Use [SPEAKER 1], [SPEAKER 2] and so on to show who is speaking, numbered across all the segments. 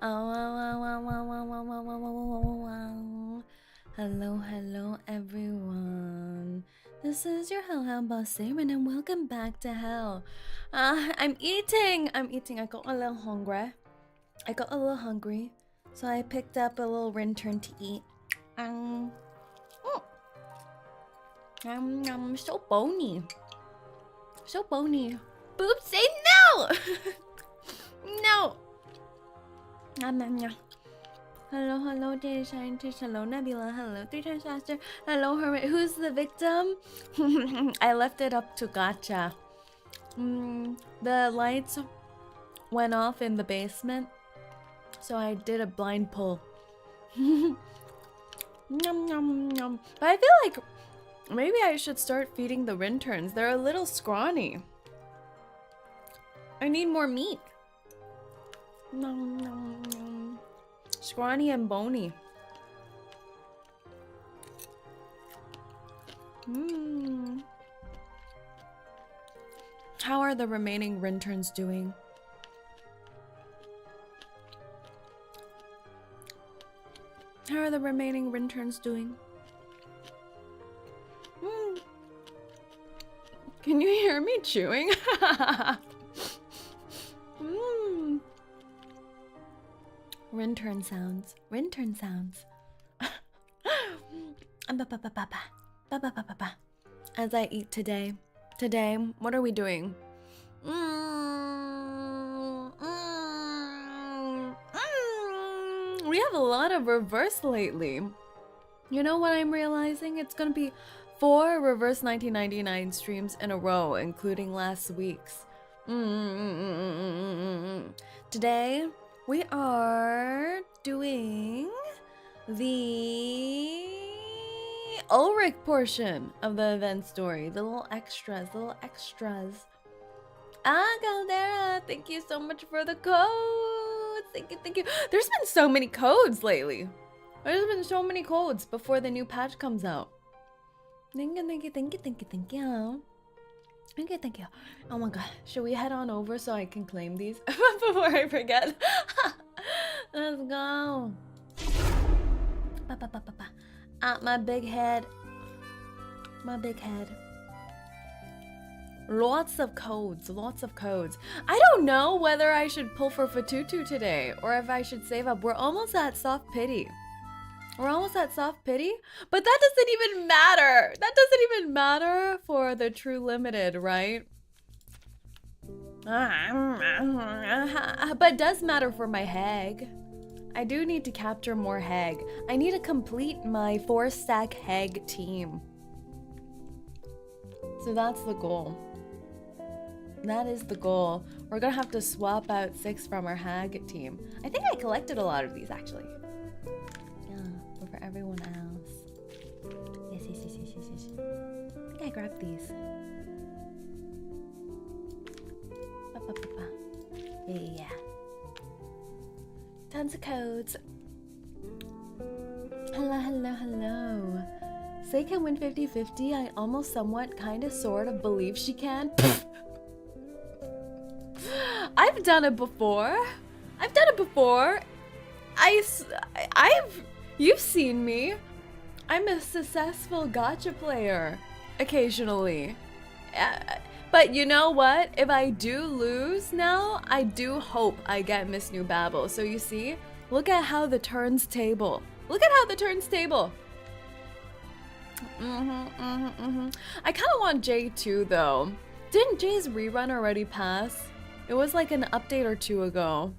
[SPEAKER 1] Hello, everyone. This is your hell boss Saerin, and welcome back to hell. I'm eating. I got a little hungry. So I picked up a little Rintern to eat. So bony. So bony. Boop, say no! No! Hello, data scientist. Hello, Nebula. Hello, 3 times faster. Hello, hermit. Who's the victim? I left it up to gotcha. The lights went off in the basement, so I did a blind pull. Yum, yum, yum. But I feel like maybe I should start feeding the Rinterns. They're a little scrawny. I need more meat. Nom, nom, nom. Scrawny and bony. How are the remaining Rinterns doing? How are the remaining Rinterns doing? Can you hear me chewing? Rintern sounds. Rintern sounds. As I eat today. Today, what are we doing? We have a lot of reverse lately. You know what I'm realizing? It's gonna be 4 reverse 1999 streams in a row, including last week's. Today, we are doing the Ulrich portion of the event story. The little extras, Caldera, thank you so much for the codes. Thank you. There's been so many codes lately. There's been so many codes before the new patch comes out. Thank you. Oh my god. Should we head on over so I can claim these before I forget? Let's go. My big head. Lots of codes. I don't know whether I should pull for Fatutu today or if I should save up. We're almost at soft pity. But that doesn't even matter. That doesn't even matter for the true limited, right? But it does matter for my hag. I do need to capture more hag. I need to complete my 4-stack hag team. So that's the goal. That is the goal. We're gonna have to swap out 6 from our hag team. I think I collected a lot of these actually. For everyone else. Yes. I think I grabbed these. Yeah. Tons of codes. Hello. Say can win 50-50. I almost somewhat kinda sort of believe she can. I've done it before. You've seen me. I'm a successful gacha player, occasionally. But you know what? If I do lose now, I do hope I get Miss New Babble. So you see, look at how the turns table. I kind of want J2 though. Didn't J's rerun already pass? It was like an update or 2 ago.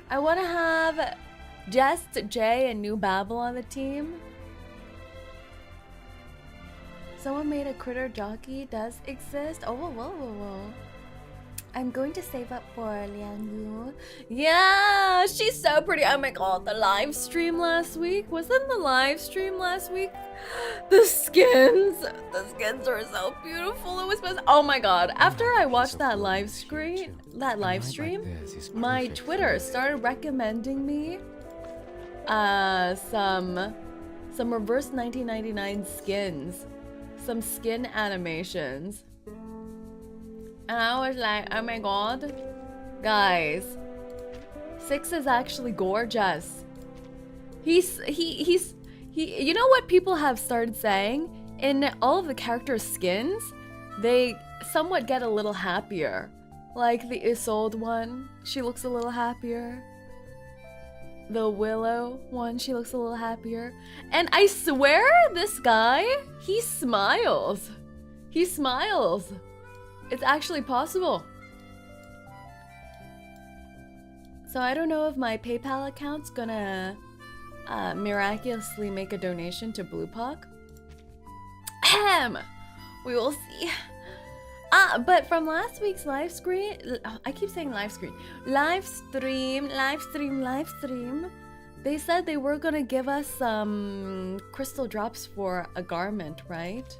[SPEAKER 1] I want to have just Jay and New Babble on the team. Someone made a critter jockey does exist. Oh, whoa. I'm going to save up for Liangu. Yeah, she's so pretty. Oh my god, the live stream last week. Wasn't the live stream last week? The skins are so beautiful. It was best. Oh my god. After I watched that live stream, my Twitter started recommending me some reverse 1999 skins, some skin animations. And I was like, oh my god, Guys, 6 is actually gorgeous. You know what people have started saying? In all of the characters' skins, they somewhat get a little happier. Like the Isolde one, she looks a little happier. The Willow one, she looks a little happier. And I swear this guy, he smiles. He smiles. It's actually possible. So I don't know if my PayPal account's gonna miraculously make a donation to BluePock. Ahem! We will see. But from last week's live stream, I keep saying live stream, they said they were gonna give us some crystal drops for a garment, right?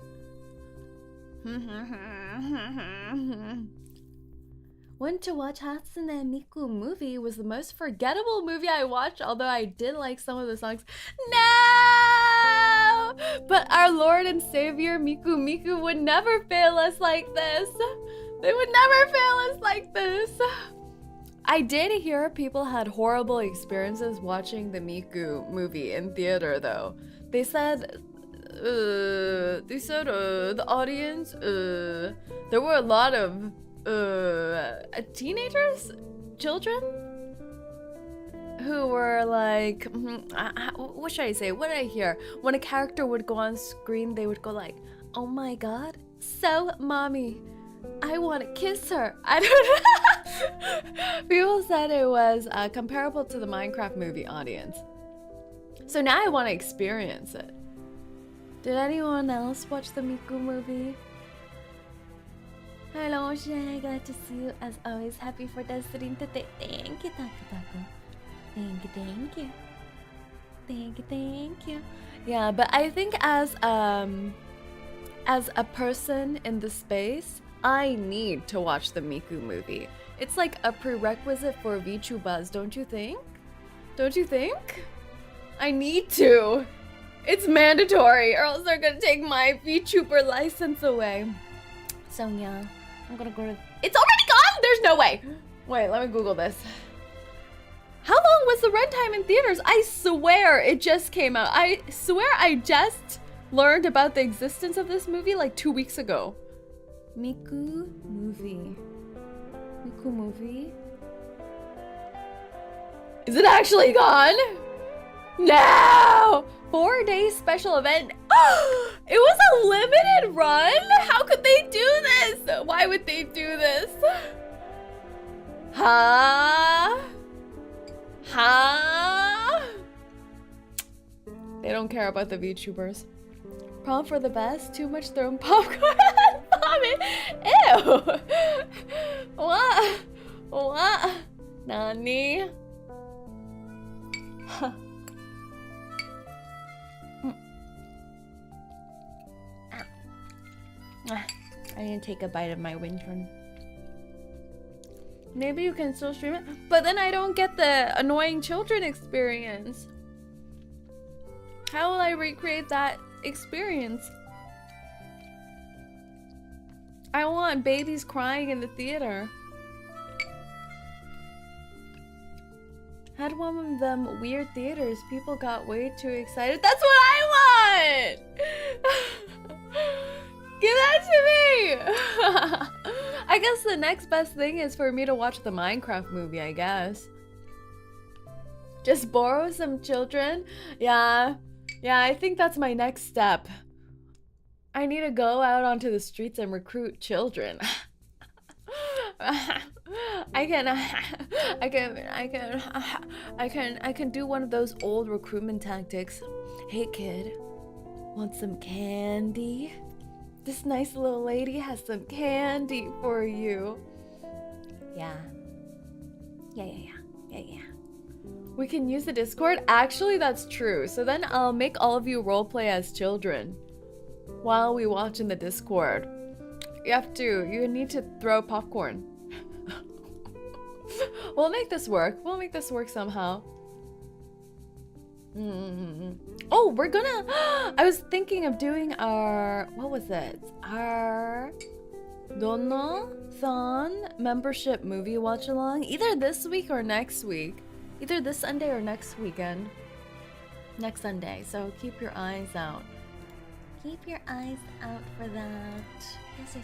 [SPEAKER 1] Went to watch 𝐒𝐡𝐚𝐭 movie. Was the most forgettable movie I watched, although I did like some of the songs. No! But our Lord and Savior 𝐒𝐴𝐚 would never fail us like this. They would never fail us like this. I did hear people had horrible experiences watching the 𝐒𝐴𝐚 movie in theater though. They said the audience, there were a lot of teenagers, children, who were like, what should I say? What did I hear? When a character would go on screen, they would go like, "Oh my god, so mommy, I want to kiss her." I don't know. People said it was comparable to the Minecraft movie audience. So now I want to experience it. Did anyone else watch the 𝐒𝐴𝐚 movie? Hello, Shay. Glad to see you as always. Happy for the stream today. Thank you, Taco. Thank you, thank you. Thank you, thank you. Yeah, but I think as a person in the space, I need to watch the 𝐒𝐴𝐚 movie. It's like a prerequisite for vtubers, don't you think? Don't you think? I need to. It's mandatory, or else they're gonna take my vtuber license away. So yeah, I'm gonna go to... It's already gone? There's no way. Wait, let me Google this. How long was the runtime in theaters? I swear it just came out. I swear I just learned about the existence of this movie like 2 weeks ago. 𝐒𝐴𝐚 movie. 𝐒𝐴𝐚 movie. Is it actually gone? No! 4-day special event. It was a limited run? How could they do this? Why would they do this? Huh? Huh? They don't care about the VTubers. Prom for the best? Too much thrown popcorn. Vomit. Ew. What? What? Nani? Huh. I didn't take a bite of my Wintern. Maybe you can still stream it, but then I don't get the annoying children experience. How will I recreate that experience? I want babies crying in the theater. Had one of them weird theaters. People got way too excited. That's what I want! Give that to me! I guess the next best thing is for me to watch the Minecraft movie, I guess. Just borrow some children? Yeah, I think that's my next step. I need to go out onto the streets and recruit children. I can do one of those old recruitment tactics. Hey kid, want some candy? This nice little lady has some candy for you. Yeah. We can use the Discord? Actually, that's true. So then I'll make all of you roleplay as children while we watch in the Discord. You need to throw popcorn. We'll make this work. We'll make this work somehow. Oh, we're gonna... I was thinking of doing our... What was it? Our... Dono Thon membership movie watch along either this week or next week. Either this Sunday or next weekend. Next Sunday. So keep your eyes out. Keep your eyes out for that. Yes.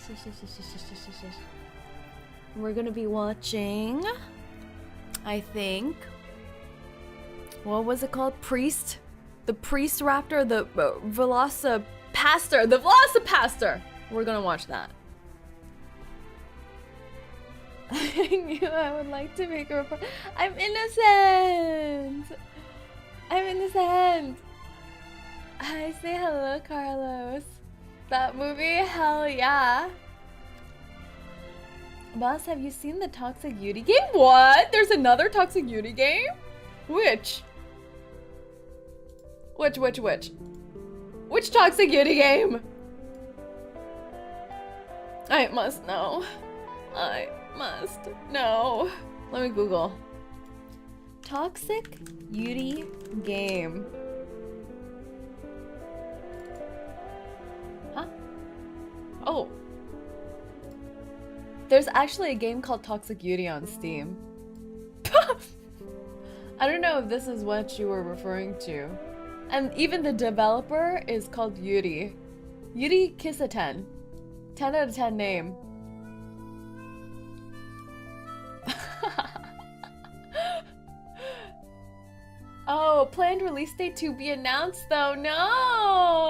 [SPEAKER 1] We're gonna be watching, I think, what was it called? Priest? The Priest Raptor, the Velocipaster. The Velocipaster! We're gonna watch that. I knew I would like to make a report. I'm innocent! I'm innocent! I say hello, Carlos. That movie? Hell yeah. Boss, have you seen the Toxic Beauty game? What? There's another Toxic Beauty game? Which? Which Toxic Beauty game? I must know. I must know. Let me Google. Toxic Beauty game. Huh? Oh. There's actually a game called Toxic Beauty on Steam. I don't know if this is what you were referring to. And even the developer is called Yuri. Yuri 𝐒𝐡𝐚𝐭. 10 out of 10 name. Oh, planned release date to be announced though. No!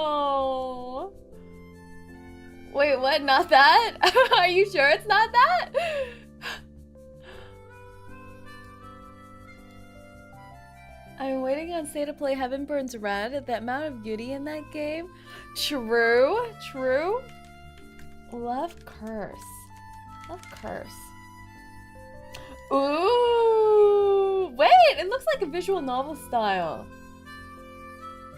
[SPEAKER 1] Wait, what? Not that? Are you sure it's not that? I'm waiting on Say to play Heaven Burns Red. The amount of beauty in that game. True. Love Curse. Love Curse. Ooh. Wait, it looks like a visual novel style.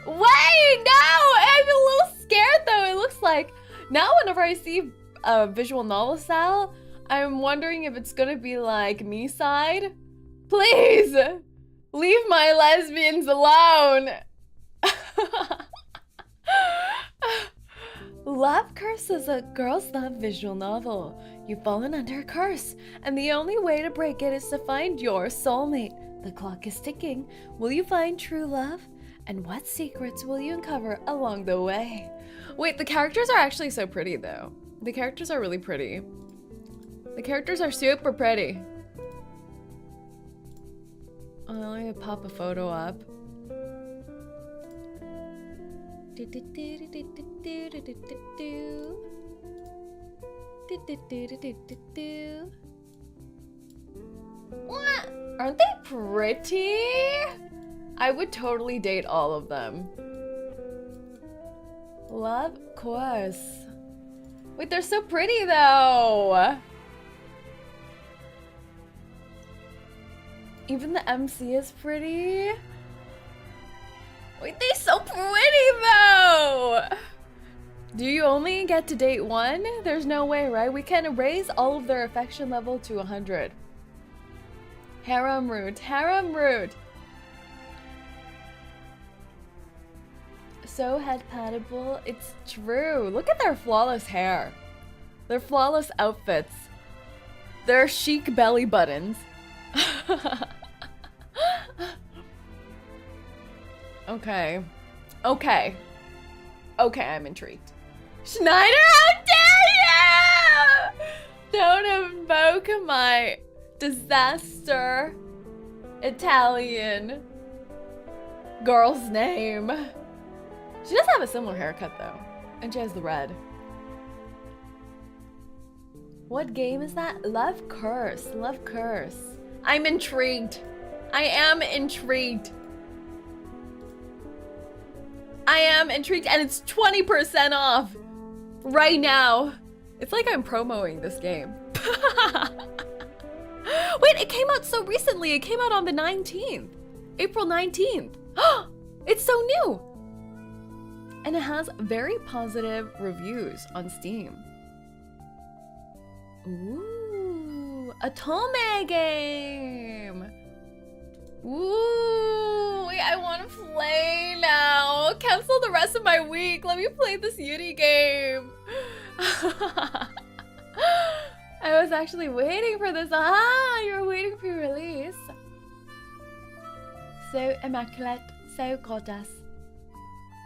[SPEAKER 1] Wait, no! I'm a little scared though. It looks like... Now whenever I see a visual novel style, I'm wondering if it's gonna be like Me Side. Please! Leave my lesbians alone! Love Curse is a girls' love visual novel. You've fallen under a curse, and the only way to break it is to find your soulmate. The clock is ticking. Will you find true love? And what secrets will you uncover along the way? Wait, the characters are actually so pretty though. The characters are really pretty. The characters are super pretty. Oh, let me pop a photo up. What? Aren't they pretty? I would totally date all of them. Love course. Wait, they're so pretty though. Even the MC is pretty. Wait, they're so pretty though. Do you only get to date one? There's no way, right? We can raise all of their affection level to 100. Harem root, harem root. So head-patable, it's true. Look at their flawless hair. Their flawless outfits. Their chic belly buttons. Okay. Okay, I'm intrigued. Schneider, how dare you! Don't invoke my disaster Italian girl's name. She does have a similar haircut though, and she has the red. What game is that? Love Curse. Love Curse. I'm intrigued. I am intrigued. I am intrigued, and it's 20% off right now. It's like I'm promoting this game. Wait, it came out so recently. It came out on the 19th. April 19th. It's so new. And it has very positive reviews on Steam. Ooh, a 𝐒𝐚𝐭 game. Ooh, wait, I want to play now. Cancel the rest of my week. Let me play this Yuri game. I was actually waiting for this. Ah, you're waiting for release. So immaculate, so gorgeous.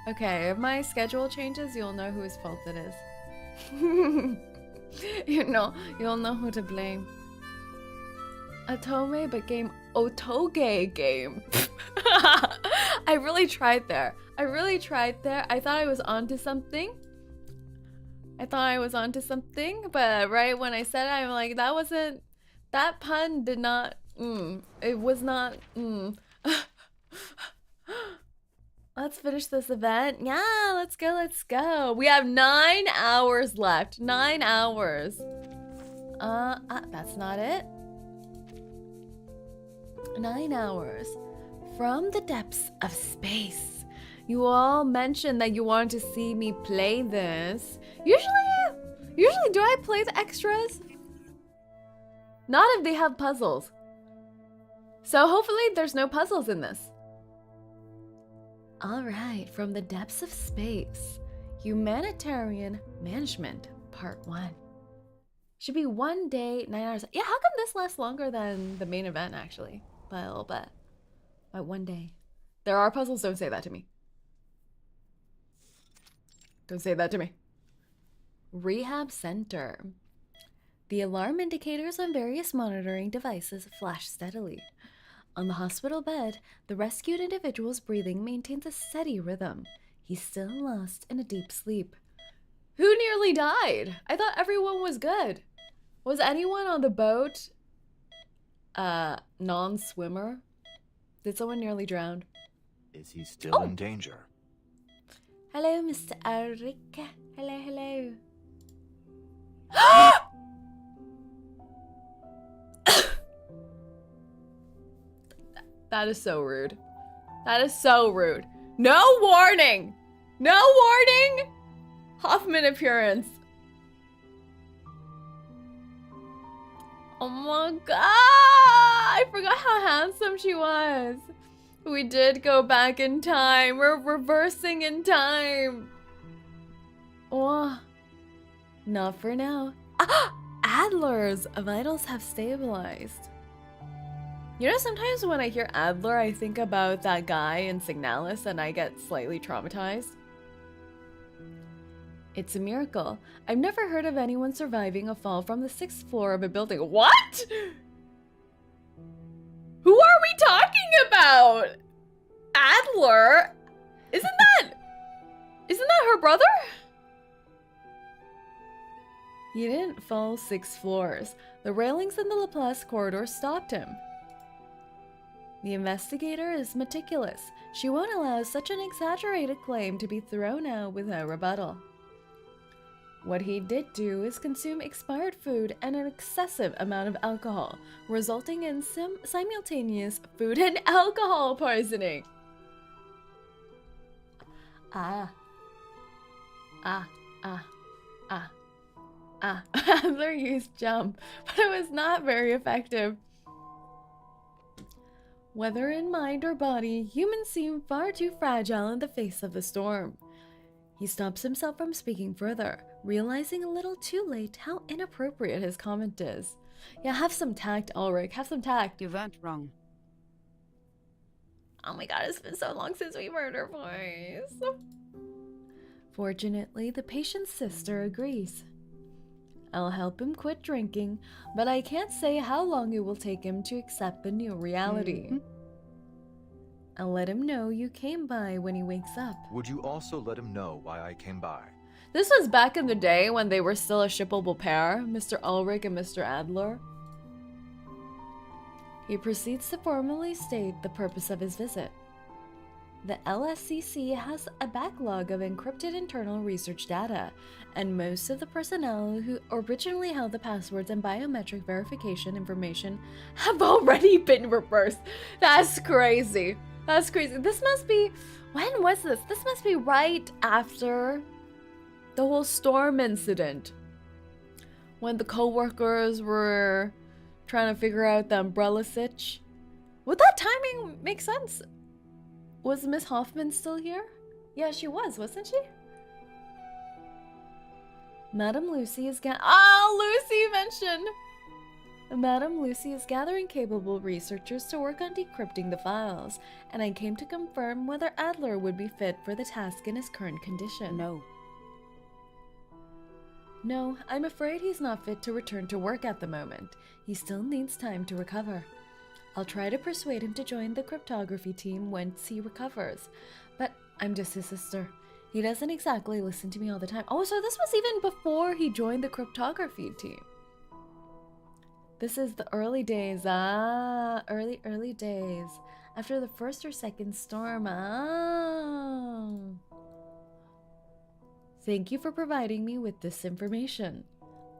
[SPEAKER 1] Okay, if my schedule changes, you'll know whose fault it is. You'll know who to blame. Atome, but game Otoge game. I really tried there. I thought I was onto something. But right when I said it, I'm like, that pun did not, it was not, Let's finish this event. Yeah, let's go. We have 9 hours left. 9 hours. That's not it. 9 hours. From the depths of space. You all mentioned that you wanted to see me play this. Usually do I play the extras? Not if they have puzzles. So hopefully there's no puzzles in this. Alright, from the depths of space. Humanitarian Management, Part 1. Should be 1 day, 9 hours. Yeah, how come this lasts longer than the main event, actually? By a little bit. By 1 day. There are puzzles, don't say that to me. Don't say that to me. Rehab Center. The alarm indicators on various monitoring devices flash steadily. On the hospital bed, the rescued individual's breathing maintains a steady rhythm. He's still lost in a deep sleep. Who nearly died? I thought everyone was good. Was anyone on the boat non-swimmer? Did someone nearly drown?
[SPEAKER 2] Is he still in danger?
[SPEAKER 1] Hello, Mr. Ulrich. Hello. That is so rude. That is so rude. No warning! No warning! Hoffman appearance. Oh my god! I forgot how handsome she was. We did go back in time. We're reversing in time. Oh. Not for now. Ah! Adler's vitals have stabilized. You know, sometimes when I hear Adler, I think about that guy in Signalis and I get slightly traumatized. It's a miracle. I've never heard of anyone surviving a fall from the 6th floor of a building. What? Who are we talking about? Adler? Isn't that her brother? He didn't fall 6 floors. The railings in the Laplace corridor stopped him. The investigator is meticulous. She won't allow such an exaggerated claim to be thrown out without rebuttal. What he did do is consume expired food and an excessive amount of alcohol, resulting in simultaneous food and alcohol poisoning. Adler used jump, but it was not very effective. Whether in mind or body, humans seem far too fragile in the face of the storm. He stops himself from speaking further, realizing a little too late how inappropriate his comment is. Yeah, have some tact, Ulrich. Have some tact.
[SPEAKER 3] You went wrong.
[SPEAKER 1] Oh my god, it's been so long since we heard her voice. Fortunately, the patient's sister agrees. I'll help him quit drinking, but I can't say how long it will take him to accept the new reality. I'll let him know you came by when he wakes up.
[SPEAKER 2] Would you also let him know why I came by?
[SPEAKER 1] This was back in the day when they were still a shippable pair, Mr. Ulrich and Mr. Adler. He proceeds to formally state the purpose of his visit. The LSCC has a backlog of encrypted internal research data, and most of the personnel who originally held the passwords and biometric verification information have already been reversed. That's crazy. That's crazy. This must be... When was this? This must be right after the whole storm incident. When the co-workers were trying to figure out the umbrella sitch. Would that timing make sense? Was Miss Hoffman still here? Yeah, she was, wasn't she? Madame Lucy is Lucy mentioned! Madame Lucy is gathering capable researchers to work on decrypting the files, and I came to confirm whether Adler would be fit for the task in his current condition.
[SPEAKER 3] No.
[SPEAKER 1] No, I'm afraid he's not fit to return to work at the moment. He still needs time to recover. I'll try to persuade him to join the cryptography team once he recovers, but I'm just his sister. He doesn't exactly listen to me all the time. Oh, so this was even before he joined the cryptography team. This is the early days, early days. After the first or second storm, Thank you for providing me with this information.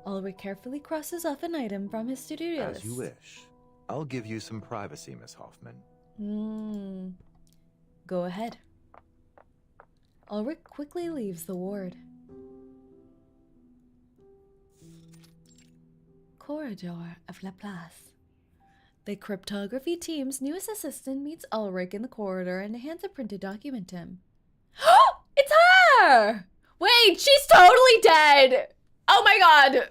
[SPEAKER 1] Ulrich carefully crosses off an item from his to-do list.
[SPEAKER 2] As you wish. I'll give you some privacy, Miss Hoffman.
[SPEAKER 1] Go ahead. Ulrich quickly leaves the ward. Corridor of La Place. The cryptography team's newest assistant meets Ulrich in the corridor and hands a printed document to him. It's her! Wait, she's totally dead! Oh my god!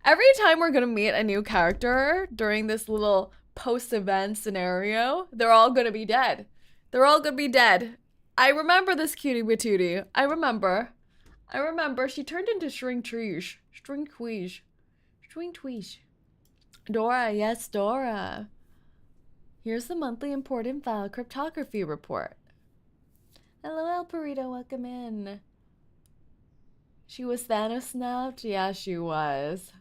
[SPEAKER 1] Every time we're gonna meet a new character during this little post-event scenario, they're all gonna be dead. They're all gonna be dead. I remember this cutie patootie. I remember. She turned into Shrinkweesh. Dora, yes, Dora. Here's the monthly important file cryptography report. Hello, El Burrito, welcome in. She was Thanos snapped? Yeah, she was.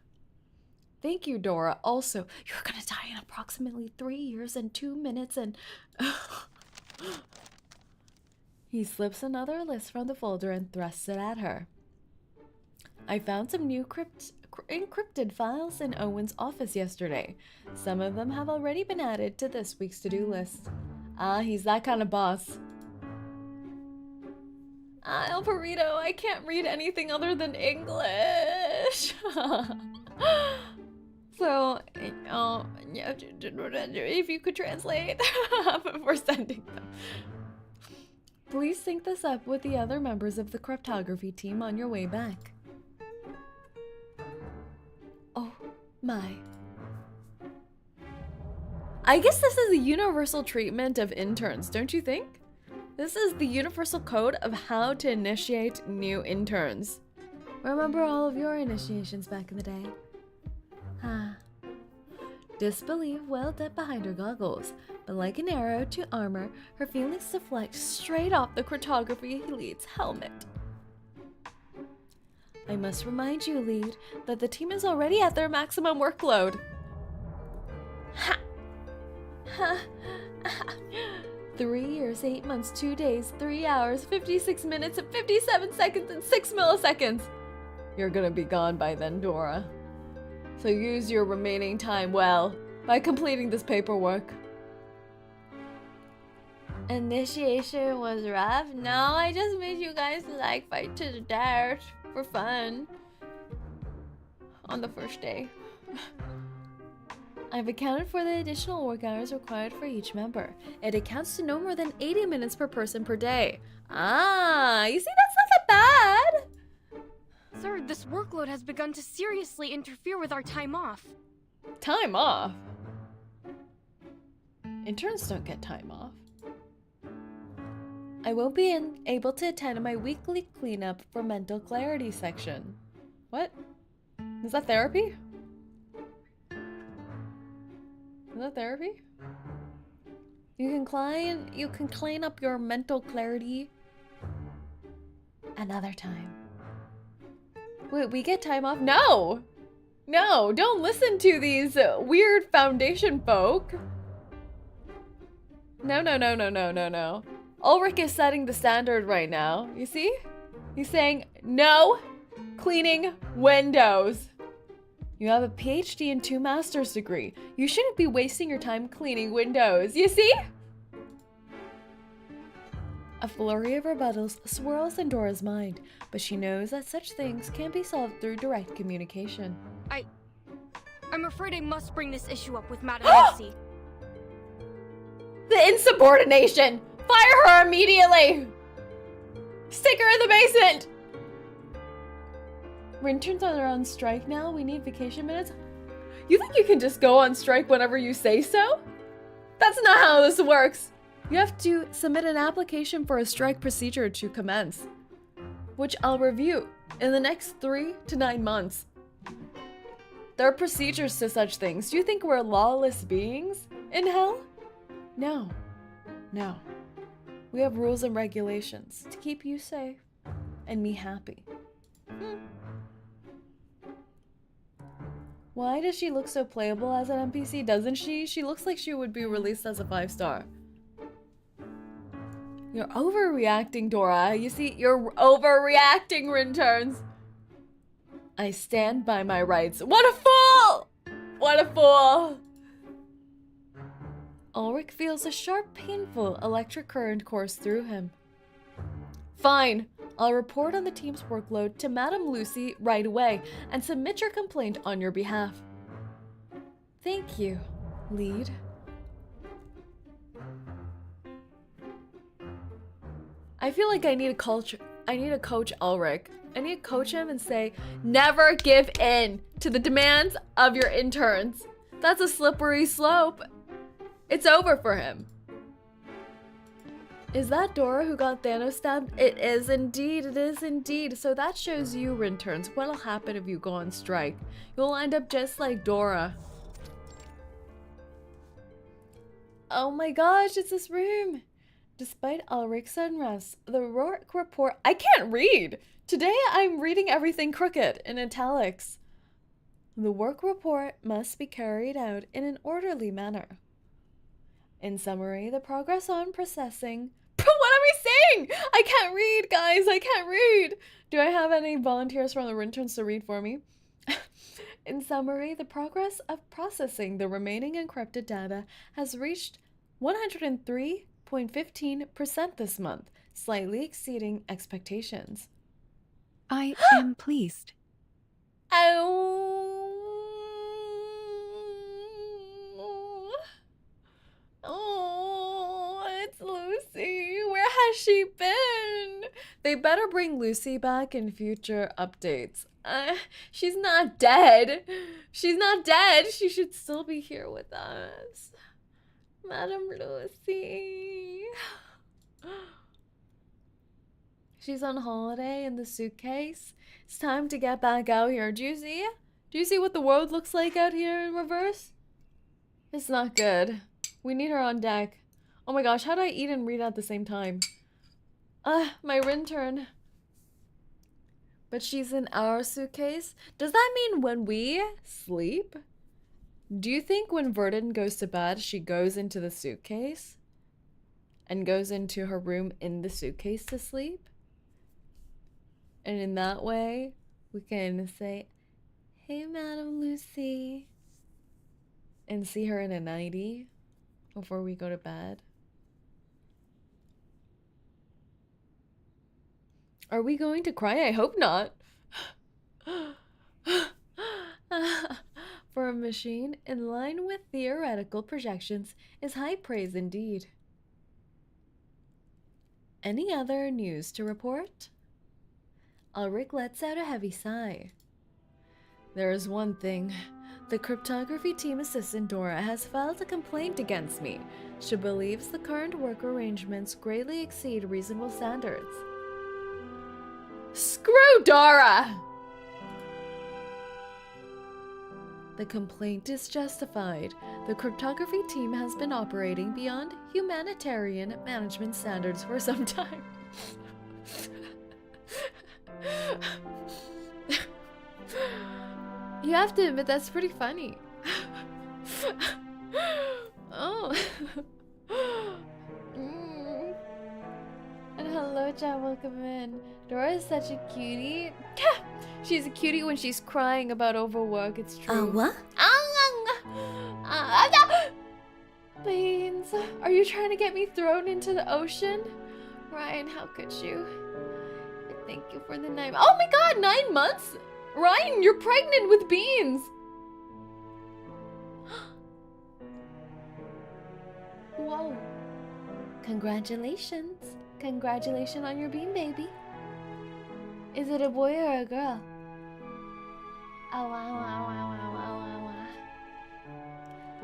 [SPEAKER 1] Thank you, Dora. Also, you're gonna die in approximately 3 years and 2 minutes and... He slips another list from the folder and thrusts it at her. I found some new encrypted files in Owen's office yesterday. Some of them have already been added to this week's to-do list. He's that kind of boss. El Burrito, I can't read anything other than English. So, if you could translate before sending them. Please sync this up with the other members of the cryptography team on your way back. Oh my. I guess this is a universal treatment of interns, don't you think? This is the universal code of how to initiate new interns. Remember all of your initiations back in the day? Disbelief welled up behind her goggles, but like an arrow to armor, her feelings deflect straight off the cryptography elite's helmet. I must remind you, Lead, that the team is already at their maximum workload. 3 years, 8 months, 2 days, 3 hours, 56 minutes, and 57 seconds, and 6 milliseconds. You're gonna be gone by then, Dora. So use your remaining time well by completing this paperwork. Initiation was rough? No, I just made you guys like fight to the death for fun on the first day. I've accounted for the additional work hours required for each member. It accounts to no more than 80 minutes per person per day. You see, that's not that bad.
[SPEAKER 4] Sir, this workload has begun to seriously interfere with our time off.
[SPEAKER 1] Time off? Interns don't get time off. I won't be able to attend my weekly cleanup for mental clarity section. What? Is that therapy? Is that therapy? You can clean up your mental clarity another time. Wait, we get time off? No! No, don't listen to these weird foundation folk. No. Ulrich is setting the standard right now. You see? He's saying, no cleaning windows. You have a PhD and 2 master's degree. You shouldn't be wasting your time cleaning windows. You see? A flurry of rebuttals swirls in Dora's mind, but she knows that such things can't be solved through direct communication.
[SPEAKER 4] I'm afraid I must bring this issue up with Madame Lucy.
[SPEAKER 1] The insubordination! Fire her immediately! Stick her in the basement! Interns are on strike now. We need vacation minutes. You think you can just go on strike whenever you say so? That's not how this works. You have to submit an application for a strike procedure to commence, which I'll review in the next 3 to 9 months. There are procedures to such things. Do you think we're lawless beings in hell? No. No. We have rules and regulations to keep you safe and me happy. Why does she look so playable as an NPC, doesn't she? She looks like she would be released as a 5-star. You're overreacting, Dora. You see, you're overreacting, Rinterns. I stand by my rights. What a fool! What a fool! Ulrich feels a sharp, painful electric current course through him. Fine. I'll report on the team's workload to Madame Lucy right away and submit your complaint on your behalf. Thank you, lead. I feel like I need to coach Ulrich. I need to coach him and say, never give in to the demands of your interns. That's a slippery slope. It's over for him. Is that Dora who got Thanos stabbed? It is indeed, it is indeed. So that shows you, Rinterns, what'll happen if you go on strike. You'll end up just like Dora. Oh my gosh, it's this room. Despite Ulrich's unrest, the work report— I can't read! Today I'm reading everything crooked in italics. The work report must be carried out in an orderly manner. In summary, the progress on processing— What am I saying? I can't read, guys. I can't read. Do I have any volunteers from the Rinterns to read for me? In summary, the progress of processing the remaining encrypted data has reached 103.15% this month, slightly exceeding expectations.
[SPEAKER 3] I am pleased.
[SPEAKER 1] Oh, it's Lucy. Where has she been? They better bring Lucy back in future updates. She's not dead. She's not dead. She should still be here with us. Madame Lucy. She's on holiday in the suitcase. It's time to get back out here. Do you see? Do you see what the world looks like out here in reverse? It's not good. We need her on deck. Oh my gosh, how do I eat and read at the same time? My Rintern. But she's in our suitcase? Does that mean when we sleep? Do you think when Verdun goes to bed, she goes into the suitcase? And goes into her room in the suitcase to sleep? And in that way, we can say, hey, Madame Lucy. And see her in a nightie before we go to bed. Are we going to cry? I hope not. For a machine in line with theoretical projections is high praise indeed. Any other news to report? Ulrich lets out a heavy sigh. There is one thing. The cryptography team assistant Dora has filed a complaint against me. She believes the current work arrangements greatly exceed reasonable standards. Screw Dora! The complaint is justified. The cryptography team has been operating beyond humanitarian management standards for some time. You have to admit, that's pretty funny. Oh. And hello, John, welcome in. Dora is such a cutie. She's a cutie when she's crying about overwork, it's true.
[SPEAKER 5] What?
[SPEAKER 1] Beans, are you trying to get me thrown into the ocean? Ryan, how could you? Thank you for the 9— Oh my god, 9 months? Ryan, you're pregnant with Beans! Whoa. Congratulations. Congratulations on your bean baby. Is it a boy or a girl?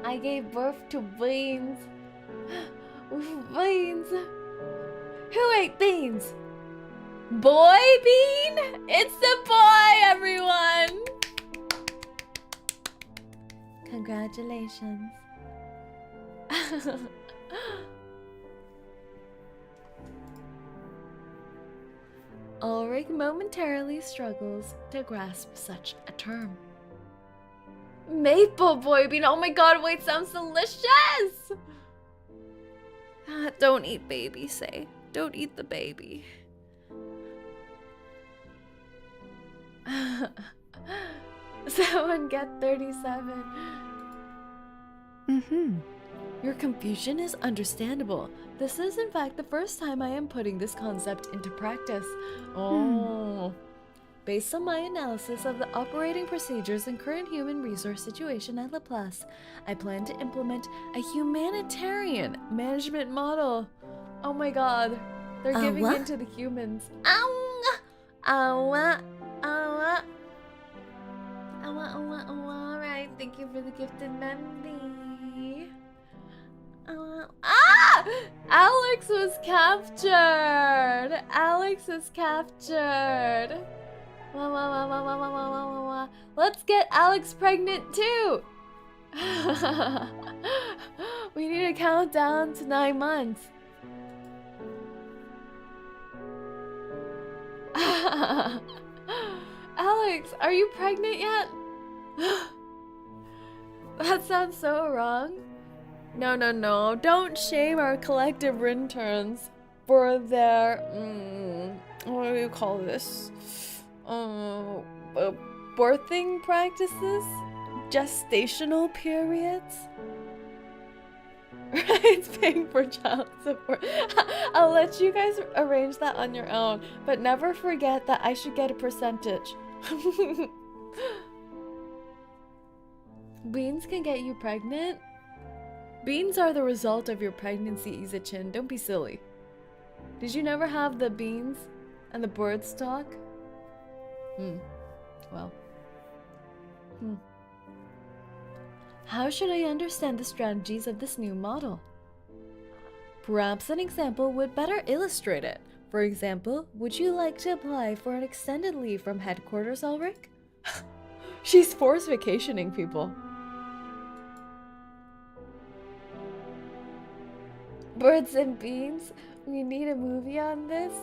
[SPEAKER 1] I gave birth to beans. Beans. Who ate beans? Boy bean? It's the boy, everyone. Congratulations. Ulrich momentarily struggles to grasp such a term. Maple boy bean. Oh my god, wait, sounds delicious. Don't eat baby, say. Don't eat the baby. Someone get 37. Your confusion is understandable. This is in fact the first time I am putting this concept into practice. Oh. Based on my analysis of the operating procedures and current human resource situation at Laplace, I plan to implement a humanitarian management model. Oh my god. They're giving in to the humans. Alright, thank you for the gifted memory. Alex was captured. Alex is captured. Let's get Alex pregnant too. We need to count down to 9 months. Alex, are you pregnant yet? That sounds so wrong. No. Don't shame our collective interns for their, what do you call this? Birthing practices? Gestational periods? It's paying for child support. I'll let you guys arrange that on your own, but never forget that I should get a percentage. Beans can get you pregnant? Beans are the result of your pregnancy, 𝐒𝐡𝐚𝐭. Don't be silly. Did you never have the beans and the bird stock? Well. How should I understand the strategies of this new model? Perhaps an example would better illustrate it. For example, would you like to apply for an extended leave from headquarters, Ulrich? She's forced vacationing people. Birds and beans? We need a movie on this?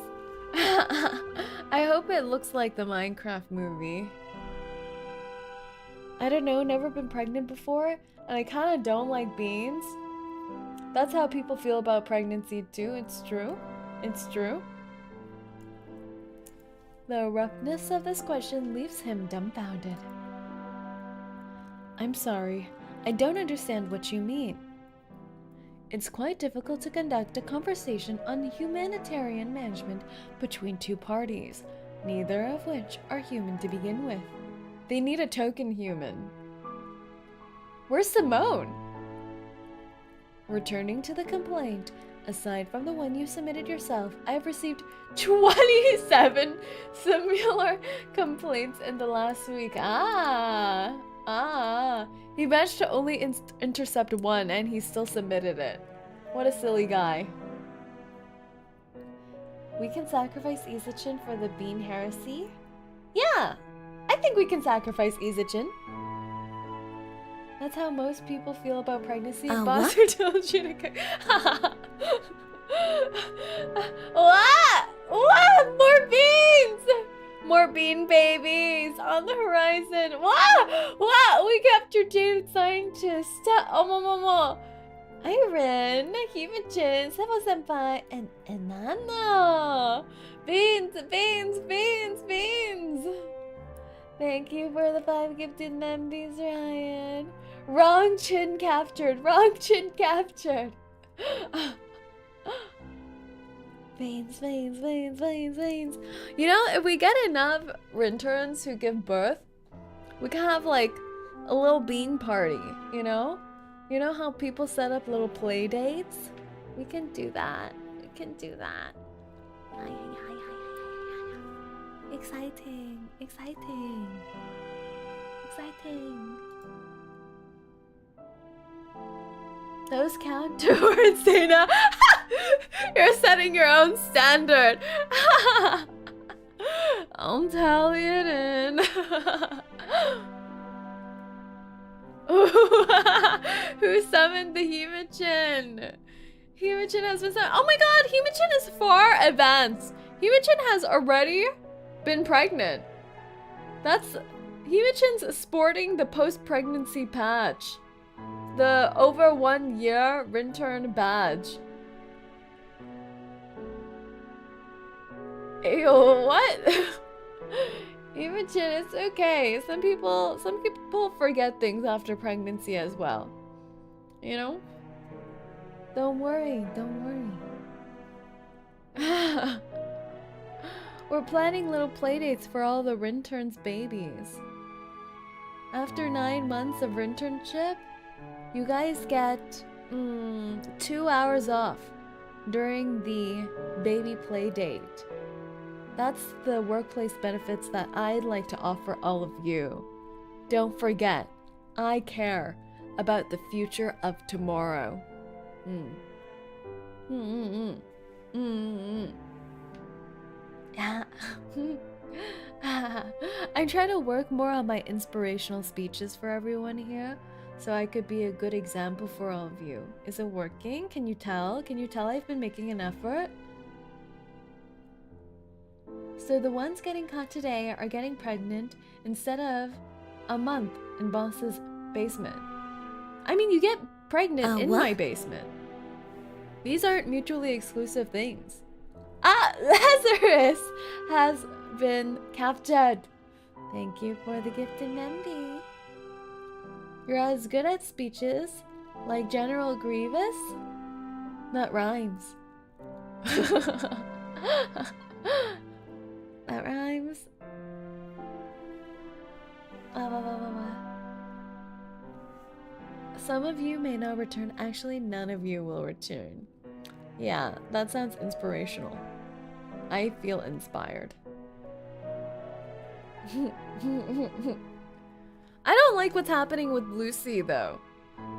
[SPEAKER 1] I hope it looks like the Minecraft movie. I don't know, never been pregnant before, and I kind of don't like beans. That's how people feel about pregnancy too, it's true. It's true. The roughness of this question leaves him dumbfounded. I'm sorry, I don't understand what you mean. It's quite difficult to conduct a conversation on humanitarian management between two parties, neither of which are human to begin with. They need a token human. Where's Simone? Returning to the complaint, aside from the one you submitted yourself, I've received 27 similar complaints in the last week. He managed to only intercept one and he still submitted it. What a silly guy. We can sacrifice 𝐒𝐡𝐚 for the bean heresy? Yeah, I think we can sacrifice 𝐒𝐡𝐚. That's how most people feel about pregnancy. Boss who told you to cook. What? More beans! More bean babies on the horizon. What? We captured jaded scientists. Omomomo. Iron, 𝐒𝐡𝐚, Sebo-senpai, and Enano. Beans. Thank you for the 5 gifted memories, Ryan. Wrong chin captured. Veins. You know, if we get enough interns who give birth, we can have like a little bean party, you know? You know how people set up little play dates? We can do that. Exciting. exciting. Those count towards Dana. You're setting your own standard. I'm Italian. Who summoned the 𝐒𝐴𝐚𝐭? 𝐒𝐴𝐚𝐭 has been summoned. Oh my god, 𝐒𝐴𝐚𝐭 is far advanced. 𝐒𝐴𝐚𝐭 has already been pregnant. That's... 𝐒𝐴𝐚𝐭's sporting the post-pregnancy patch. The over 1 year return badge. Ew, what? 𝐒𝐴𝐚𝐭, it's okay. Some people forget things after pregnancy as well. You know? Don't worry, don't worry. We're planning little playdates for all the Rintern's babies. After 9 months of internship, you guys get 2 hours off during the baby play date. That's the workplace benefits that I'd like to offer all of you. Don't forget, I care about the future of tomorrow. I'm trying to work more on my inspirational speeches for everyone here, so I could be a good example for all of you. Is it working? Can you tell? Can you tell I've been making an effort? So the ones getting caught today are getting pregnant instead of a month in boss's basement. I mean, you get pregnant in my basement. These aren't mutually exclusive things. Ah, Lazarus has been captured. Thank you for the gifted Memby. You're as good at speeches like General Grievous? That rhymes. That rhymes. Some of you may not return. Actually, none of you will return. Yeah, that sounds inspirational. I feel inspired. I don't like what's happening with Lucy, though.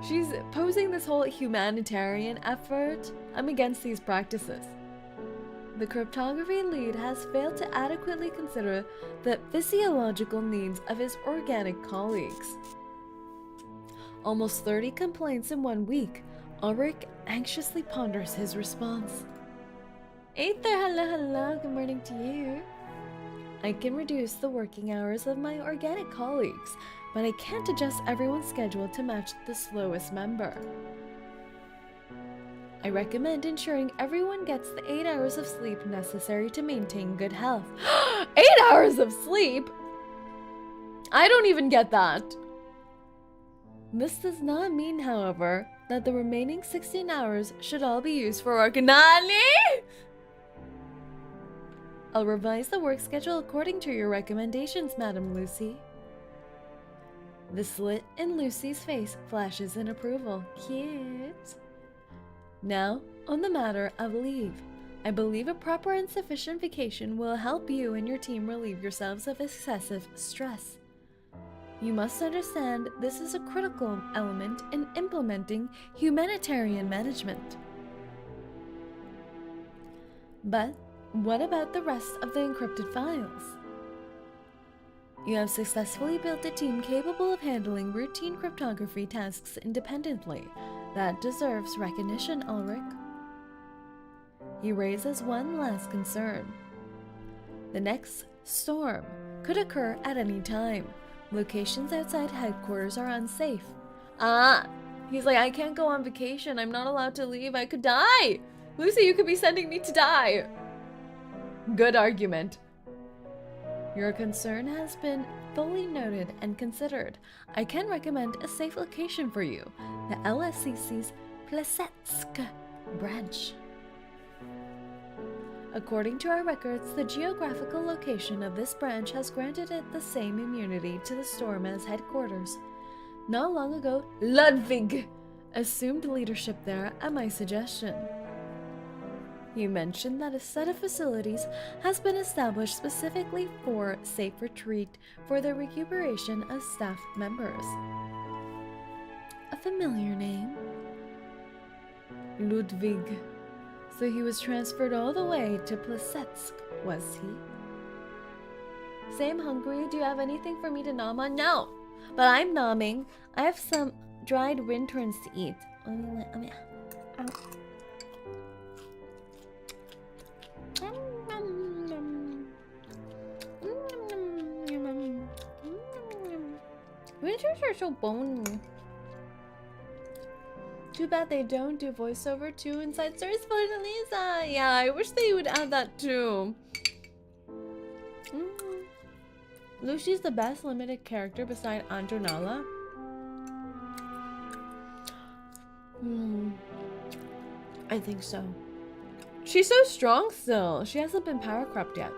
[SPEAKER 1] She's posing this whole humanitarian effort. I'm against these practices. The cryptography lead has failed to adequately consider the physiological needs of his organic colleagues. Almost 30 complaints in 1 week. Ulrich anxiously ponders his response. Aether, hello, good morning to you. I can reduce the working hours of my organic colleagues, but I can't adjust everyone's schedule to match the slowest member. I recommend ensuring everyone gets the 8 hours of sleep necessary to maintain good health. 8 hours of sleep? I don't even get that. This does not mean, however, that the remaining 16 hours should all be used for work. Nani? I'll revise the work schedule according to your recommendations, Madam Lucy. The slit in Lucy's face flashes in approval. Cute. Now, on the matter of leave, I believe a proper and sufficient vacation will help you and your team relieve yourselves of excessive stress. You must understand this is a critical element in implementing humanitarian management. But what about the rest of the encrypted files? You have successfully built a team capable of handling routine cryptography tasks independently. That deserves recognition, Ulrich. He raises one last concern. The next storm could occur at any time. Locations outside headquarters are unsafe. He's like, I can't go on vacation. I'm not allowed to leave. I could die. Lucy, you could be sending me to die. Good argument. Your concern has been fully noted and considered. I can recommend a safe location for you, the LSCC's Plesetsk branch. According to our records, the geographical location of this branch has granted it the same immunity to the storm as headquarters. Not long ago, Ludwig assumed leadership there at my suggestion. He mentioned that a set of facilities has been established specifically for safe retreat for the recuperation of staff members. A familiar name. Ludwig. So he was transferred all the way to Plesetsk, was he? Say I'm hungry. Do you have anything for me to nom on? No! But I'm nomming. I have some dried winterns to eat. Winters are so bony. Too bad they don't do voiceover too inside Stories for Lisa. Yeah, I wish they would add that too. Lucy's the best limited character beside Antonella. I think so. She's so strong still. She hasn't been power crept yet.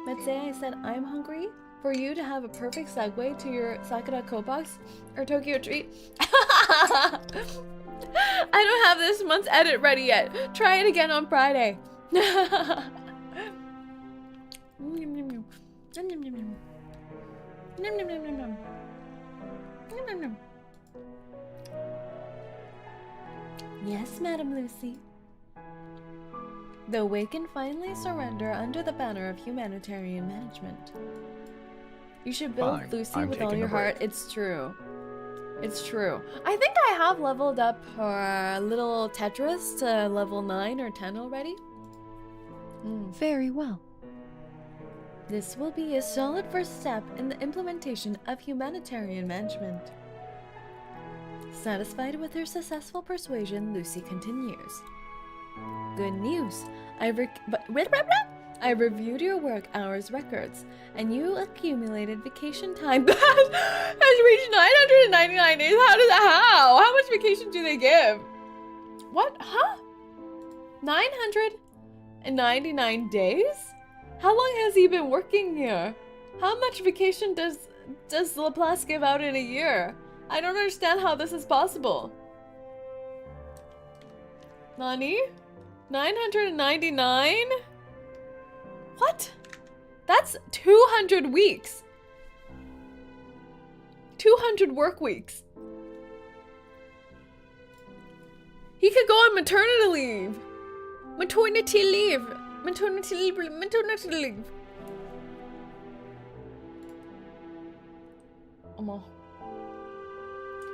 [SPEAKER 1] Let's say I said I'm hungry for you to have a perfect segue to your Sakura Kobox or Tokyo treat. I don't have this month's edit ready yet. Try it again on Friday. Yes, Madam Lucy. The Awakened finally surrender under the banner of Humanitarian management. You should build
[SPEAKER 2] Fine,
[SPEAKER 1] Lucy
[SPEAKER 2] I'm
[SPEAKER 1] with all
[SPEAKER 2] taking
[SPEAKER 1] your
[SPEAKER 2] a break.
[SPEAKER 1] heart. It's true. It's true. I think I have leveled up her little Tetris to level 9 or 10 already.
[SPEAKER 3] Very well.
[SPEAKER 1] This will be a solid first step in the implementation of Humanitarian management. Satisfied with her successful persuasion, Lucy continues. Good news. I reviewed your work hours records, and you accumulated vacation time that has reached 999 days. How much vacation do they give? What? Huh? 999 days? How long has he been working here? How much vacation does Laplace give out in a year? I don't understand how this is possible. Nani? 999? What? That's 200 weeks. 200 work weeks. He could go on maternity leave. Maternity leave. Maternity leave. Maternity leave.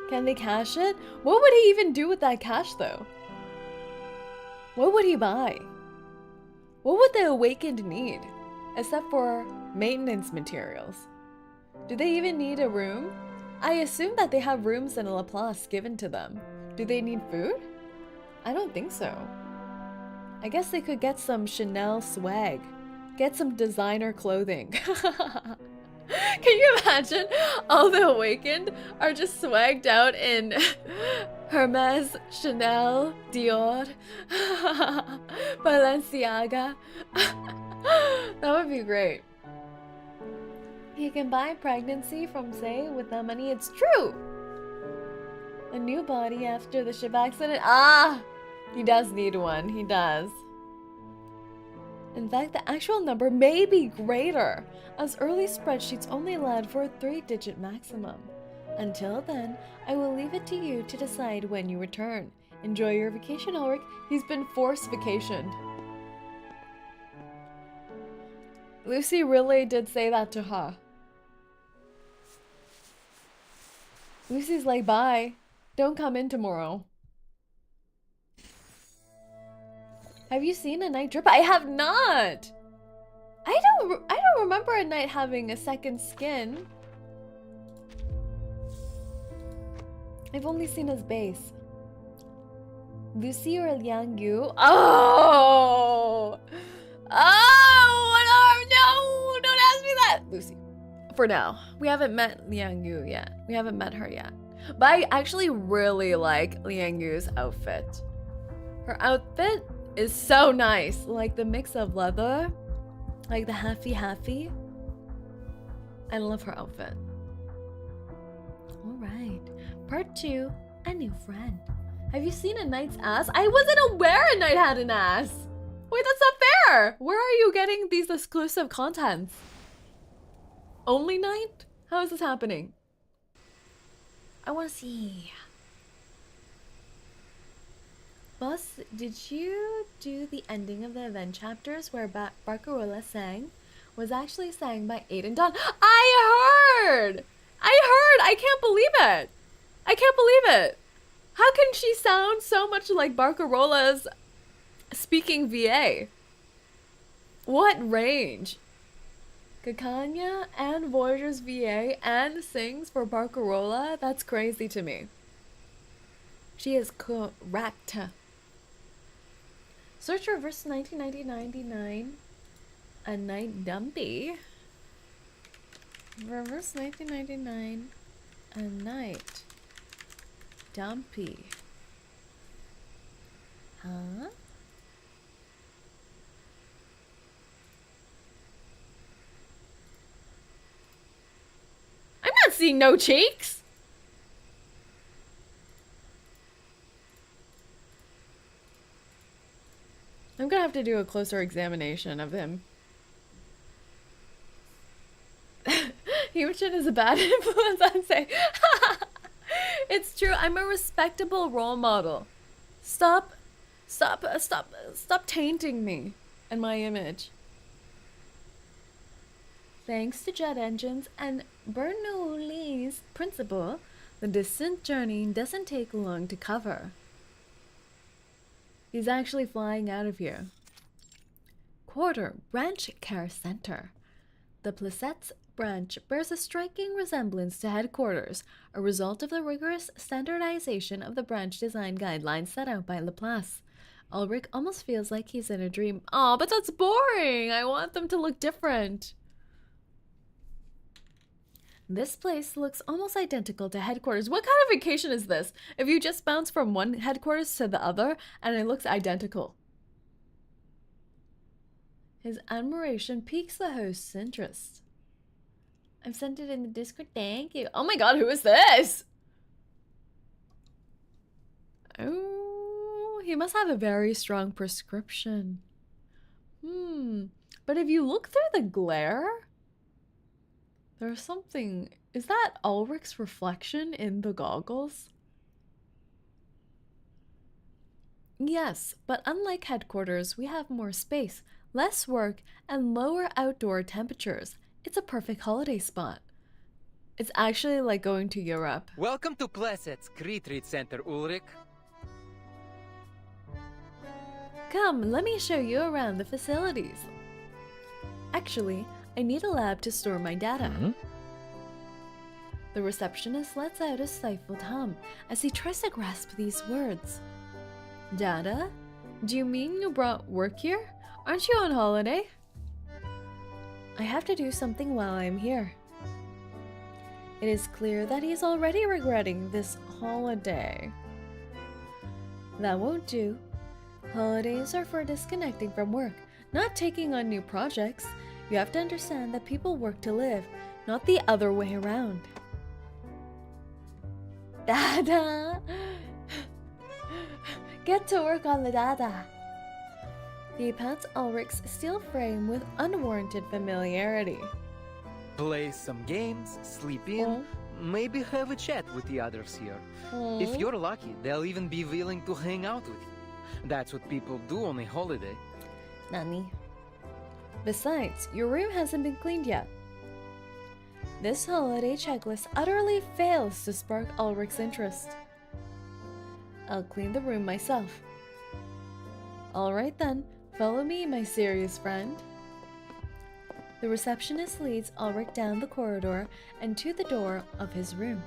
[SPEAKER 1] Can they cash it? What would he even do with that cash though? What would he buy? What would the Awakened need? Except for maintenance materials. Do they even need a room? I assume that they have rooms in Laplace given to them. Do they need food? I don't think so. I guess they could get some Chanel swag. Get some designer clothing. Can you imagine? All the Awakened are just swagged out in Hermes, Chanel, Dior, Balenciaga. That would be great. He can buy pregnancy from Say with the money. It's true. A new body after the ship accident. Ah, he does need one. He does. In fact, the actual number may be greater, as early spreadsheets only allowed for a 3-digit maximum. Until then, I will leave it to you to decide when you return. Enjoy your vacation, Ulrich. He's been forced vacationed. Lucy really did say that to her. Lucy's like, bye. Don't come in tomorrow. Have you seen a knight drip? I have not. I don't remember a knight having a second skin. I've only seen his base. Lucy or Liang Yu? Oh! Oh! No! Don't ask me that! Lucy. For now. We haven't met Liang Yu yet. We haven't met her yet. But I actually really like Liang Yu's outfit. Her outfit is so nice. Like the mix of leather. Like the halfy. I love her outfit. Alright. Part 2, a new friend. Have you seen a knight's ass? I wasn't aware a knight had an ass! Wait, that's not fair! Where are you getting these exclusive contents? Only knight? How is this happening? I wanna see. Boss, did you do the ending of the event chapters where Barcarola sang? Was actually sang by Aiden Dawn. I heard! I can't believe it! I can't believe it! How can she sound so much like Barcarola's speaking VA? What range? 𝐒𝐡𝐚𝐭 and Voyager's VA and sings for Barcarola? That's crazy to me. She is correct. Search reverse 1999 a night dumpy. Reverse 1999 a night dumpy. Huh? I'm not seeing no cheeks. I'm gonna have to do a closer examination of him. Human is a bad influence, I'd say. It's true. I'm a respectable role model. Stop tainting me and my image. Thanks to jet engines and Bernoulli's principle, the distant journey doesn't take long to cover. He's actually flying out of here. Quarter Branch Care Center. The Plesetsk branch bears a striking resemblance to headquarters, a result of the rigorous standardization of the branch design guidelines set out by Laplace. Ulrich almost feels like he's in a dream. Aw, but that's boring! I want them to look different. This place looks almost identical to headquarters. What kind of vacation is this? If you just bounce from one headquarters to the other and it looks identical. His admiration piques the host's interest. I've sent it in the Discord, thank you. Oh my god, who is this? Oh, he must have a very strong prescription. But if you look through the glare, there's something. Is that Ulrich's reflection in the goggles? Yes, but unlike headquarters, we have more space, less work, and lower outdoor temperatures. It's a perfect holiday spot. It's actually like going to Europe.
[SPEAKER 5] Welcome to Plesetsk Retreat Center, Ulrich.
[SPEAKER 1] Come, let me show you around the facilities. Actually, I need a lab to store my data. The receptionist lets out a stifled hum as he tries to grasp these words. Data? Do you mean you brought work here? Aren't you on holiday? I have to do something while I'm here. It is clear that he's already regretting this holiday. That won't do. Holidays are for disconnecting from work, not taking on new projects. You have to understand that people work to live, not the other way around. Dada! Get to work on the dada. He pats Ulrich's steel frame with unwarranted familiarity.
[SPEAKER 5] Play some games, sleep in, maybe have a chat with the others here. If you're lucky, they'll even be willing to hang out with you. That's what people do on a holiday.
[SPEAKER 1] Nani? Besides, your room hasn't been cleaned yet. This holiday checklist utterly fails to spark Ulrich's interest. I'll clean the room myself. Alright then, follow me, my serious friend. The receptionist leads Ulrich down the corridor and to the door of his room.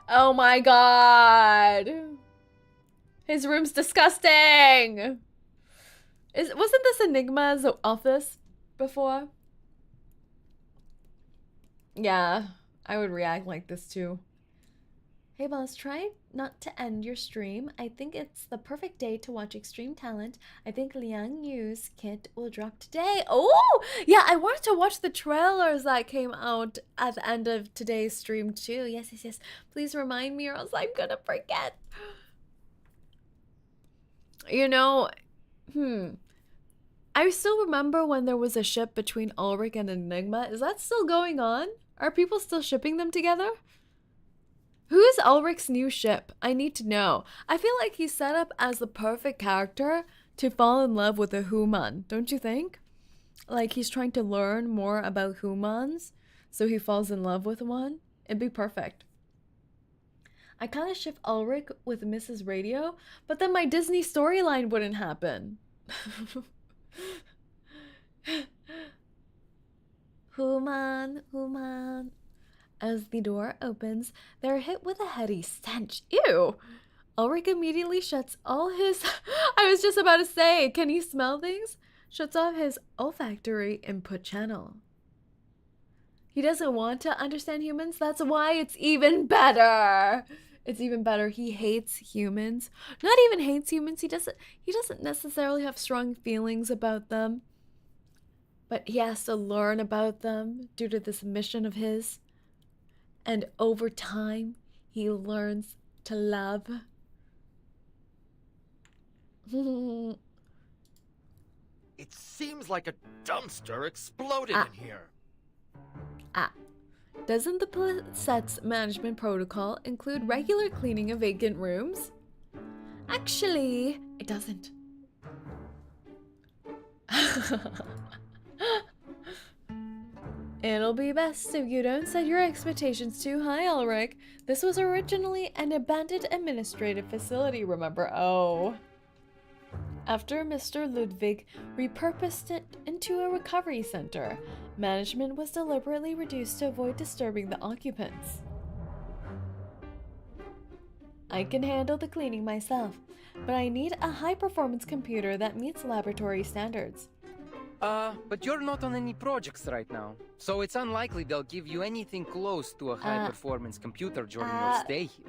[SPEAKER 1] Oh my god! His room's disgusting! Wasn't this Enigma's office before? Yeah, I would react like this too. Hey boss, try not to end your stream. I think it's the perfect day to watch Extreme Talent. I think Liang Yu's kit will drop today. Oh, yeah, I wanted to watch the trailers that came out at the end of today's stream too. Yes, yes, yes. Please remind me or else I'm gonna forget. You know, I still remember when there was a ship between Ulrich and Enigma. Is that still going on? Are people still shipping them together? Who is Ulrich's new ship? I need to know. I feel like he's set up as the perfect character to fall in love with a human, don't you think? Like he's trying to learn more about humans, so he falls in love with one. It'd be perfect. I kind of ship Ulrich with Mrs. Radio, but then my Disney storyline wouldn't happen. Human. As the door opens, they're hit with a heady stench. Ew! Ulrich immediately shuts all his... I was just about to say, can he smell things? Shuts off his olfactory input channel. He doesn't want to understand humans. That's why it's even better. It's even better. He hates humans. Not even hates humans. He doesn't necessarily have strong feelings about them. But he has to learn about them due to this mission of his. And over time, he learns to love.
[SPEAKER 6] It seems like a dumpster exploded in here.
[SPEAKER 1] Doesn't the Plesetsk management protocol include regular cleaning of vacant rooms? Actually, it doesn't. It'll be best if you don't set your expectations too high, Ulrich. This was originally an abandoned administrative facility, remember? Oh. After Mr. Ludwig repurposed it into a recovery center, management was deliberately reduced to avoid disturbing the occupants. I can handle the cleaning myself, but I need a high-performance computer that meets laboratory standards.
[SPEAKER 5] But you're not on any projects right now, so it's unlikely they'll give you anything close to a high-performance computer during your stay here.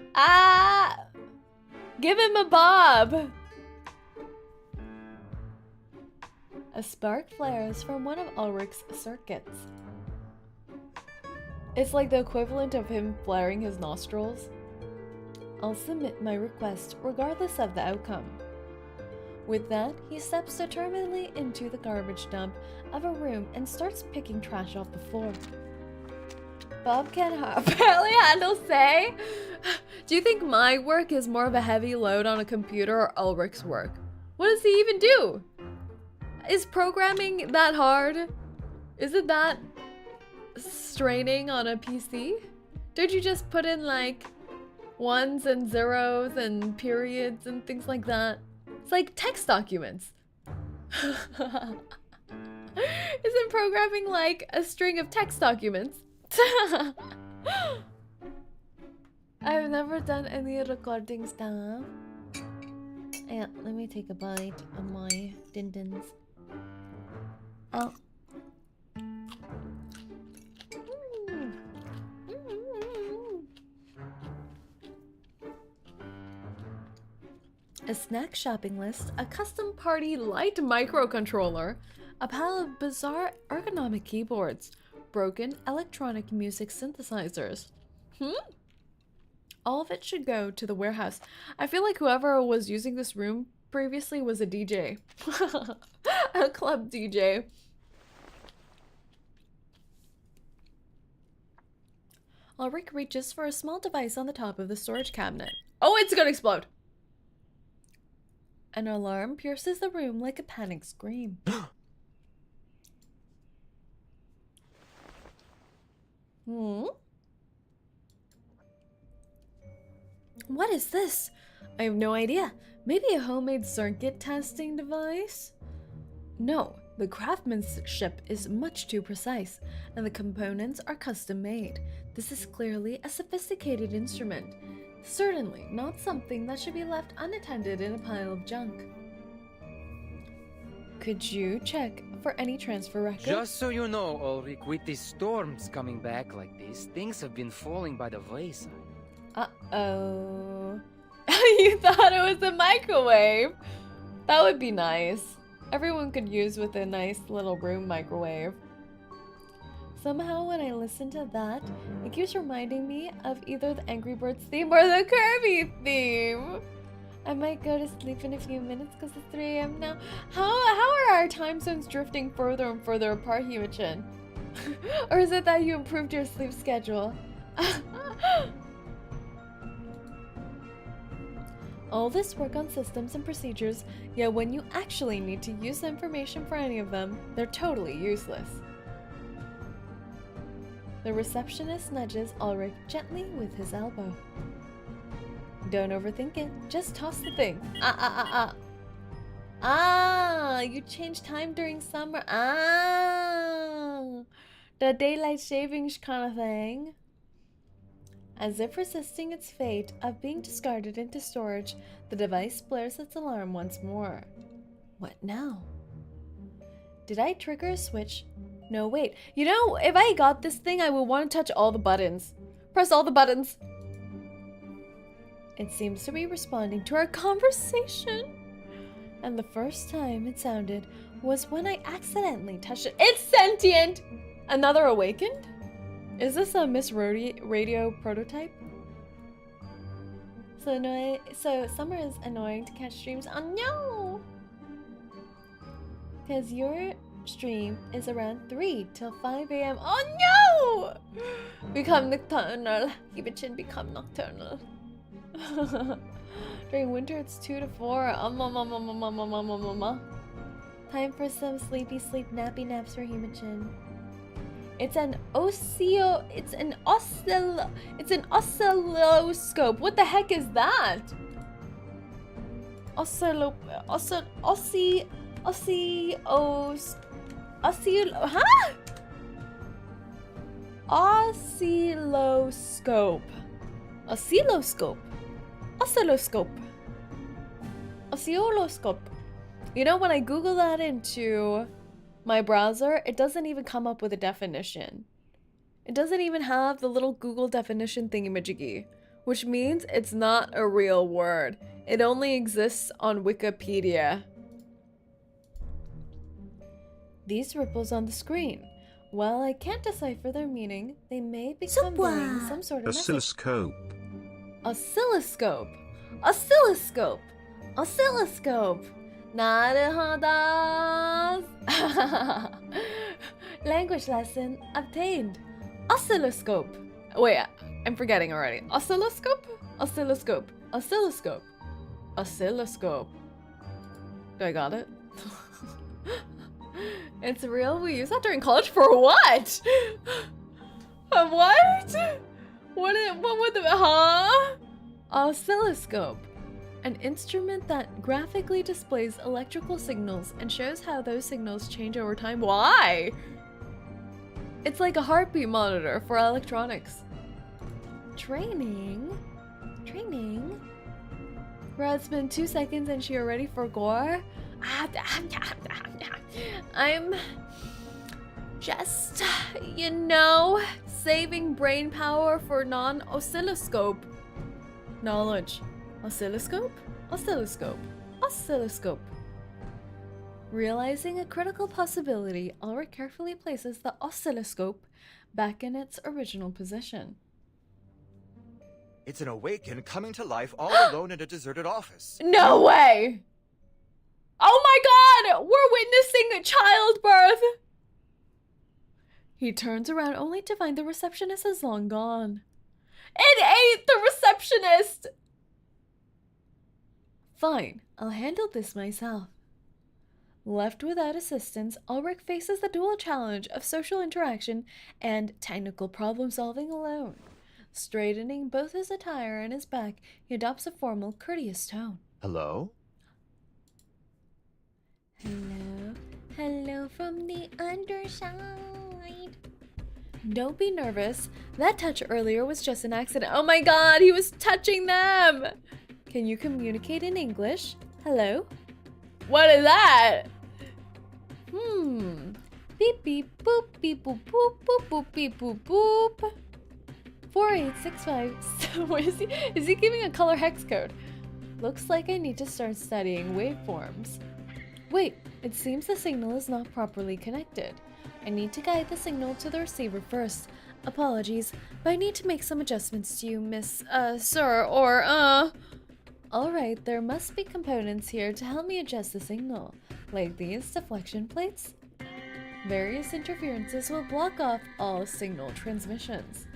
[SPEAKER 1] Give him a bob! A spark flares from one of Ulrich's circuits. It's like the equivalent of him flaring his nostrils. I'll submit my request regardless of the outcome. With that, he steps determinedly into the garbage dump of a room and starts picking trash off the floor. Bob can apparently handle say. Do you think my work is more of a heavy load on a computer or Ulrich's work? What does he even do? Is programming that hard? Is it that straining on a PC? Don't you just put in like ones and zeros and periods and things like that? It's like text documents. Isn't programming like a string of text documents? I've never done any recording stuff. Yeah, let me take a bite of my din-dins. Oh. A snack shopping list, a custom party light microcontroller, a pile of bizarre ergonomic keyboards, broken electronic music synthesizers. All of it should go to the warehouse. I feel like whoever was using this room previously was a DJ. A club DJ. Ulrich reaches for a small device on the top of the storage cabinet. Oh, it's gonna explode! An alarm pierces the room like a panicked scream. What is this? I have no idea. Maybe a homemade circuit testing device? No, the craftsmanship is much too precise, and the components are custom made. This is clearly a sophisticated instrument. Certainly not something that should be left unattended in a pile of junk. Could you check for any transfer records?
[SPEAKER 5] Just so you know, Ulrich, with these storms coming back like this, things have been falling by the wayside.
[SPEAKER 1] Uh-oh. You thought it was a microwave? That would be nice. Everyone could use with a nice little room microwave. Somehow when I listen to that, it keeps reminding me of either the Angry Birds theme or the Kirby theme. I might go to sleep in a few minutes because it's 3 AM now. How are our time zones drifting further and further apart, Yu-chan? Or is it that you improved your sleep schedule? All this work on systems and procedures, yet when you actually need to use the information for any of them, they're totally useless. The receptionist nudges Ulrich gently with his elbow. Don't overthink it, just toss the thing. You change time during summer. The daylight savings kind of thing. As if resisting its fate of being discarded into storage, the device blares its alarm once more. What now? Did I trigger a switch? No, wait. You know, if I got this thing, I would want to touch all the buttons. Press all the buttons. It seems to be responding to our conversation. And the first time it sounded was when I accidentally touched it. It's sentient! Another awakened? Is this a Miss Radio prototype? So summer is annoying to catch streams. Oh no! Because your stream is around 3 till 5 AM. Oh no! Become nocturnal. Yu-chan become nocturnal. During winter it's 2 to 4. Time for some sleepy nappy naps for Yu-chan. It's an oscilloscope. What the heck is that? Oscilloscope. You know, when I Google that into my browser, it doesn't even come up with a definition. It doesn't even have the little Google definition thingamajiggy, which means it's not a real word. It only exists on Wikipedia. These ripples on the screen. While I can't decipher their meaning, they may be conveying some sort of
[SPEAKER 7] Oscilloscope.
[SPEAKER 1] Oscilloscope. Oscilloscope. Oscilloscope. Naruhodo. Language lesson obtained. Oscilloscope. Wait, I'm forgetting already. Oscilloscope? Oscilloscope. Oscilloscope. Oscilloscope. Do I got it? It's real? We use that during college for what? What? What would the, huh? Oscilloscope. An instrument that graphically displays electrical signals and shows how those signals change over time. Why? It's like a heartbeat monitor for electronics. Training? Training? Bro, it's been 2 seconds and she already forgot? I'm just, you know, saving brain power for non-oscilloscope knowledge. Oscilloscope? Oscilloscope. Oscilloscope. Realizing a critical possibility, Ulrich carefully places the oscilloscope back in its original position.
[SPEAKER 6] It's an awaken coming to life all alone in a deserted office.
[SPEAKER 1] No way! Oh my god! We're witnessing a childbirth! He turns around only to find the receptionist is long gone. It ate the receptionist! Fine, I'll handle this myself. Left without assistance, Ulrich faces the dual challenge of social interaction and technical problem solving alone. Straightening both his attire and his back, he adopts a formal, courteous tone.
[SPEAKER 2] Hello?
[SPEAKER 1] Hello, hello from the underside. Don't be nervous. That touch earlier was just an accident. Oh my god, he was touching them! Can you communicate in English? Hello? What is that? Beep beep boop beep boop boop boop boop beep boop boop. 4865. What is he? Is he giving a color hex code? Looks like I need to start studying waveforms. Wait, it seems the signal is not properly connected. I need to guide the signal to the receiver first. Apologies, but I need to make some adjustments to you, sir, or, Alright, there must be components here to help me adjust the signal, like these deflection plates. Various interferences will block off all signal transmissions.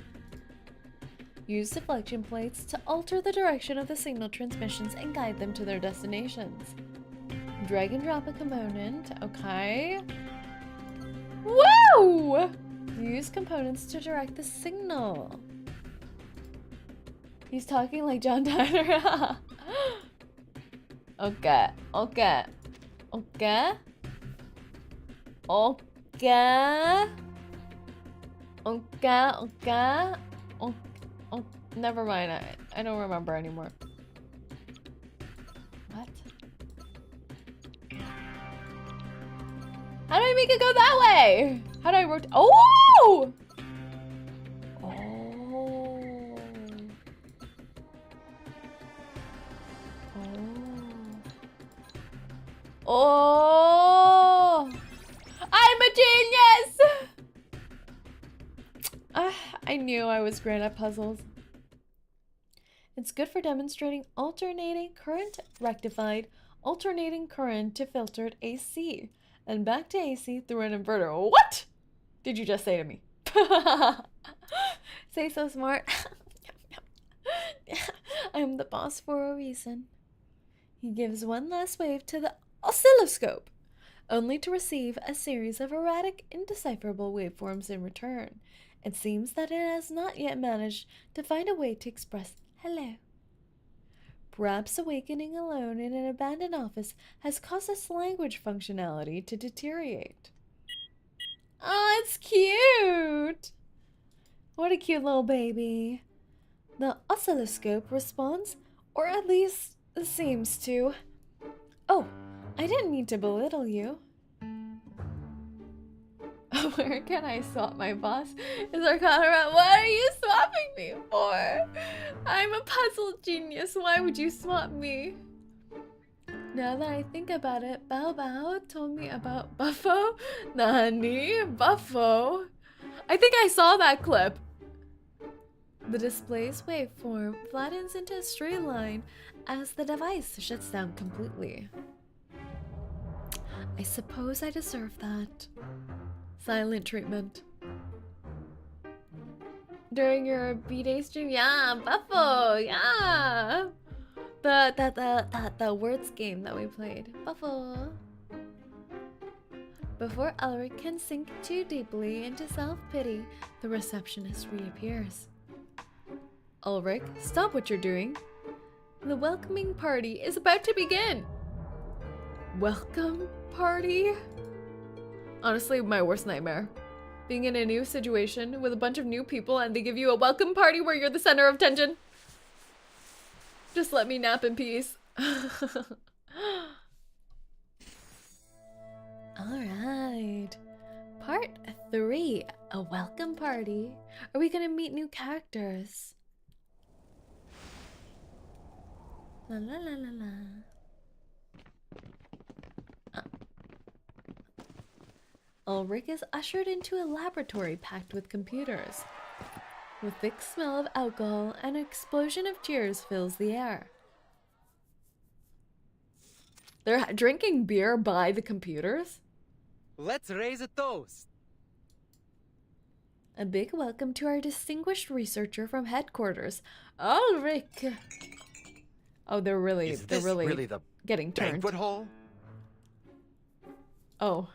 [SPEAKER 1] Use deflection plates to alter the direction of the signal transmissions and guide them to their destinations. Drag and drop a component, okay. Woo! Use components to direct the signal. He's talking like John Tyler. Okay, okay, okay, okay, okay, okay, oh, never mind, I don't remember anymore. What? How do I make it go that way? How do I rotate? Oh! Oh, I'm a genius! I knew I was great at puzzles. It's good for demonstrating alternating current rectified, alternating current to filtered AC, and back to AC through an inverter. What did you just say to me? Say so smart. I'm the boss for a reason. He gives one last wave to the oscilloscope, only to receive a series of erratic, indecipherable waveforms in return. It seems that it has not yet managed to find a way to express hello. Perhaps awakening alone in an abandoned office has caused its language functionality to deteriorate. Oh, it's cute! What a cute little baby. The oscilloscope responds, or at least seems to. Oh, I didn't mean to belittle you. Where can I swap my boss? Is our Colorado? What are you swapping me for? I'm a puzzle genius. Why would you swap me? Now that I think about it, Bao Bao told me about Buffo. Nani? Buffo? I think I saw that clip. The display's waveform flattens into a straight line as the device shuts down completely. I suppose I deserve that. Silent treatment. During your B-Day stream, yeah, Buffo, yeah. The words game that we played. Buffo. Before Ulrich can sink too deeply into self-pity, the receptionist reappears. Ulrich, stop what you're doing. The welcoming party is about to begin. Welcome party? Honestly, my worst nightmare. Being in a new situation with a bunch of new people and they give you a welcome party where you're the center of attention. Just let me nap in peace. Alright. Part 3. A welcome party. Are we gonna meet new characters? La la la la la. Ulrich is ushered into a laboratory packed with computers. The thick smell of alcohol and an explosion of cheers fills the air. They're drinking beer by the computers?
[SPEAKER 5] Let's raise a toast.
[SPEAKER 1] A big welcome to our distinguished researcher from headquarters, Ulrich. Oh, they're really
[SPEAKER 6] the
[SPEAKER 1] getting turned.
[SPEAKER 6] banquet hall?
[SPEAKER 1] Oh.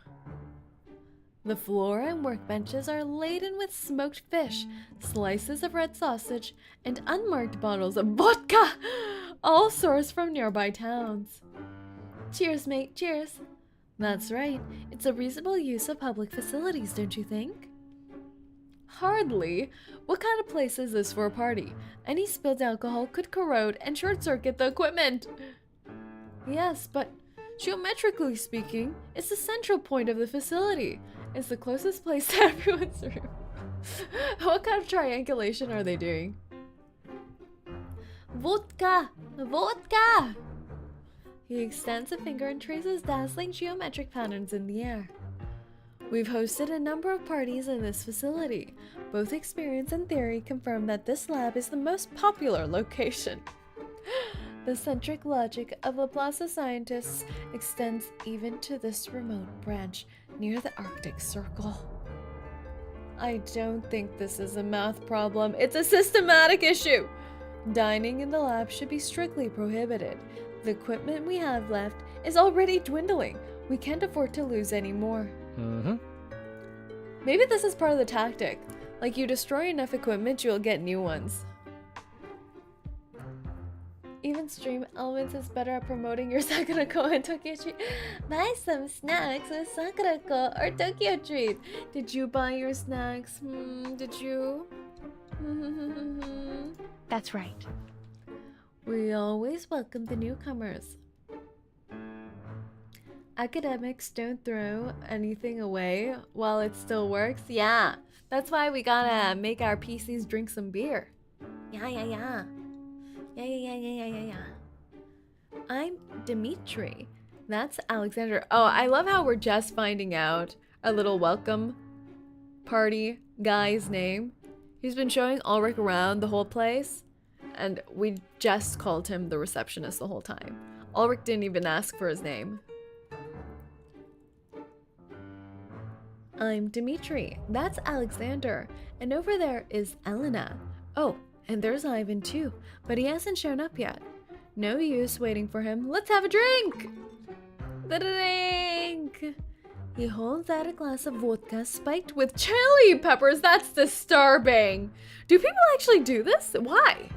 [SPEAKER 1] The floor and workbenches are laden with smoked fish, slices of red sausage, and unmarked bottles of vodka, all sourced from nearby towns. Cheers, mate, cheers. That's right, it's a reasonable use of public facilities, don't you think? Hardly. What kind of place is this for a party? Any spilled alcohol could corrode and short-circuit the equipment. Yes, but geometrically speaking, it's the central point of the facility. It's the closest place to everyone's room. What kind of triangulation are they doing? Vodka! Vodka! He extends a finger and traces dazzling geometric patterns in the air. We've hosted a number of parties in this facility. Both experience and theory confirm that this lab is the most popular location. The centric logic of Laplace's scientists extends even to this remote branch near the Arctic Circle. I don't think this is a math problem. It's a systematic issue. Dining in the lab should be strictly prohibited. The equipment we have left is already dwindling. We can't afford to lose any more. Maybe this is part of the tactic. Like, you destroy enough equipment, you'll get new ones. Even Stream Elements is better at promoting your Saerinofficial and Tokyo Treat. Buy some snacks with Sakurako or Tokyo Treat. Did you buy your snacks? Did you?
[SPEAKER 4] That's right.
[SPEAKER 1] We always welcome the newcomers. Academics don't throw anything away while it still works. Yeah, that's why we gotta make our PCs drink some beer. Yeah. I'm Dimitri. That's Alexander. Oh, I love how we're just finding out a little welcome party guy's name. He's been showing Ulrich around the whole place, and we just called him the receptionist the whole time. Ulrich didn't even ask for his name. I'm Dimitri. That's Alexander. And over there is Elena. Oh, and there's Ivan too, but he hasn't shown up yet. No use waiting for him. Let's have a drink! The drink! He holds out a glass of vodka spiked with chili peppers. That's disturbing. Do people actually do this? Why?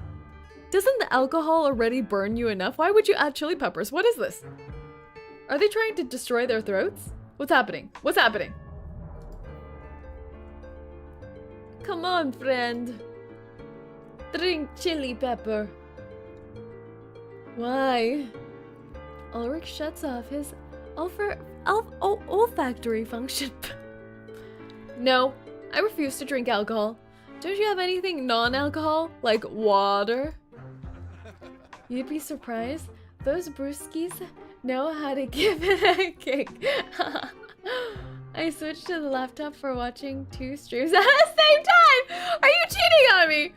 [SPEAKER 1] Doesn't the alcohol already burn you enough? Why would you add chili peppers? What is this? Are they trying to destroy their throats? What's happening? What's happening? Come on, friend. Drink chili pepper. Why? Ulrich shuts off his olfactory function. No, I refuse to drink alcohol. Don't you have anything non-alcohol, like water? You'd be surprised. Those brewskis know how to give it a kick. I switched to the laptop for watching 2 streams at the same time! Are you cheating on me?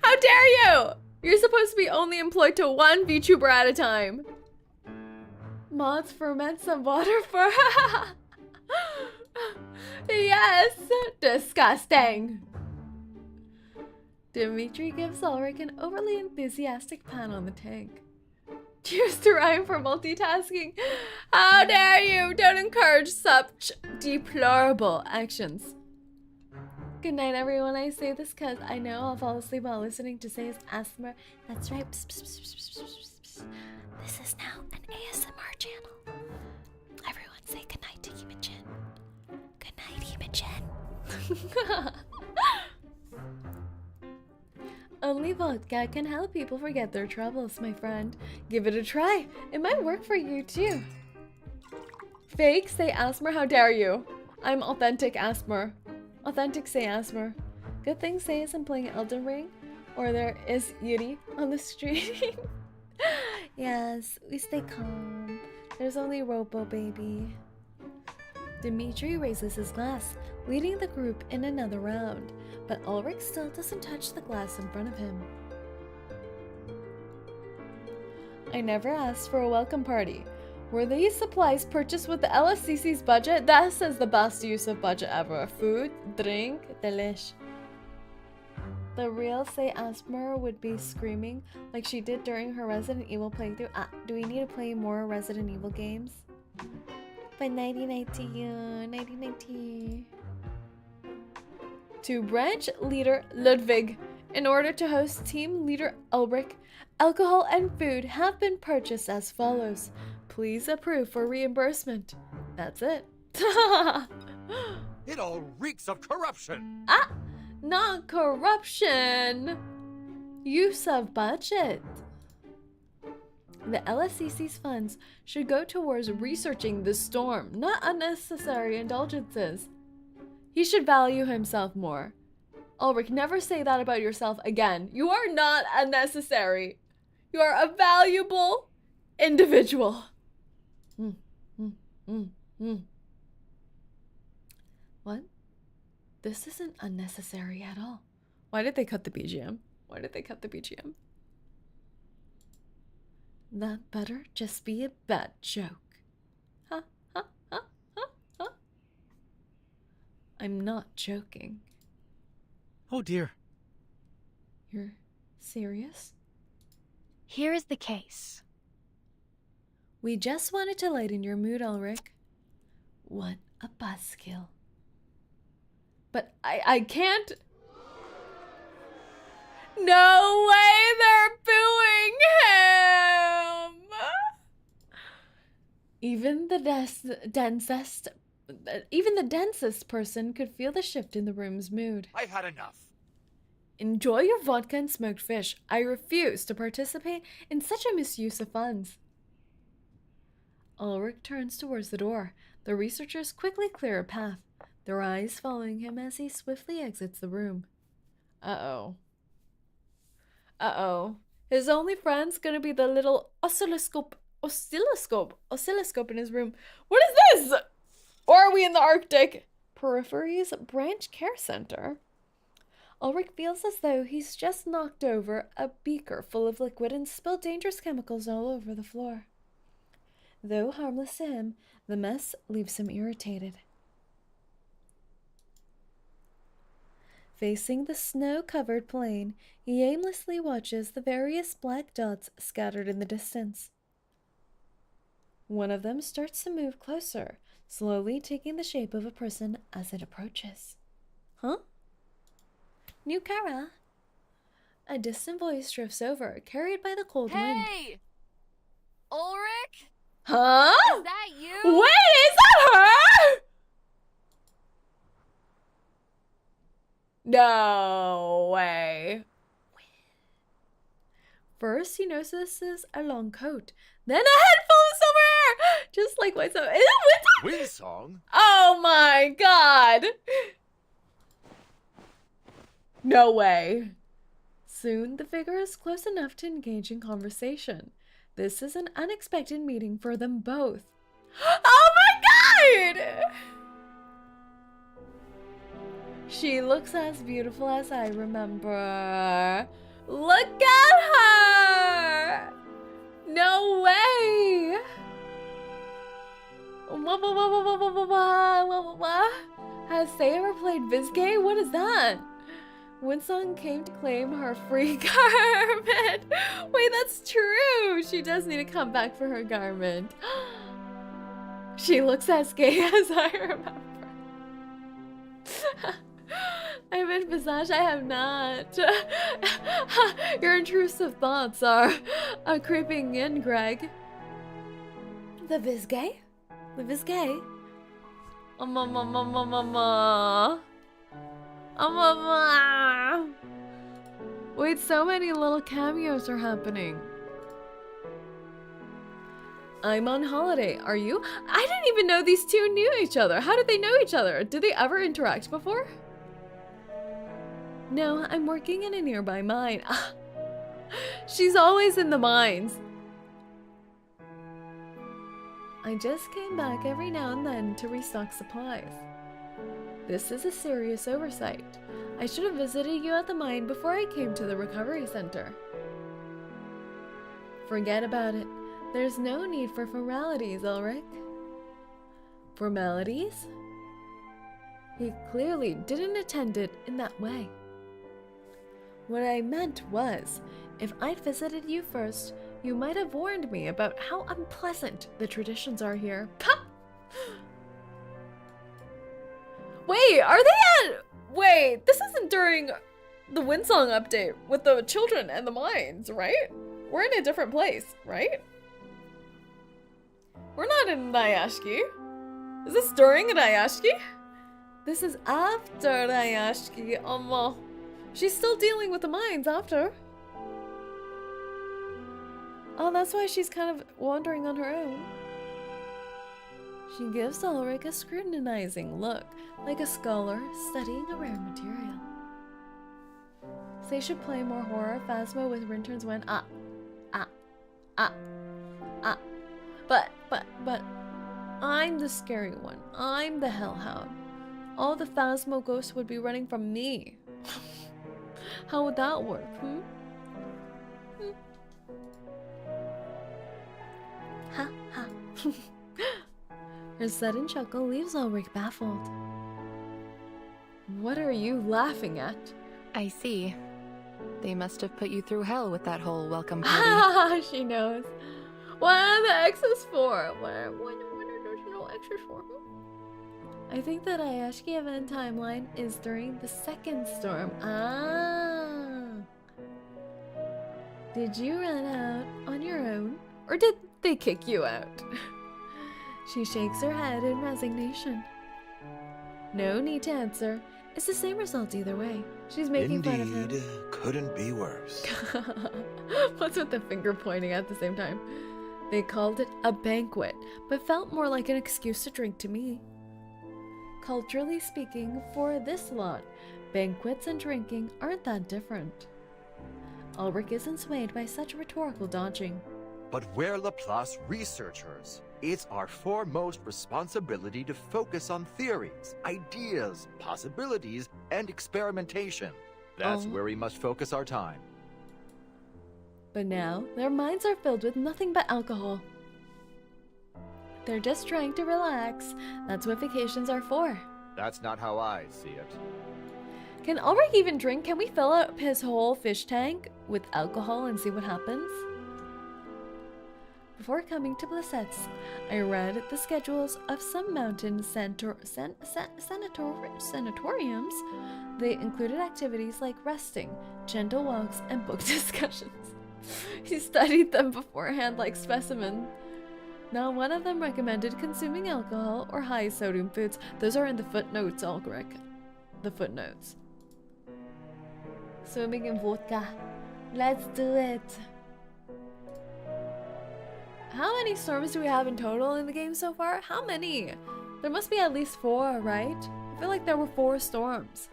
[SPEAKER 1] How dare you! You're supposed to be only employed to 1 VTuber at a time. Mods ferment some water for... Yes! Disgusting! Dimitri gives Ulrich an overly enthusiastic pat on the tank. Cheers to Ryan for multitasking. How dare you! Don't encourage such deplorable actions. Good night, everyone. I say this because I know I'll fall asleep while listening to Say's ASMR. That's right. Psst, psst, psst, psst, psst, psst. This is now an ASMR channel. Everyone say good night to 𝐒𝐴𝐚. Good night, 𝐒𝐴𝐚. Only vodka can help people forget their troubles, my friend. Give it a try. It might work for you too. Fake say ASMR, how dare you? I'm authentic ASMR. Authentic say ASMR. Good thing Say isn't playing Elden Ring, or there is Yuri on the stream. Yes, we stay calm. There's only Robo, baby. Dimitri raises his glass, leading the group in another round, but Ulrich still doesn't touch the glass in front of him. I never asked for a welcome party. Were these supplies purchased with the LSCC's budget? That is the best use of budget ever. Food, drink, delish. The real Say ASMR would be screaming like she did during her Resident Evil playthrough. Do we need to play more Resident Evil games? But nighty night to you, nighty night to you. To branch leader Ludwig, in order to host team leader Ulrich, alcohol and food have been purchased as follows. Please approve for reimbursement. That's it.
[SPEAKER 6] It all reeks of corruption.
[SPEAKER 1] Not corruption. Use of budget. The LSCC's funds should go towards researching the storm, not unnecessary indulgences. He should value himself more. Ulrich, never say that about yourself again. You are not unnecessary. You are a valuable individual. What? This isn't unnecessary at all. Why did they cut the BGM? Why did they cut the BGM? That better just be a bad joke. Ha ha ha ha ha. I'm not joking.
[SPEAKER 6] Oh dear.
[SPEAKER 1] You're serious?
[SPEAKER 4] Here is the case.
[SPEAKER 1] We just wanted to lighten your mood, Ulrich. What a buzzkill. But I can't. No way they're booing him! Even the densest person could feel the shift in the room's mood.
[SPEAKER 6] I've had enough.
[SPEAKER 1] Enjoy your vodka and smoked fish. I refuse to participate in such a misuse of funds. Ulrich turns towards the door. The researchers quickly clear a path, their eyes following him as he swiftly exits the room. Uh-oh. Uh-oh. His only friend's gonna be the little oscilloscope in his room. What is this? Or are we in the Arctic? Periphery's Branch Care Center. Ulrich feels as though he's just knocked over a beaker full of liquid and spilled dangerous chemicals all over the floor. Though harmless to him, the mess leaves him irritated. Facing the snow-covered plain, he aimlessly watches the various black dots scattered in the distance. One of them starts to move closer, slowly taking the shape of a person as it approaches. Huh? New Kara? A distant voice drifts over, carried by the cold wind.
[SPEAKER 4] Hey! Ulrich?
[SPEAKER 1] Huh?
[SPEAKER 4] Is that you?
[SPEAKER 1] Wait, is that her? No way. First, he notices a long coat, then a head full of silver hair, just like myself. Is it Windsong?
[SPEAKER 6] Windsong?
[SPEAKER 1] Oh my god. No way. Soon, the figure is close enough to engage in conversation. This is an unexpected meeting for them both. Oh my god! She looks as beautiful as I remember. Look at her! No way! Has Sae ever played 𝐒𝐴𝐜𝐷? What is that? Windsong came to claim her free garment. Wait, that's true. She does need to come back for her garment. She looks as gay as I remember. I've been visage, I have not. Your intrusive thoughts are creeping in, Greg. The 𝐒𝐴𝐜𝐷? The 𝐒𝐴𝐜𝐷? Wait, so many little cameos are happening. I'm on holiday. Are you? I didn't even know these two knew each other. How did they know each other? Did they ever interact before? No, I'm working in a nearby mine. She's always in the mines. I just came back every now and then to restock supplies. This is a serious oversight. I should have visited you at the mine before I came to the recovery center. Forget about it. There's no need for formalities, Ulrich. Formalities? He clearly didn't intend it in that way. What I meant was, if I'd visited you first, you might have warned me about how unpleasant the traditions are here. Pah! Wait, are they at... Wait, this isn't during the Windsong update with the children and the mines, right? We're in a different place, right? We're not in Nyashki. Is this during Nyashki? This is after Nyashki. She's still dealing with the mines after. Oh, that's why she's kind of wandering on her own. She gives Ulrich a scrutinizing look, like a scholar studying a rare material. They should play more horror Phasma with Rinterns when But I'm the scary one. I'm the hellhound. All the Phasmo ghosts would be running from me. How would that work, Ha ha. Her sudden chuckle leaves Ulrich baffled. What are you laughing at?
[SPEAKER 3] I see. They must have put you through hell with that whole welcome party.
[SPEAKER 1] Ah, she knows. What are the X's for? What are no X's for? I think that Ayashki event timeline is during the second storm. Ah. Did you run out on your own? Or did they kick you out? She shakes her head in resignation. No need to answer. It's the same result either way. She's making fun of him.
[SPEAKER 2] Indeed, couldn't be worse.
[SPEAKER 1] What's with the finger pointing at the same time? They called it a banquet, but felt more like an excuse to drink to me. Culturally speaking, for this lot, banquets and drinking aren't that different. Ulrich isn't swayed by such rhetorical dodging.
[SPEAKER 2] But we're Laplace researchers. It's our foremost responsibility to focus on theories, ideas, possibilities, and experimentation. That's where we must focus our time.
[SPEAKER 1] But now, their minds are filled with nothing but alcohol. They're just trying to relax. That's what vacations are for.
[SPEAKER 2] That's not how I see it.
[SPEAKER 1] Can Ulrich even drink? Can we fill up his whole fish tank with alcohol and see what happens? Before coming to Plesetsk, I read the schedules of some mountain sanatoriums. They included activities like resting, gentle walks, and book discussions. He studied them beforehand like specimens. Not one of them recommended consuming alcohol or high sodium foods. Those are in the footnotes, Ulrich. The footnotes. Swimming in vodka. Let's do it. How many storms do we have in total in the game so far? How many? There must be at least 4, right? I feel like there were 4 storms.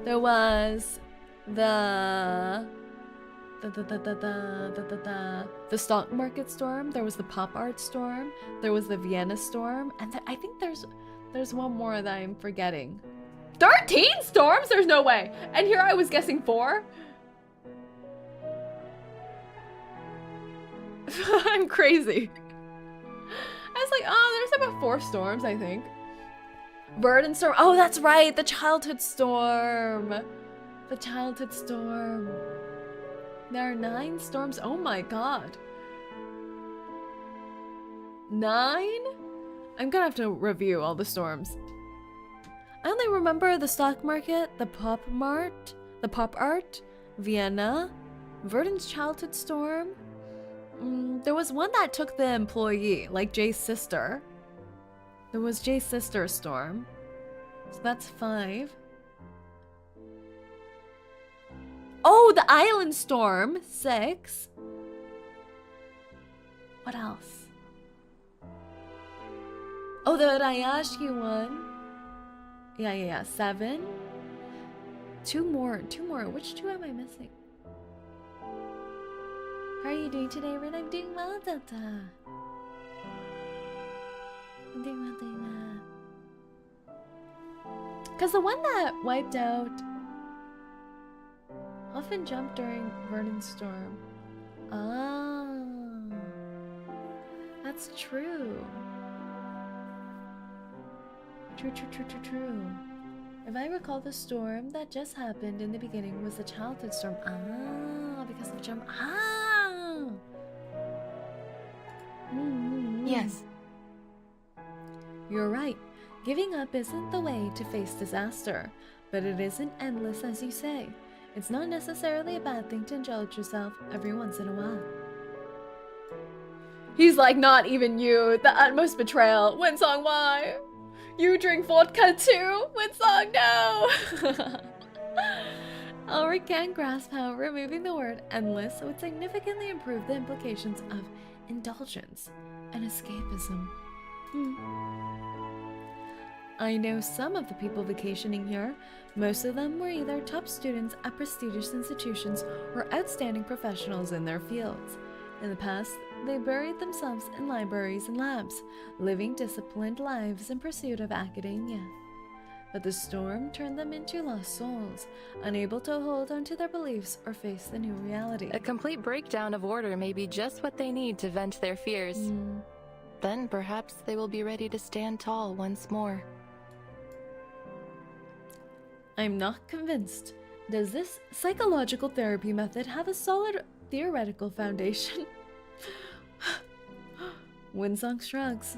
[SPEAKER 1] There was the stock market storm. There was the pop art storm. There was the Vienna storm, and I think there's one more that I'm forgetting. 13 storms? There's no way. And here I was guessing 4. I'm crazy. I was like, oh, there's about 4 storms, I think. Burden storm. Oh, that's right. The childhood storm. The childhood storm. There are 9 storms. Oh my god. 9? I'm gonna have to review all the storms. I only remember the stock market, the pop art, Vienna, Verdun's childhood storm. There was one that took the employee, like Jay's sister. There was Jay's sister's storm. So that's 5. Oh, the island storm, 6. What else? Oh, the Rayashki one. Yeah, 7. 2 more. Which 2 am I missing? How are you doing today, Rin? I'm doing well, Delta. I'm doing well. Because the one that wiped out often jumped during Verdun's storm. Ah, that's true. True. If I recall, the storm that just happened in the beginning was the childhood storm. Ah, because of jump. Ah.
[SPEAKER 3] Yes.
[SPEAKER 1] You're right. Giving up isn't the way to face disaster, but it isn't endless as you say. It's not necessarily a bad thing to indulge yourself every once in a while. He's like, not even you. The utmost betrayal. Winsong, why? You drink vodka too? Winsong, no! Ulrich can't grasp how removing the word endless would significantly improve the implications of indulgence and escapism. I know some of the people vacationing here. Most of them were either top students at prestigious institutions or outstanding professionals in their fields. In the past, they buried themselves in libraries and labs, living disciplined lives in pursuit of academia. But the storm turned them into lost souls, unable to hold onto their beliefs or face the new reality.
[SPEAKER 3] A complete breakdown of order may be just what they need to vent their fears. Then perhaps they will be ready to stand tall once more.
[SPEAKER 1] I'm not convinced. Does this psychological therapy method have a solid theoretical foundation? Winsong shrugs.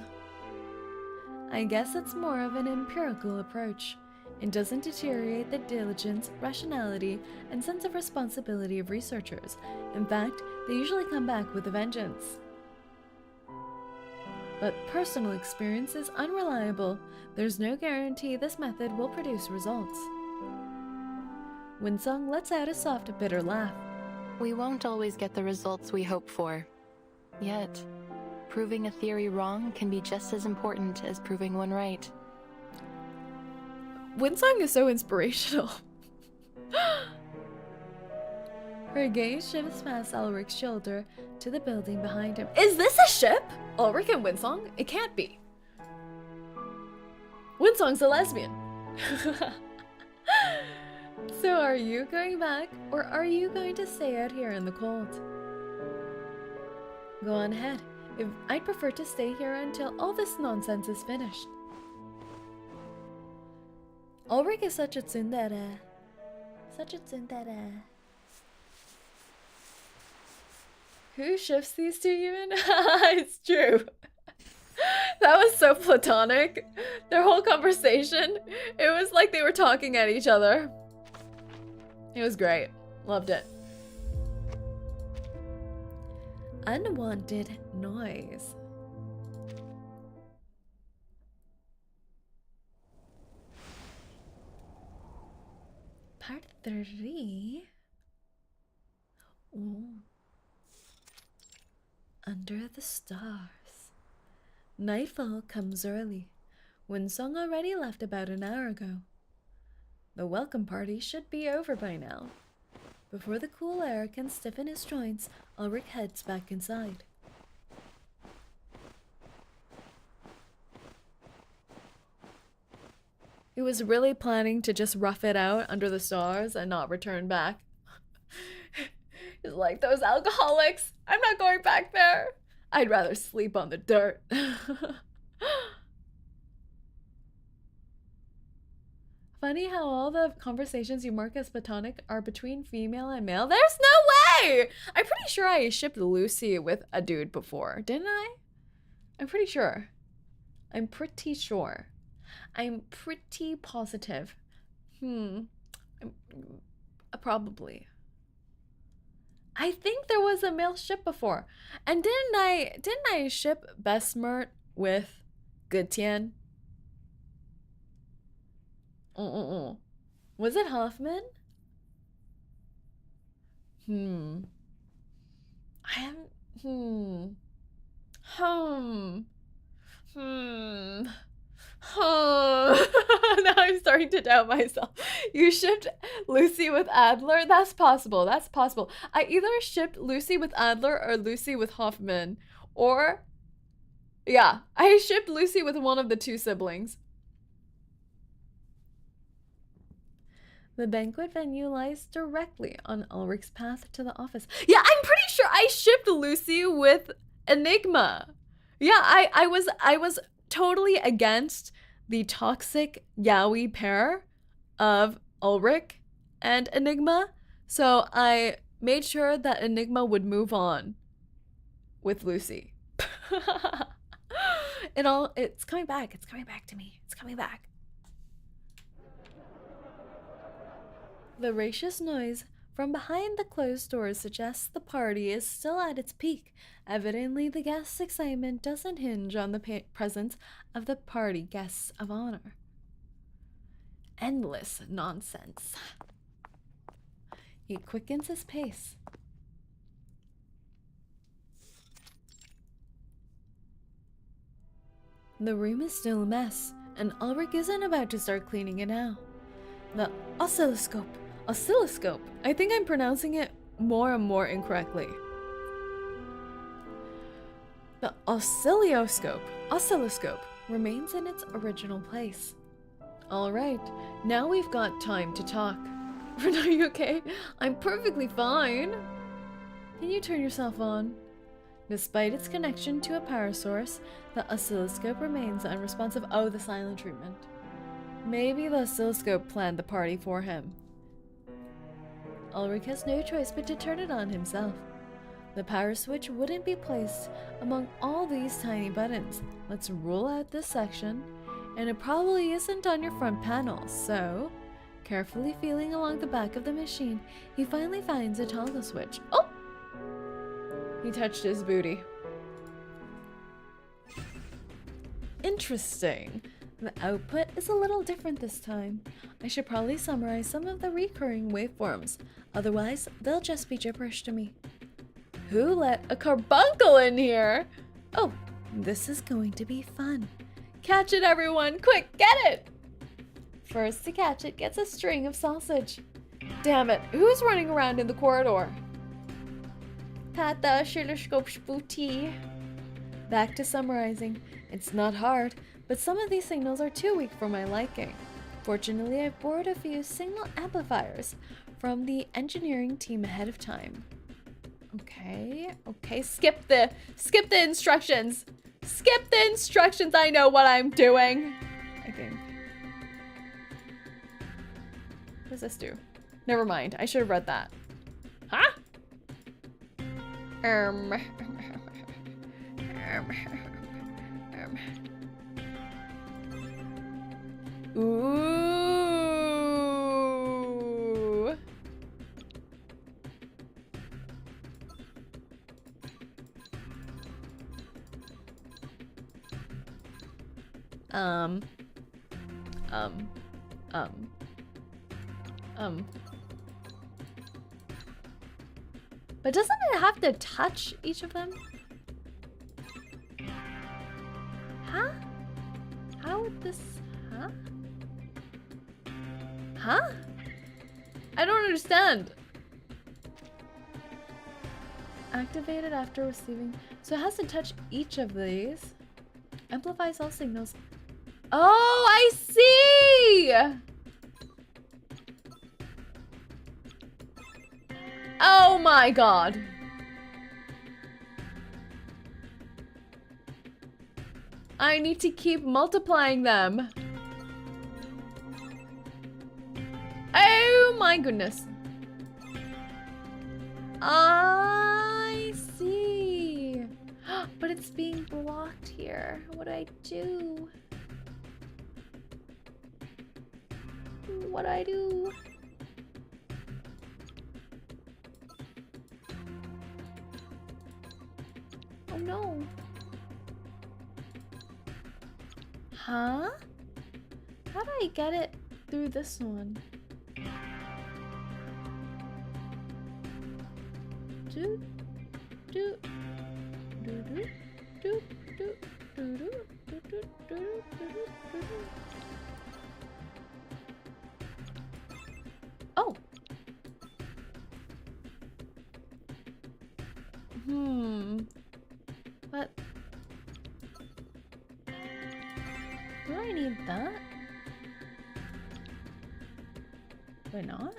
[SPEAKER 1] I guess it's more of an empirical approach. It doesn't deteriorate the diligence, rationality, and sense of responsibility of researchers. In fact, they usually come back with a vengeance. But personal experience is unreliable. There's no guarantee this method will produce results. Winsong lets out a soft, bitter laugh.
[SPEAKER 3] We won't always get the results we hope for. Yet, proving a theory wrong can be just as important as proving one right.
[SPEAKER 1] Winsong is so inspirational. Her gaze shifts past Ulrich's shoulder to the building behind him. Is this a ship? Ulrich and Winsong? It can't be. Winsong's a lesbian. So are you going back, or are you going to stay out here in the cold? Go on ahead. I'd prefer to stay here until all this nonsense is finished. Ulrich is such a tsundere. Such a tsundere. Who shifts these two even? It's true. That was so platonic. Their whole conversation, it was like they were talking at each other. It was great. Loved it. Unwanted noise. Part 3. Ooh. Under the stars. Nightfall comes early. Winsong already left about an hour ago. The welcome party should be over by now. Before the cool air can stiffen his joints, Ulrich heads back inside. He was really planning to just rough it out under the stars and not return back. He's like, those alcoholics, I'm not going back there. I'd rather sleep on the dirt. Funny how all the conversations you mark as platonic are between female and male. There's no way! I'm pretty sure I shipped Lucy with a dude before, didn't I? I'm pretty sure. I'm pretty sure. I'm pretty positive. Probably. I think there was a male ship before. And didn't I ship Besmert with 𝐒𝐡𝐚𝐭? Was it Hoffman? Now I'm starting to doubt myself. You shipped Lucy with Adler? That's possible. That's possible. I either shipped Lucy with Adler or Lucy with Hoffman. Or, yeah, I shipped Lucy with one of the two siblings. The banquet venue lies directly on Ulrich's path to the office. Yeah, I'm pretty sure I shipped Lucy with Enigma. Yeah, I was totally against the toxic yaoi pair of Ulrich and Enigma. So I made sure that Enigma would move on with Lucy. It's coming back. It's coming back to me. It's coming back. The raucous noise from behind the closed doors suggests the party is still at its peak. Evidently, the guests' excitement doesn't hinge on the presence of the party guests of honor. Endless nonsense. He quickens his pace. The room is still a mess, and Ulrich isn't about to start cleaning it now. The oscilloscope. I think I'm pronouncing it more and more incorrectly. The oscilloscope remains in its original place. Alright, now we've got time to talk. Are you okay? I'm perfectly fine. Can you turn yourself on? Despite its connection to a power source, the oscilloscope remains unresponsive. Oh, the silent treatment. Maybe the oscilloscope planned the party for him. Ulrich has no choice but to turn it on himself. The power switch wouldn't be placed among all these tiny buttons. Let's rule out this section, and it probably isn't on your front panel, so... Carefully feeling along the back of the machine, he finally finds a toggle switch. Oh! He touched his booty. Interesting. The output is a little different this time. I should probably summarize some of the recurring waveforms, otherwise they'll just be gibberish to me. Who let a carbuncle in here? Oh, this is going to be fun. Catch it, everyone! Quick, get it! First to catch it gets a string of sausage. Damn it, who's running around in the corridor? Tata Oscilloscope's booty. Back to summarizing. It's not hard, but some of these signals are too weak for my liking. Fortunately, I've borrowed a few signal amplifiers from the engineering team ahead of time. Okay, skip the instructions. Skip the instructions, I know what I'm doing. I think. What does this do? Never mind, I should have read that. Huh? Ooh. But doesn't it have to touch each of them? Huh? How would this... Huh? Huh? I don't understand. Activated after receiving... So it has to touch each of these. Amplifies all signals. Oh, I see! Oh my god. I need to keep multiplying them. Oh my goodness. I see. But it's being blocked here. What do I do? What do I do? Oh no. Huh? How do I get it through this one? Do do do do do do do do do do do. Oh. But do I need that? Why not?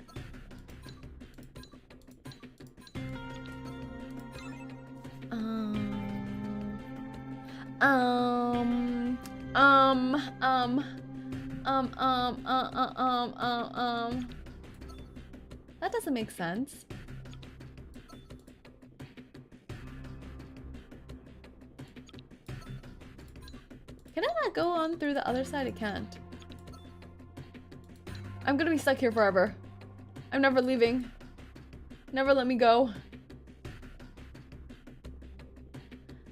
[SPEAKER 1] That doesn't make sense. Can I not go on through the other side? I can't. I'm gonna be stuck here forever. I'm never leaving. Never let me go.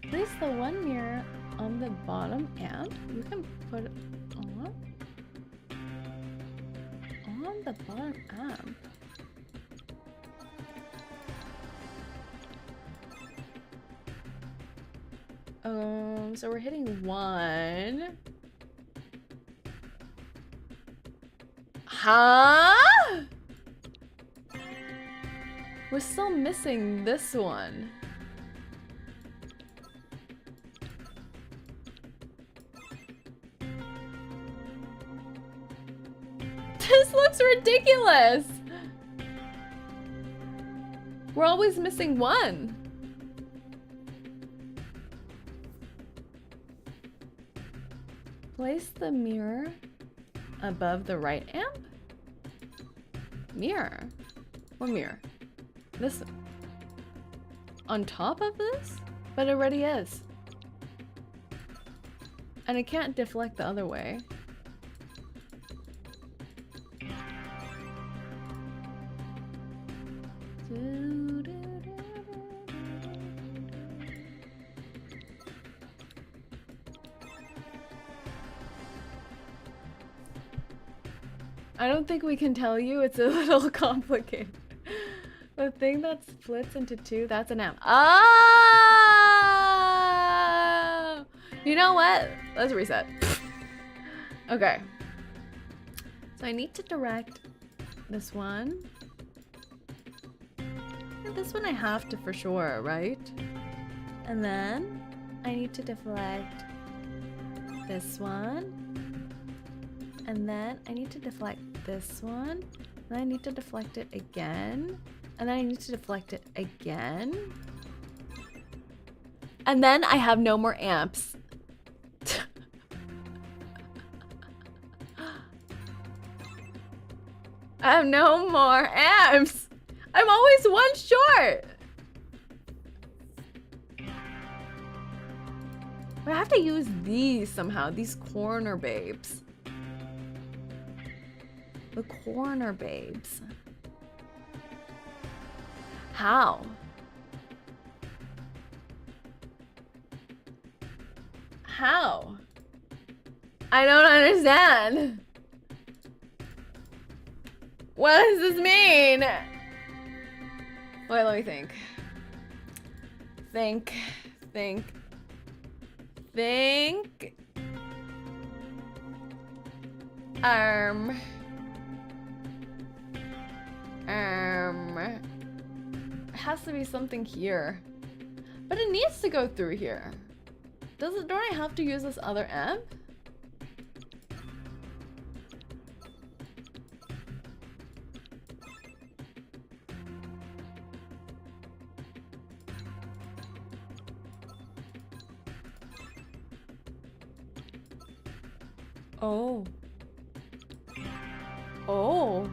[SPEAKER 1] Place the one mirror on the bottom amp. You can put it on the bottom amp. So we're hitting 1. Huh? We're still missing this one. just looks ridiculous. We're always missing one. Place the mirror above the right amp? Mirror? What mirror? This? On top of this? But it already is. And it can't deflect the other way. I don't think we can tell you. It's a little complicated. The thing that splits into two, that's an amp. Oh! You know what? Let's reset. Okay. So I need to direct this one. And this one I have to for sure, right? And then I need to deflect this one. And then I need to deflect this one. And then I need to deflect it again. And then I need to deflect it again. And then I have no more amps. I have no more amps. I'm always one short. I have to use these somehow. These corner babes. The corner babes. How? How? I don't understand. What does this mean? Wait, let me think. Think. It has to be something here. But it needs to go through here. Don't I have to use this other amp? Oh. Oh.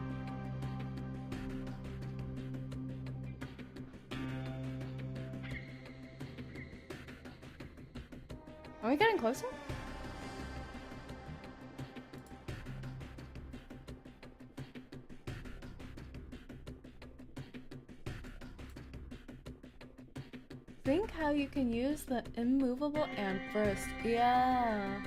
[SPEAKER 1] Are we getting closer? Think how you can use the immovable amp first. Yeah.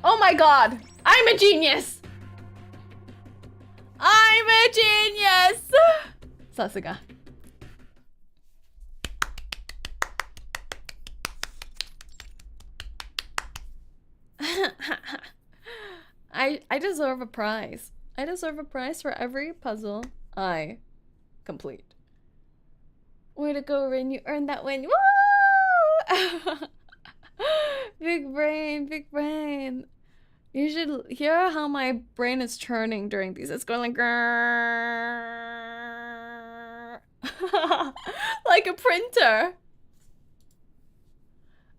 [SPEAKER 1] Oh my god! I'm a genius! I'm a genius! Sasuga. I deserve a prize. I deserve a prize for every puzzle I complete. Way to go, Rin. You earned that win. Woo! Big brain, big brain. You should hear how my brain is churning during these. It's going like grrr. Like a printer.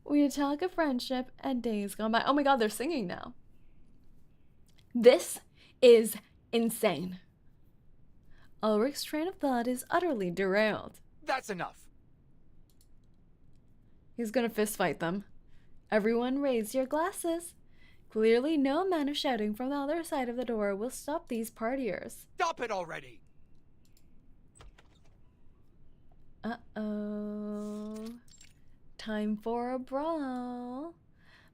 [SPEAKER 1] We talk of friendship and days gone by. Oh my god, they're singing now. This is insane. Ulrich's train of thought is utterly derailed.
[SPEAKER 6] That's enough.
[SPEAKER 1] He's gonna fist fight them. Everyone raise your glasses. Clearly no amount of shouting from the other side of the door will stop these partiers.
[SPEAKER 6] Stop it already!
[SPEAKER 1] Uh-oh. Time for a brawl.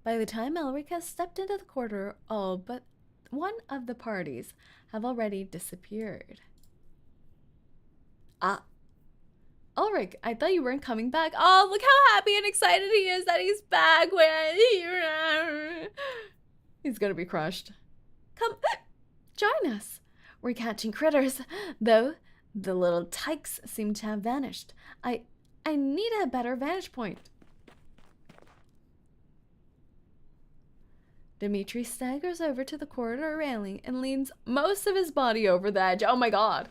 [SPEAKER 1] By the time Ulrich has stepped into the corridor, all but one of the parties have already disappeared. Ah. Ulrich, I thought you weren't coming back. Oh, look how happy and excited he is that he's back. He's gonna be crushed. Come, join us. We're catching critters, though the little tykes seem to have vanished. I need a better vantage point. Dmitri staggers over to the corridor railing and leans most of his body over the edge. Oh my god.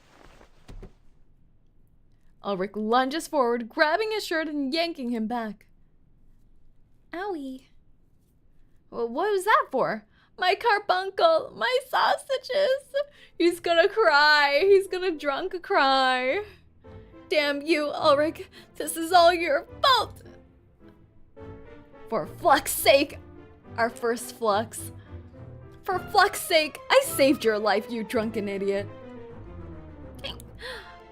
[SPEAKER 1] Ulrich lunges forward, grabbing his shirt and yanking him back. Owie. Well, what was that for? My carbuncle, my sausages. He's gonna cry. He's gonna drunk cry. Damn you, Ulrich. This is all your fault. For Flux's sake. Our first Flux. For Flux's sake, I saved your life, you drunken idiot.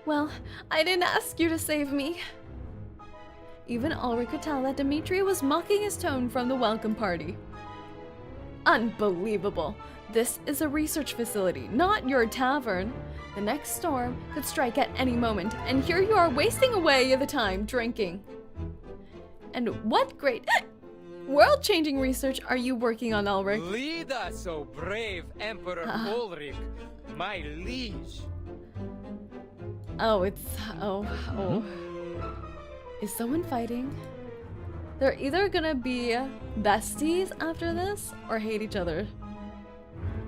[SPEAKER 1] Well, I didn't ask you to save me. Even Ulrich could tell that Dmitri was mocking his tone from the welcome party. Unbelievable. This is a research facility, not your tavern. The next storm could strike at any moment, and here you are wasting away the time drinking. And what great world-changing research are you working on, Ulrich?
[SPEAKER 5] Lead us, O brave Emperor Ulrich, my liege.
[SPEAKER 1] Oh, it's... Oh. Is someone fighting? They're either gonna be besties after this or hate each other.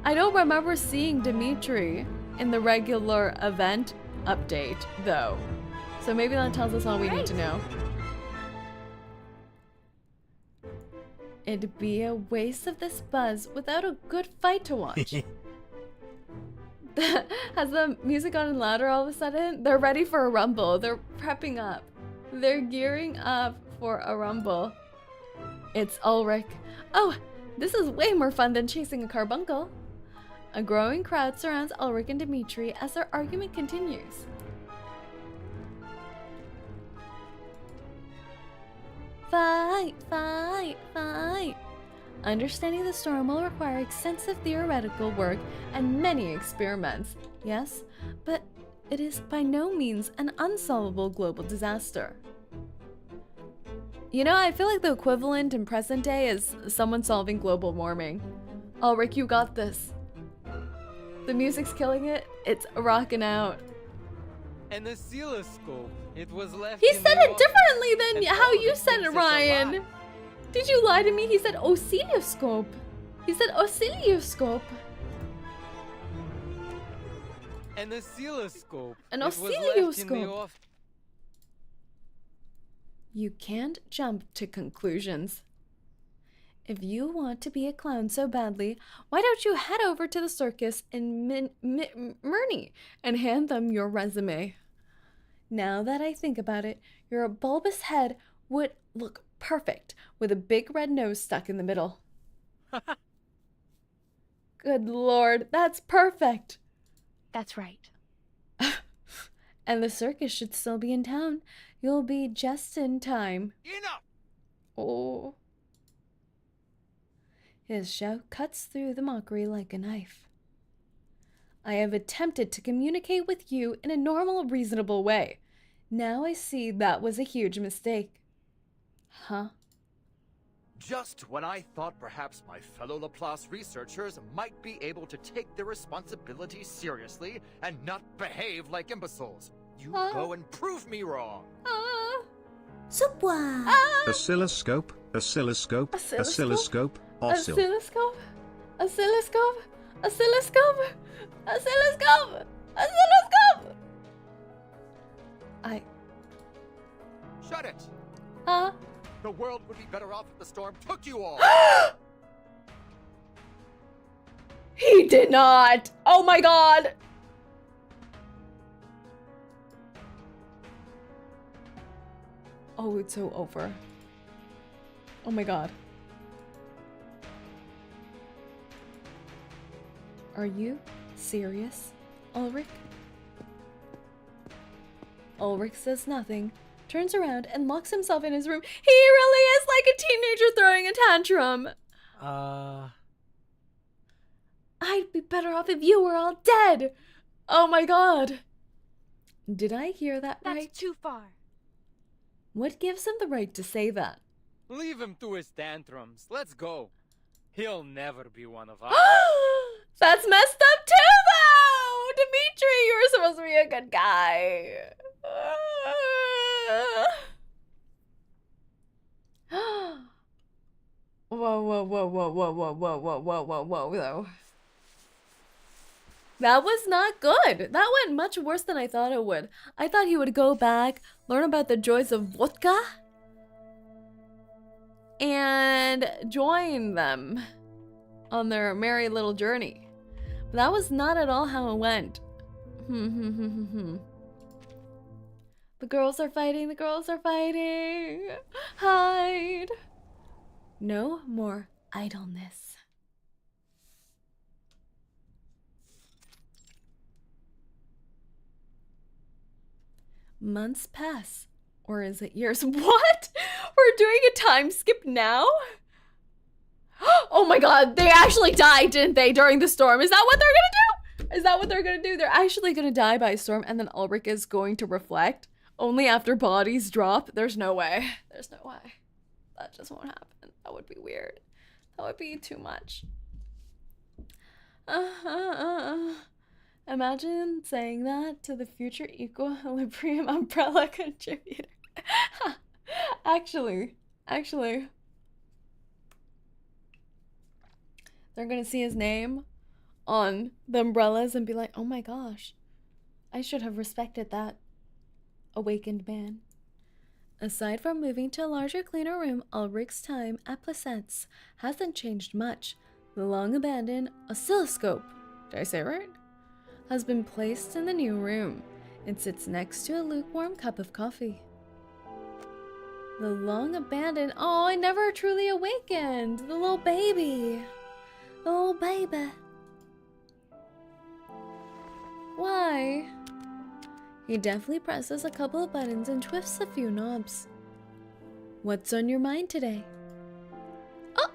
[SPEAKER 1] I don't remember seeing Dmitri in the regular event update, though. So maybe that tells us all we need to know. It'd be a waste of this buzz without a good fight to watch. Has the music gotten louder all of a sudden? They're ready for a rumble. They're prepping up. They're gearing up for a rumble. It's Ulrich. Oh, this is way more fun than chasing a carbuncle. A growing crowd surrounds Ulrich and Dmitri as their argument continues. Fight, fight, fight. Understanding the storm will require extensive theoretical work and many experiments, yes, but it is by no means an unsolvable global disaster. You know, I feel like the equivalent in present day is someone solving global warming. Ulrich, you got this. The music's killing it. It's rocking out.
[SPEAKER 5] An oscilloscope. It was left.
[SPEAKER 1] He
[SPEAKER 5] in
[SPEAKER 1] said
[SPEAKER 5] the
[SPEAKER 1] it
[SPEAKER 5] office,
[SPEAKER 1] differently than
[SPEAKER 5] and
[SPEAKER 1] how
[SPEAKER 5] all of
[SPEAKER 1] you
[SPEAKER 5] it
[SPEAKER 1] said
[SPEAKER 5] thinks
[SPEAKER 1] it,
[SPEAKER 5] it's a
[SPEAKER 1] Ryan.
[SPEAKER 5] lie.
[SPEAKER 1] Did you lie to me? He said oscilloscope. He said oscilloscope.
[SPEAKER 5] An oscilloscope.
[SPEAKER 1] An
[SPEAKER 5] It was left in the
[SPEAKER 1] oscilloscope.
[SPEAKER 5] office.
[SPEAKER 1] You can't jump to conclusions. If you want to be a clown so badly, why don't you head over to the circus in Murney and hand them your resume? Now that I think about it, your bulbous head would look perfect with a big red nose stuck in the middle. Good Lord, that's perfect.
[SPEAKER 4] That's right.
[SPEAKER 1] And the circus should still be in town. You'll be just in time.
[SPEAKER 6] Enough!
[SPEAKER 1] Oh. His shout cuts through the mockery like a knife. I have attempted to communicate with you in a normal, reasonable way. Now I see that was a huge mistake. Huh?
[SPEAKER 2] Just when I thought perhaps my fellow Laplace researchers might be able to take their responsibilities seriously and not behave like imbeciles, you go and prove me wrong.
[SPEAKER 7] Oscilloscope, oscilloscope, oscilloscope, oscill.
[SPEAKER 1] Oscilloscope? Oscilloscope? Oscilloscope? Oscilloscope? Oscilloscope?
[SPEAKER 2] Shut it!
[SPEAKER 1] Huh?
[SPEAKER 2] The world would be better off if the storm took you all.
[SPEAKER 1] He did not! Oh my god! Oh, it's so over. Oh my god. Are you serious, Ulrich? Ulrich says nothing, turns around and locks himself in his room. He really is like a teenager throwing a tantrum. I'd be better off if you were all dead. Oh my god. Did I hear that right?
[SPEAKER 4] That's too far.
[SPEAKER 1] What gives him the right to say that?
[SPEAKER 5] Leave him to his tantrums. Let's go. He'll never be one of us.
[SPEAKER 1] That's messed up too, though! Dimitri, you were supposed to be a good guy. Whoa, whoa, whoa, whoa, whoa, whoa, whoa, whoa, whoa, whoa, whoa, though. That was not good. That went much worse than I thought it would. I thought he would go back, learn about the joys of vodka, and join them on their merry little journey. But that was not at all how it went. The girls are fighting, the girls are fighting. Hide. No more idleness. Months pass. Or is it years? What? We're doing a time skip now? Oh my god, they actually died, didn't they, during the storm? Is that what they're gonna do? Is that what they're gonna do? They're actually gonna die by a storm, and then Ulrich is going to reflect only after bodies drop? There's no way. There's no way. That just won't happen. That would be weird. That would be too much. Imagine saying that to the future equilibrium umbrella contributor. Actually. They're gonna see his name on the umbrellas and be like, oh my gosh, I should have respected that awakened man. Aside from moving to a larger, cleaner room, Ulrich's time at Plesetsk hasn't changed much. The long-abandoned oscilloscope, did I say it right? Has been placed in the new room. It sits next to a lukewarm cup of coffee. The long-abandoned... Oh, I never truly awakened! The little baby! The little baby. Why? He deftly presses a couple of buttons and twists a few knobs. What's on your mind today? Oh!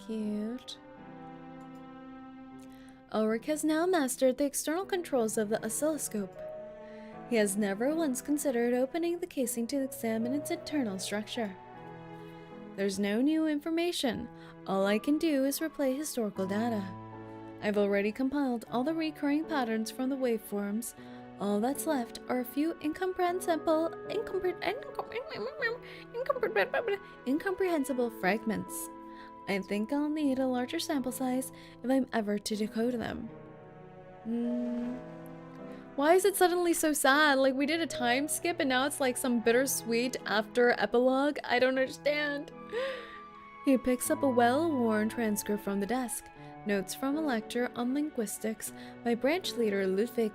[SPEAKER 1] Cute. Ulrich has now mastered the external controls of the oscilloscope. He has never once considered opening the casing to examine its internal structure. There's no new information. All I can do is replay historical data. I've already compiled all the recurring patterns from the waveforms. All that's left are a few incomprehensible fragments. I think I'll need a larger sample size if I'm ever to decode them. Why is it suddenly so sad? Like, we did a time skip and now it's like some bittersweet after epilogue? I don't understand. He picks up a well-worn transcript from the desk. Notes from a lecture on linguistics by branch leader Ludwig.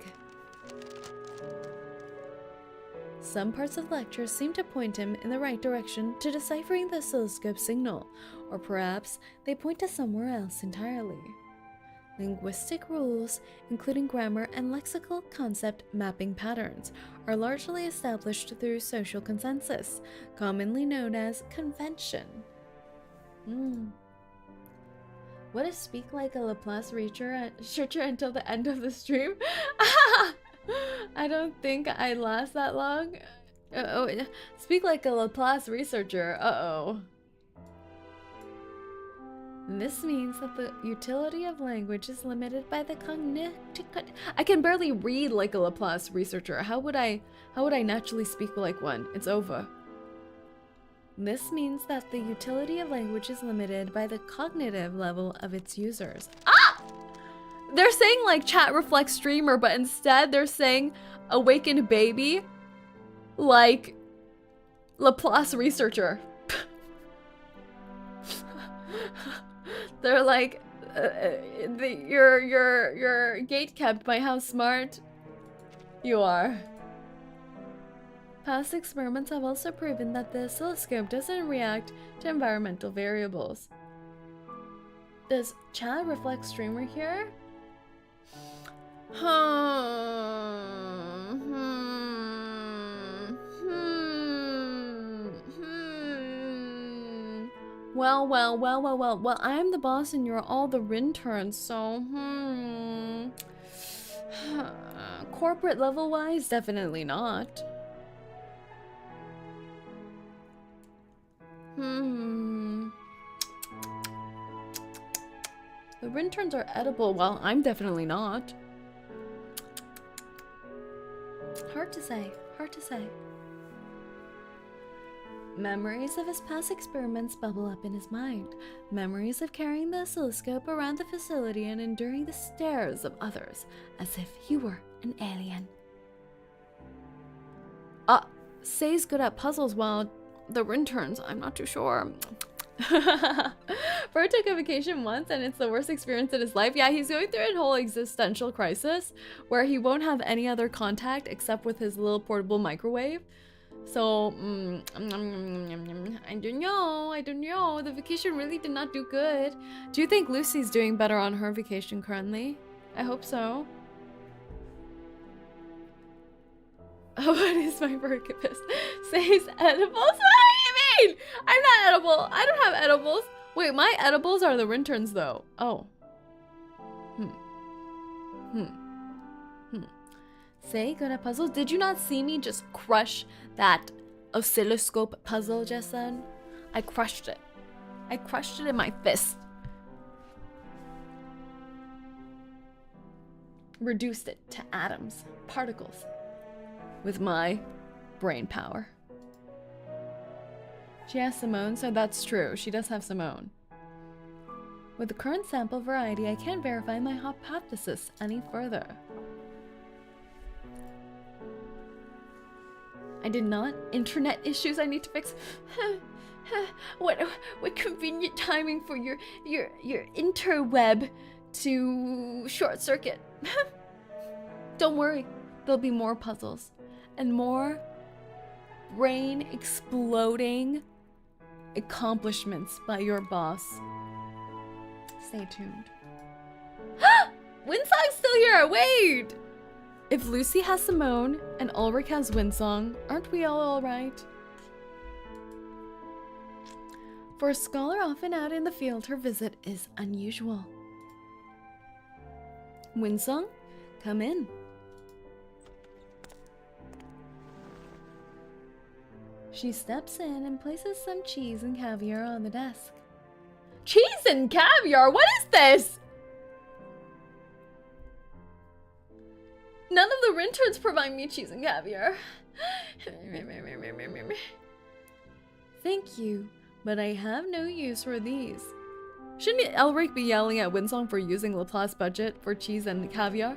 [SPEAKER 1] Some parts of the lecture seem to point him in the right direction to deciphering the oscilloscope signal, or perhaps they point to somewhere else entirely. Linguistic rules, including grammar and lexical concept mapping patterns, are largely established through social consensus, commonly known as convention. What if speak like a Laplace researcher until the end of the stream? I don't think I'd last that long. Speak like a Laplace researcher. This means that the utility of language is limited by the cognitive... I can barely read like a Laplace researcher. How would I naturally speak like one? It's over. This means that the utility of language is limited by the cognitive level of its users. Ah! They're saying like chat reflects streamer, but instead they're saying awakened baby like Laplace researcher. They're like, you're gate kept by how smart you are. Past experiments have also proven that the oscilloscope doesn't react to environmental variables. Does chat reflect streamer here? Well, I'm the boss and you're all the interns, so, corporate level-wise, definitely not. The interns are edible. Well, I'm definitely not. Hard to say. Hard to say. Memories of his past experiments bubble up in his mind. Memories of carrying the oscilloscope around the facility and enduring the stares of others as if he were an alien. Say's good at puzzles while the interns, I'm not too sure. Bro took a vacation once and it's the worst experience in his life. Yeah, he's going through a whole existential crisis where he won't have any other contact except with his little portable microwave. So, I don't know. The vacation really did not do good. Do you think Lucy's doing better on her vacation currently? I hope so. What is my purpose? Says edibles? What do you mean? I'm not edible. I don't have edibles. Wait, my edibles are the interns though. Oh. Say, good at puzzles. Did you not see me just crush that oscilloscope puzzle just then? I crushed it. I crushed it in my fist. Reduced it to atoms, particles, with my brain power. She has Simone, so that's true. She does have Simone. With the current sample variety, I can't verify my hypothesis any further. I did not. Internet issues I need to fix. What convenient timing for your interweb to short circuit. Don't worry, there'll be more puzzles and more brain exploding accomplishments by your boss. Stay tuned. Winsong's still here. Wait. If Lucy has Simone and Ulrich has Winsong, aren't we all right? For a scholar often out in the field, her visit is unusual. Winsong, come in. She steps in and places some cheese and caviar on the desk. Cheese and caviar? What is this? None of the interns provide me cheese and caviar. Thank you, but I have no use for these. Shouldn't Ulrich be yelling at Winsong for using Laplace budget for cheese and caviar?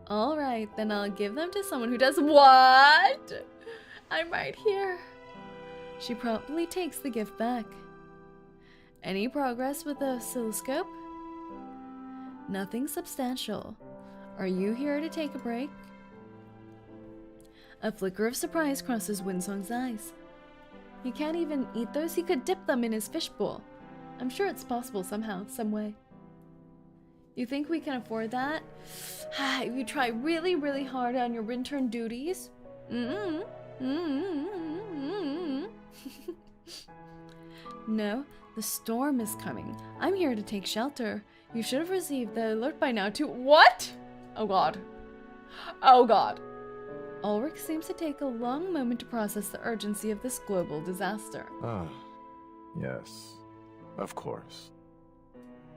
[SPEAKER 1] Alright, then I'll give them to someone who does what? I'm right here. She promptly takes the gift back. Any progress with the oscilloscope? Nothing substantial. Are you here to take a break? A flicker of surprise crosses Winsong's eyes. He can't even eat those. He could dip them in his fishbowl. I'm sure it's possible somehow, some way. You think we can afford that? You try really, really hard on your intern duties. No, the storm is coming. I'm here to take shelter. You should have received the alert by now too. What? Oh god. Oh god. Ulrich seems to take a long moment to process the urgency of this global disaster.
[SPEAKER 2] Yes, of course.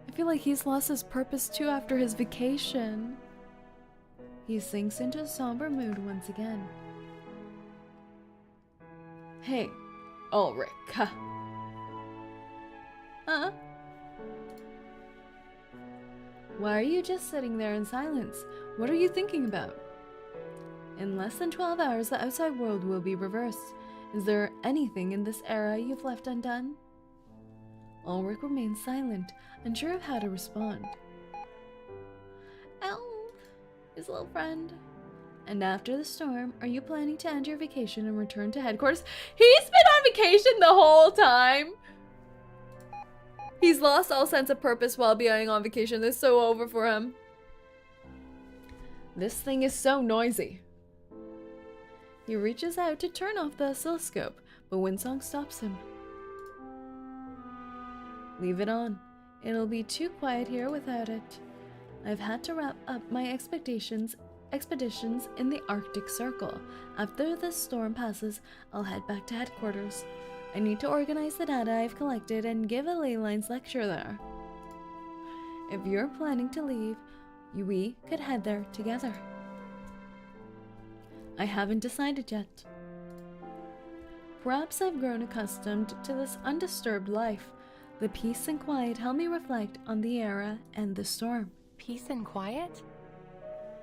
[SPEAKER 1] I feel like he's lost his purpose too after his vacation. He sinks into a somber mood once again. Hey, Ulrich. Why are you just sitting there in silence? What are you thinking about? In less than 12 hours, the outside world will be reversed. Is there anything in this era you've left undone? Ulrich remains silent, unsure of how to respond. Oh, his little friend. And after the storm, are you planning to end your vacation and return to headquarters? He's been on vacation the whole time! He's lost all sense of purpose while being on vacation. This is so over for him. This thing is so noisy. He reaches out to turn off the oscilloscope, but Winsong stops him. Leave it on. It'll be too quiet here without it. I've had to wrap up my expeditions in the Arctic Circle. After this storm passes, I'll head back to headquarters. I need to organize the data I've collected and give a ley lines lecture there. If you're planning to leave, we could head there together. I haven't decided yet. Perhaps I've grown accustomed to this undisturbed life. The peace and quiet help me reflect on the era and the storm.
[SPEAKER 3] Peace and quiet?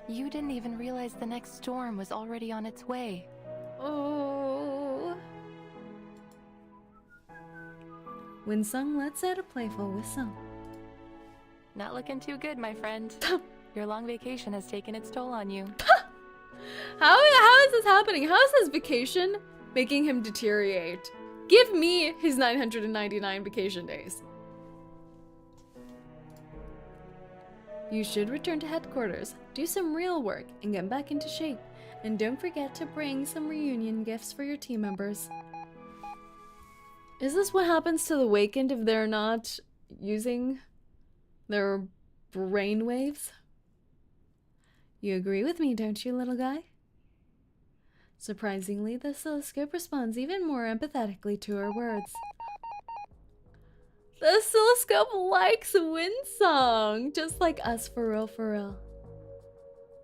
[SPEAKER 3] You didn't even realize the next storm was already on its way.
[SPEAKER 1] Oh. Winsong lets out a playful whistle.
[SPEAKER 3] Not looking too good, my friend. Your long vacation has taken its toll on you.
[SPEAKER 1] How is this happening? How is this vacation making him deteriorate? Give me his 999 vacation days. You should return to headquarters, do some real work, and get back into shape. And don't forget to bring some reunion gifts for your team members. Is this what happens to the Awakened if they're not using their brain waves? You agree with me, don't you, little guy? Surprisingly, the oscilloscope responds even more empathetically to her words. The oscilloscope likes Winsong, just like us, for real, for real.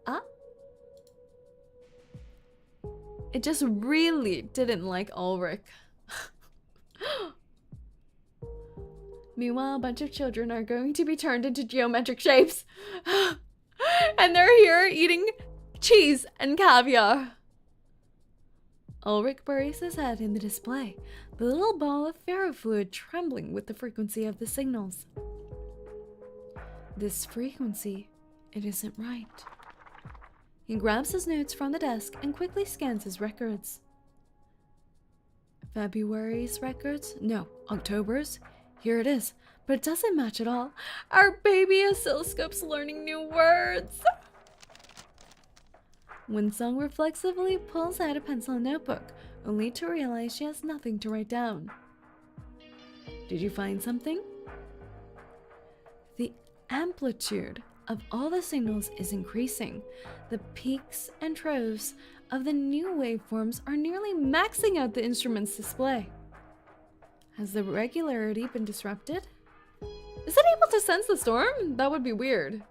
[SPEAKER 1] Ah? It just really didn't like Ulrich. Meanwhile, a bunch of children are going to be turned into geometric shapes. And they're here eating cheese and caviar. Ulrich buries his head in the display, the little ball of ferrofluid trembling with the frequency of the signals. This frequency, it isn't right. He grabs his notes from the desk and quickly scans his records. February's records? No, October's? Here it is, but it doesn't match at all. Our baby oscilloscope's learning new words. Winsong reflexively pulls out a pencil and notebook, only to realize she has nothing to write down. Did you find something? The amplitude of all the signals is increasing. The peaks and troughs of the new waveforms are nearly maxing out the instrument's display. Has the regularity been disrupted? Is it able to sense the storm? That would be weird.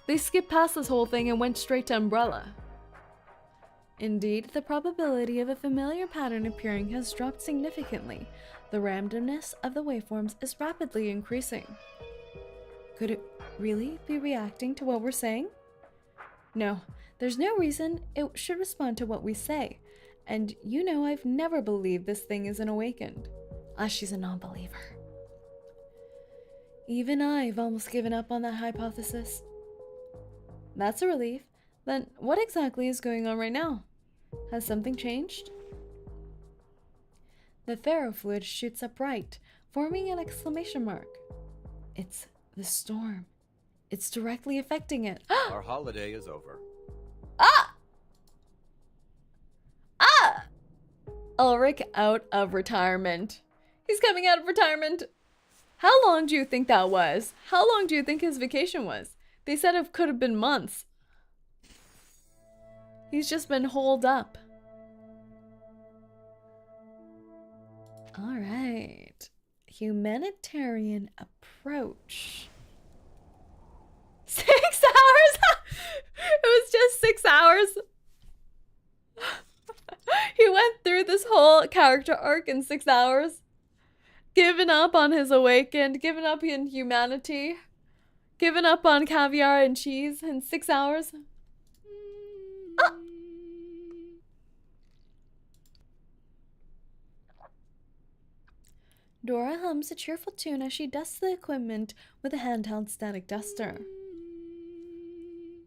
[SPEAKER 1] They skipped past this whole thing and went straight to Umbrella. Indeed, the probability of a familiar pattern appearing has dropped significantly. The randomness of the waveforms is rapidly increasing. Could it really be reacting to what we're saying? No, there's no reason it should respond to what we say. And you know I've never believed this thing is an awakened. She's a non-believer. Even I've almost given up on that hypothesis. That's a relief. Then what exactly is going on right now? Has something changed? The ferrofluid shoots up right, forming an exclamation mark. It's the storm. It's directly affecting it.
[SPEAKER 2] Our holiday is over.
[SPEAKER 1] Ah! Ah! Ulrich out of retirement. He's coming out of retirement. How long do you think that was? How long do you think his vacation was? They said it could have been months. He's just been holed up. All right. Humanitarian approach. 6 hours? It was just 6 hours. He went through this whole character arc in 6 hours. Given up on his awakened, given up in humanity, given up on caviar and cheese in 6 hours. Ah. Dora hums a cheerful tune as she dusts the equipment with a handheld static duster.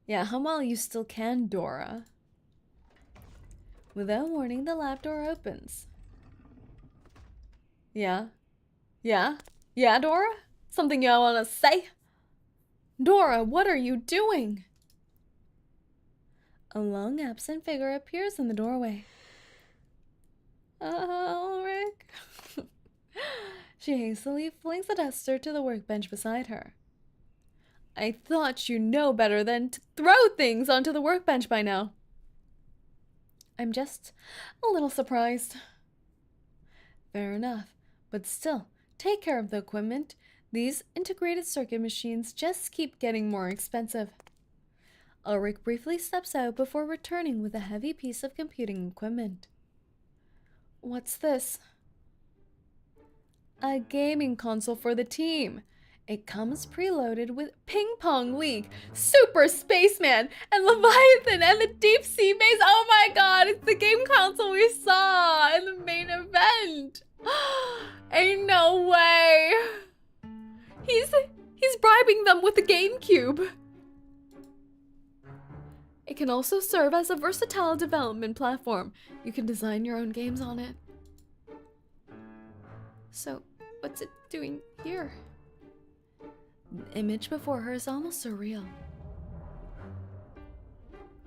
[SPEAKER 1] Yeah, hum while you still can, Dora. Without warning, the lab door opens. Yeah? Yeah? Yeah, Dora? Something you want to say? Dora, what are you doing? A long absent figure appears in the doorway. Ulrich. She hastily flings the duster to the workbench beside her. I thought you know better than to throw things onto the workbench by now. I'm just a little surprised. Fair enough, but still, take care of the equipment. These integrated circuit machines just keep getting more expensive. Ulrich briefly steps out before returning with a heavy piece of computing equipment. What's this? A gaming console for the team. It comes preloaded with Ping Pong League, Super Spaceman, and Leviathan, and the Deep Sea Base. Oh my god, it's the game console we saw in the main event. Ain't no way. He's bribing them with the GameCube. It can also serve as a versatile development platform. You can design your own games on it. So, what's it doing here? The image before her is almost surreal.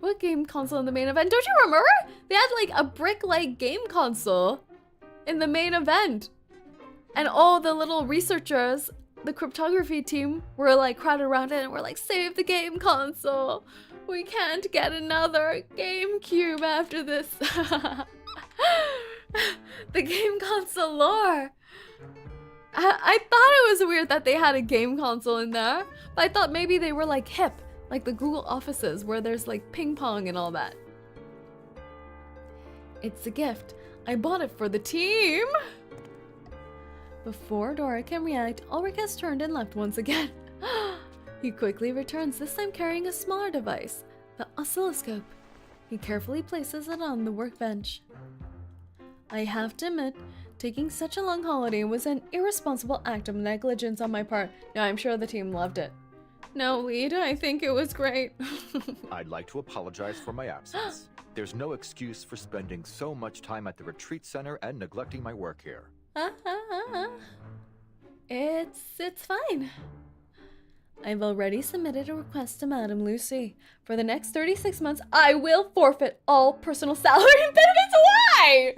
[SPEAKER 1] What game console in the main event? Don't you remember? They had like a brick-like game console in the main event. And all the little researchers, the cryptography team, were like crowded around it and were like, save the game console. We can't get another GameCube after this. The game console lore. I thought it was weird that they had a game console in there, but I thought maybe they were like hip, like the Google offices where there's like ping pong and all that. It's a gift. I bought it for the team. Before Dora can react, Ulrich has turned and left once again. He quickly returns, this time carrying a smaller device, the oscilloscope. He carefully places it on the workbench. I have to admit, taking such a long holiday was an irresponsible act of negligence on my part. Now, I'm sure the team loved it. No, Lead, I think it was great.
[SPEAKER 2] I'd like to apologize for my absence. There's no excuse for spending so much time at the retreat center and neglecting my work here.
[SPEAKER 1] It's fine. I've already submitted a request to Madame Lucy. For the next 36 months, I will forfeit all personal salary and benefits. Why?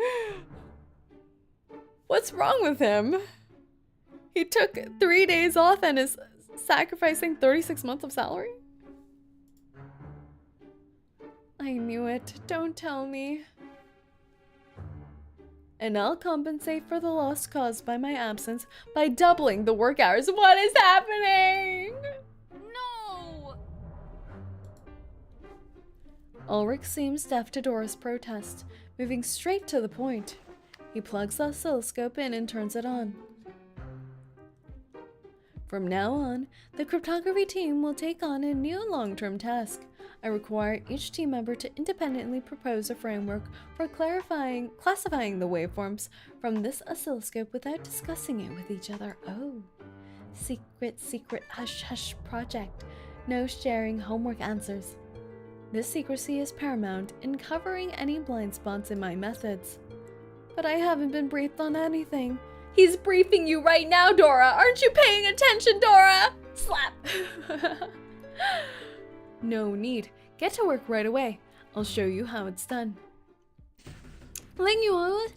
[SPEAKER 1] What's wrong with him? He took 3 days off and is sacrificing 36 months of salary? I knew it. Don't tell me. And I'll compensate for the loss caused by my absence by doubling the work hours. What is happening?
[SPEAKER 4] No!
[SPEAKER 1] Ulrich seems deaf to Dora's protest, moving straight to the point. He plugs the oscilloscope in and turns it on. From now on, the cryptography team will take on a new long-term task. I require each team member to independently propose a framework for classifying the waveforms from this oscilloscope without discussing it with each other. Oh, secret, hush project. No sharing homework answers. This secrecy is paramount in covering any blind spots in my methods. But I haven't been briefed on anything. He's briefing you right now, Dora. Aren't you paying attention, Dora? Slap. No need. Get to work right away. I'll show you how it's done. Liang Yu's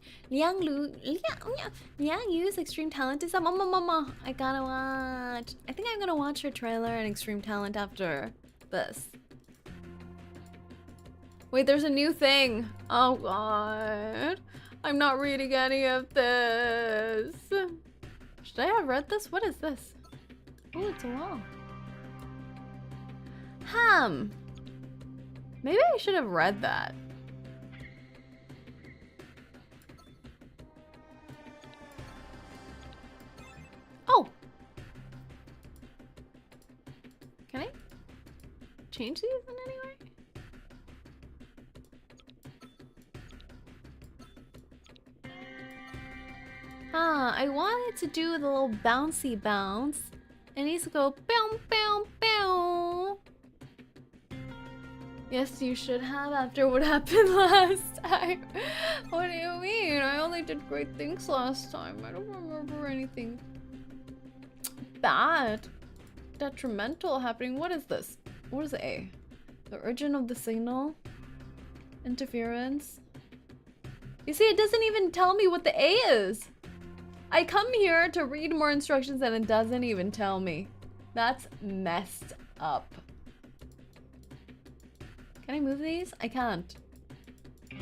[SPEAKER 1] Extreme Talent is up. Mama, I gotta watch. I think I'm gonna watch her trailer and Extreme Talent after this. Wait, there's a new thing. Oh god. I'm not reading any of this. Should I have read this? What is this? Oh, it's a wall. Maybe I should have read that. Oh! Can I change these in any way? I wanted to do the little bouncy bounce. It needs to go bow, bow, bow. Yes, you should have after what happened last time. What do you mean? I only did great things last time. I don't remember anything bad, detrimental happening. What is this? What is A? The origin of the signal? Interference? You see, it doesn't even tell me what the A is. I come here to read more instructions and it doesn't even tell me. That's messed up. Can I move these? I can't.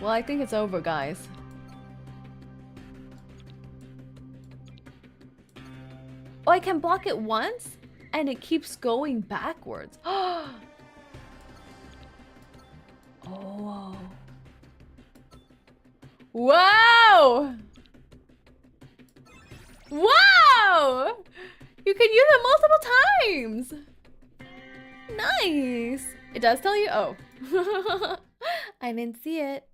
[SPEAKER 1] Well, I think it's over, guys. Oh, I can block it once and it keeps going backwards. Oh. Wow! Wow! You can use it multiple times! Nice! It does tell you? Oh. I didn't see it.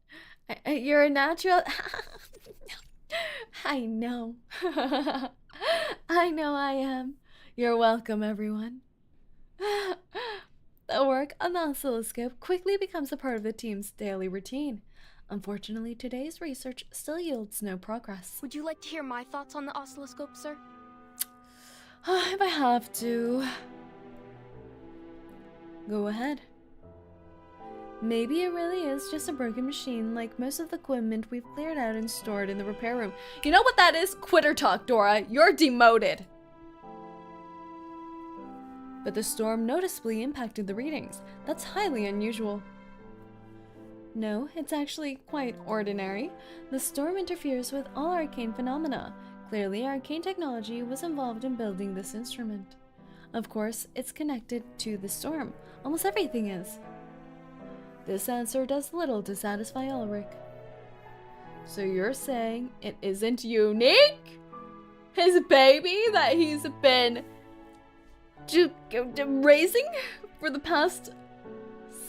[SPEAKER 1] You're a natural. I know. I know I am. You're welcome, everyone. The work on the oscilloscope quickly becomes a part of the team's daily routine. Unfortunately, today's research still yields no progress.
[SPEAKER 4] Would you like to hear my thoughts on the oscilloscope, sir?
[SPEAKER 1] If I have to. Go ahead. Maybe it really is just a broken machine like most of the equipment we've cleared out and stored in the repair room. You know what that is? Quitter talk, Dora. You're demoted. But the storm noticeably impacted the readings. That's highly unusual. No, it's actually quite ordinary. The storm interferes with all arcane phenomena. Clearly, arcane technology was involved in building this instrument. Of course, it's connected to the storm. Almost everything is. This answer does little to satisfy Ulrich. So you're saying it isn't unique? His baby that he's been raising for the past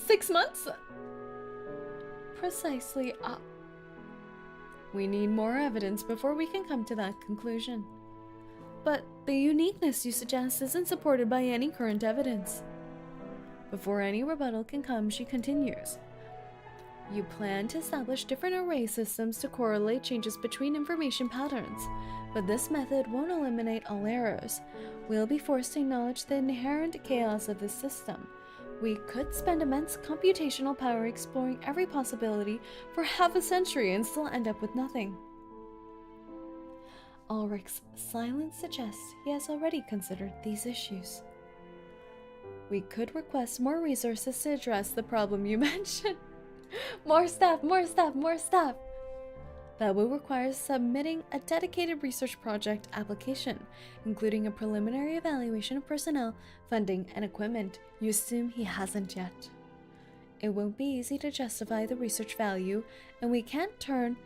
[SPEAKER 1] 6 months? Precisely. We need more evidence before we can come to that conclusion. But the uniqueness you suggest isn't supported by any current evidence. Before any rebuttal can come, she continues. You plan to establish different array systems to correlate changes between information patterns, but this method won't eliminate all errors. We'll be forced to acknowledge the inherent chaos of this system. We could spend immense computational power exploring every possibility for half a century and still end up with nothing. Ulrich's silence suggests he has already considered these issues. We could request more resources to address the problem you mentioned. More staff, more staff, more staff! That will require submitting a dedicated research project application, including a preliminary evaluation of personnel, funding, and equipment. You assume he hasn't yet. It won't be easy to justify the research value, and we can't turn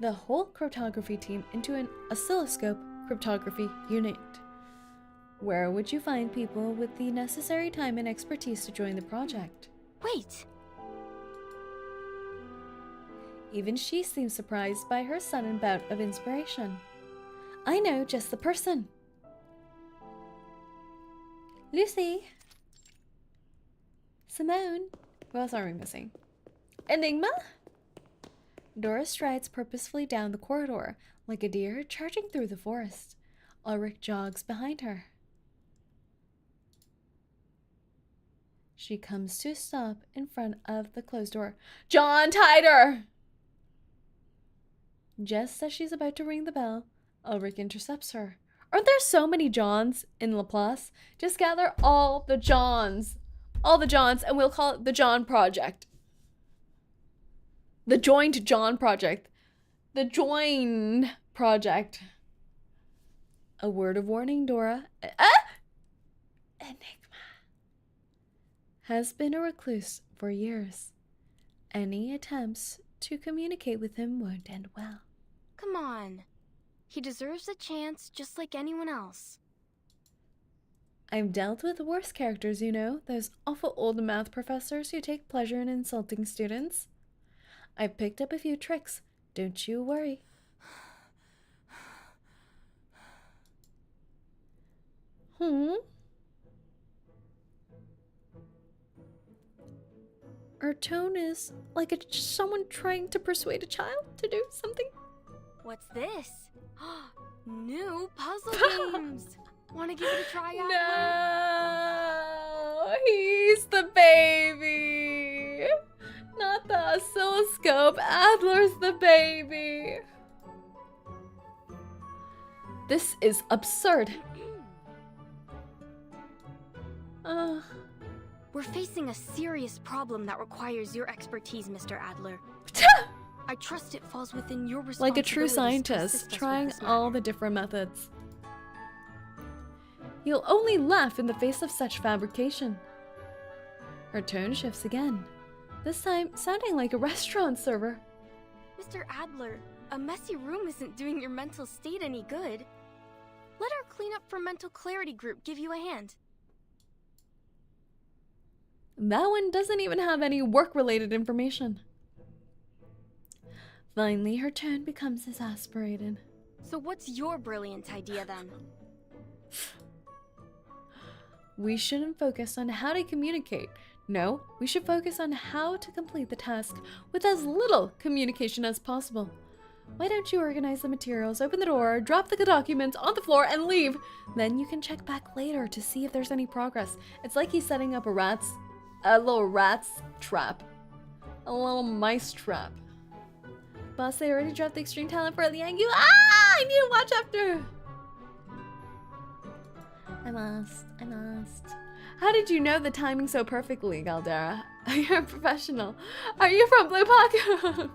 [SPEAKER 1] the whole cryptography team into an oscilloscope cryptography unit. Where would you find people with the necessary time and expertise to join the project?
[SPEAKER 4] Wait!
[SPEAKER 1] Even she seems surprised by her sudden bout of inspiration. I know just the person. Lucy. Simone. Who else are we missing? Enigma? Dora strides purposefully down the corridor, like a deer charging through the forest. Ulrich jogs behind her. She comes to a stop in front of the closed door. John Tider! Just as she's about to ring the bell, Ulrich intercepts her. Aren't there so many Johns in Laplace? Just gather all the Johns. All the Johns, and we'll call it the John Project. The Joined John Project. The Join Project. A word of warning, Dora. Enigma has been a recluse for years. Any attempts to communicate with him won't end well.
[SPEAKER 4] Come on. He deserves a chance just like anyone else.
[SPEAKER 1] I've dealt with worse characters, you know, those awful old math professors who take pleasure in insulting students. I've picked up a few tricks, don't you worry. Her tone is like someone trying to persuade a child to do something.
[SPEAKER 4] What's this? New puzzle games! Want to give it a try out?
[SPEAKER 1] No, he's the baby. Not not the oscilloscope. Adler's the baby. This is absurd.
[SPEAKER 4] We're facing a serious problem that requires your expertise, Mr. Adler. I trust it falls within your responsibility.
[SPEAKER 1] Like a true scientist, trying all the different methods. You'll only laugh in the face of such fabrication. Her tone shifts again, this time sounding like a restaurant server.
[SPEAKER 4] Mr. Adler, a messy room isn't doing your mental state any good. Let our cleanup for mental clarity group give you a hand.
[SPEAKER 1] That one doesn't even have any work-related information. Finally, her tone becomes exasperated.
[SPEAKER 4] So what's your brilliant idea then?
[SPEAKER 1] We shouldn't focus on how to communicate. No, we should focus on how to complete the task with as little communication as possible. Why don't you organize the materials, open the door, drop the documents on the floor, and leave? Then you can check back later to see if there's any progress. It's like he's setting up a little rat's trap. A little mice trap. Boss, they already dropped the extreme talent for the Yang. Ah! I need to watch after. I must. How did you know the timing so perfectly, Galdera? You're a professional. Are you from Blue Pocket?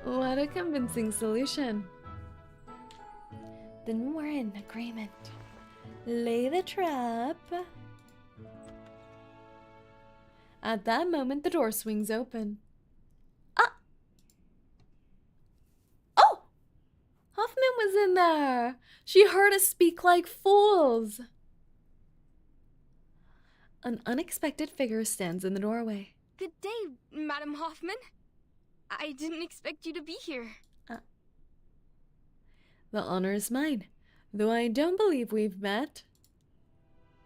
[SPEAKER 1] What a convincing solution. Then we're in agreement. Lay the trap. At that moment, the door swings open. Ah! Oh! Hoffman was in there. She heard us speak like fools. An unexpected figure stands in the doorway.
[SPEAKER 4] Good day, Madam Hoffman. I didn't expect you to be here.
[SPEAKER 1] The honor is mine, though I don't believe we've met.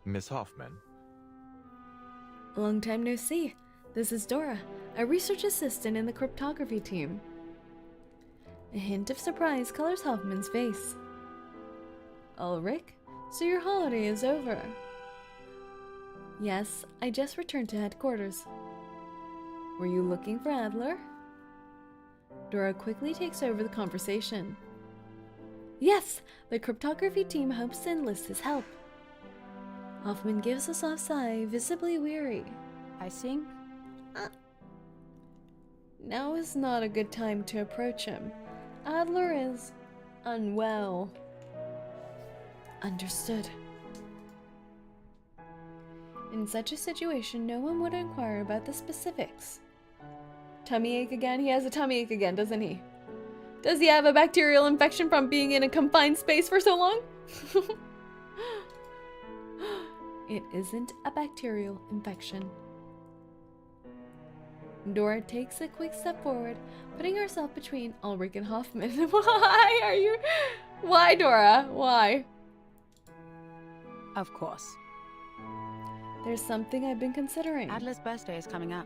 [SPEAKER 2] Miss Hoffman.
[SPEAKER 1] Long time no see. This is Dora, a research assistant in the cryptography team. A hint of surprise colors Hoffman's face. Ulrich, so your holiday is over. Yes, I just returned to headquarters. Were you looking for Adler? Dora quickly takes over the conversation. Yes, the cryptography team hopes to enlist his help. Hoffman gives a soft sigh, visibly weary.
[SPEAKER 8] I think?
[SPEAKER 1] Now is not a good time to approach him. Adler is unwell. Understood. In such a situation, no one would inquire about the specifics. Tummy ache again? He has a tummy ache again, doesn't he? Does he have a bacterial infection from being in a confined space for so long? It isn't a bacterial infection. Dora takes a quick step forward, putting herself between Ulrich and Hoffman. Why, Dora? Why?
[SPEAKER 8] Of course.
[SPEAKER 1] There's something I've been considering.
[SPEAKER 8] Adler's birthday is coming up.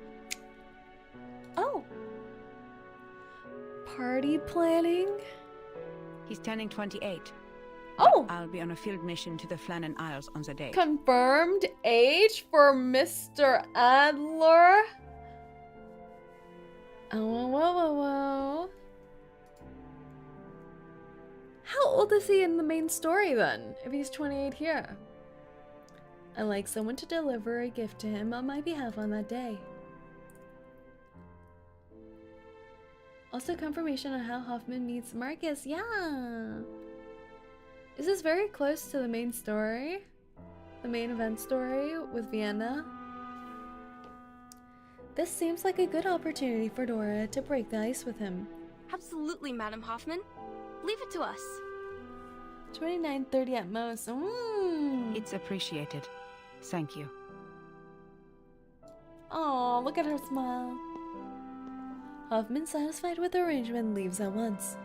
[SPEAKER 1] Oh. Party planning?
[SPEAKER 8] He's turning 28.
[SPEAKER 1] Oh!
[SPEAKER 8] I'll be on a field mission to the Flannan Isles on the day.
[SPEAKER 1] Confirmed age for Mr. Adler? Oh, whoa. How old is he in the main story then, if he's 28 here? I'd like someone to deliver a gift to him on my behalf on that day. Also confirmation on how Hoffman meets Marcus. Yeah! Is this very close to the main story? The main event story with Vienna? This seems like a good opportunity for Dora to break the ice with him.
[SPEAKER 4] Absolutely, Madam Hoffman. Leave it to us.
[SPEAKER 1] 29:30 at most.
[SPEAKER 8] It's appreciated. Thank you.
[SPEAKER 1] Oh, look at her smile. Hoffman, satisfied with the arrangement, leaves at once.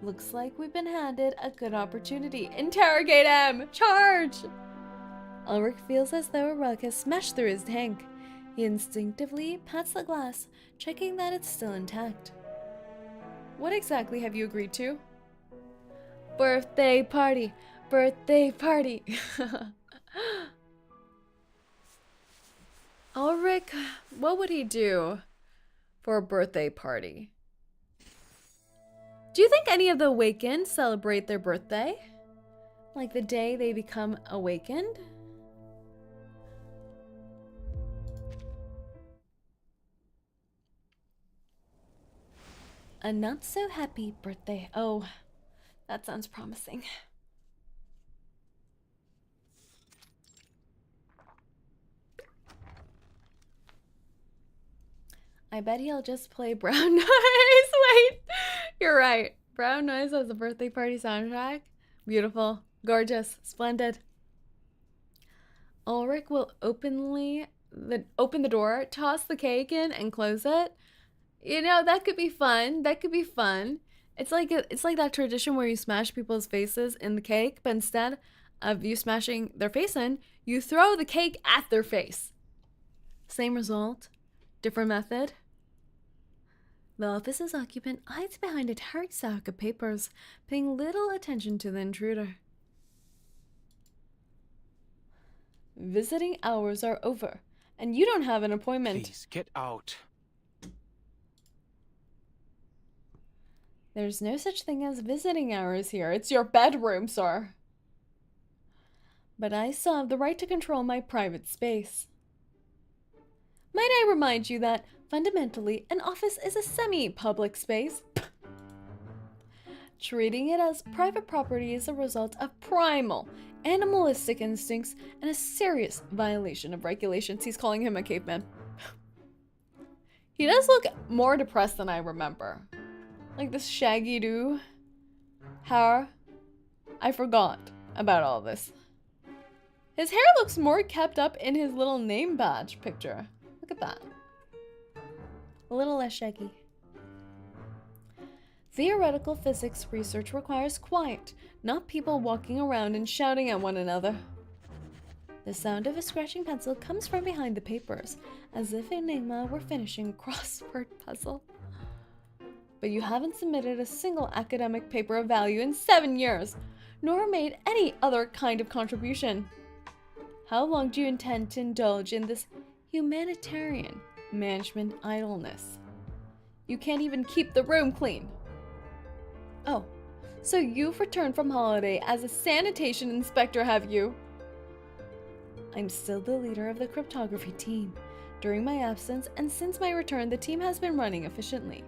[SPEAKER 1] Looks like we've been handed a good opportunity. Interrogate him! Charge! Ulrich feels as though a rug has smashed through his tank. He instinctively pats the glass, checking that it's still intact. What exactly have you agreed to? Birthday party! Birthday party! Ulrich, what would he do for a birthday party? Do you think any of the awakened celebrate their birthday? Like the day they become awakened? A not so happy birthday. Oh, that sounds promising. I bet he'll just play Brown Noise. Wait, you're right. Brown Noise has a birthday party soundtrack. Beautiful, gorgeous, splendid. Ulrich will open the door, toss the cake in, and close it. You know, that could be fun. That could be fun. It's like that tradition where you smash people's faces in the cake, but instead of you smashing their face in, you throw the cake at their face. Same result, different method. The office's occupant hides behind a tired stack of papers, paying little attention to the intruder. Visiting hours are over, and you don't have an appointment.
[SPEAKER 9] Please, get out.
[SPEAKER 1] There's no such thing as visiting hours here. It's your bedroom, sir. But I still have the right to control my private space. Might I remind you that, fundamentally, an office is a semi-public space. Treating it as private property is a result of primal, animalistic instincts and a serious violation of regulations. He's calling him a caveman. He does look more depressed than I remember. Like this shaggy do hair. I forgot about all this. His hair looks more kept up in his little name badge picture. Look at that. A little less shaggy. Theoretical physics research requires quiet, not people walking around and shouting at one another. The sound of a scratching pencil comes from behind the papers, as if Enigma were finishing a crossword puzzle. But you haven't submitted a single academic paper of value in 7 years, nor made any other kind of contribution. How long do you intend to indulge in this humanitarian management idleness? You can't even keep the room clean. Oh, so you've returned from holiday as a sanitation inspector, have you? I'm still the leader of the cryptography team. During my absence and since my return, the team has been running efficiently.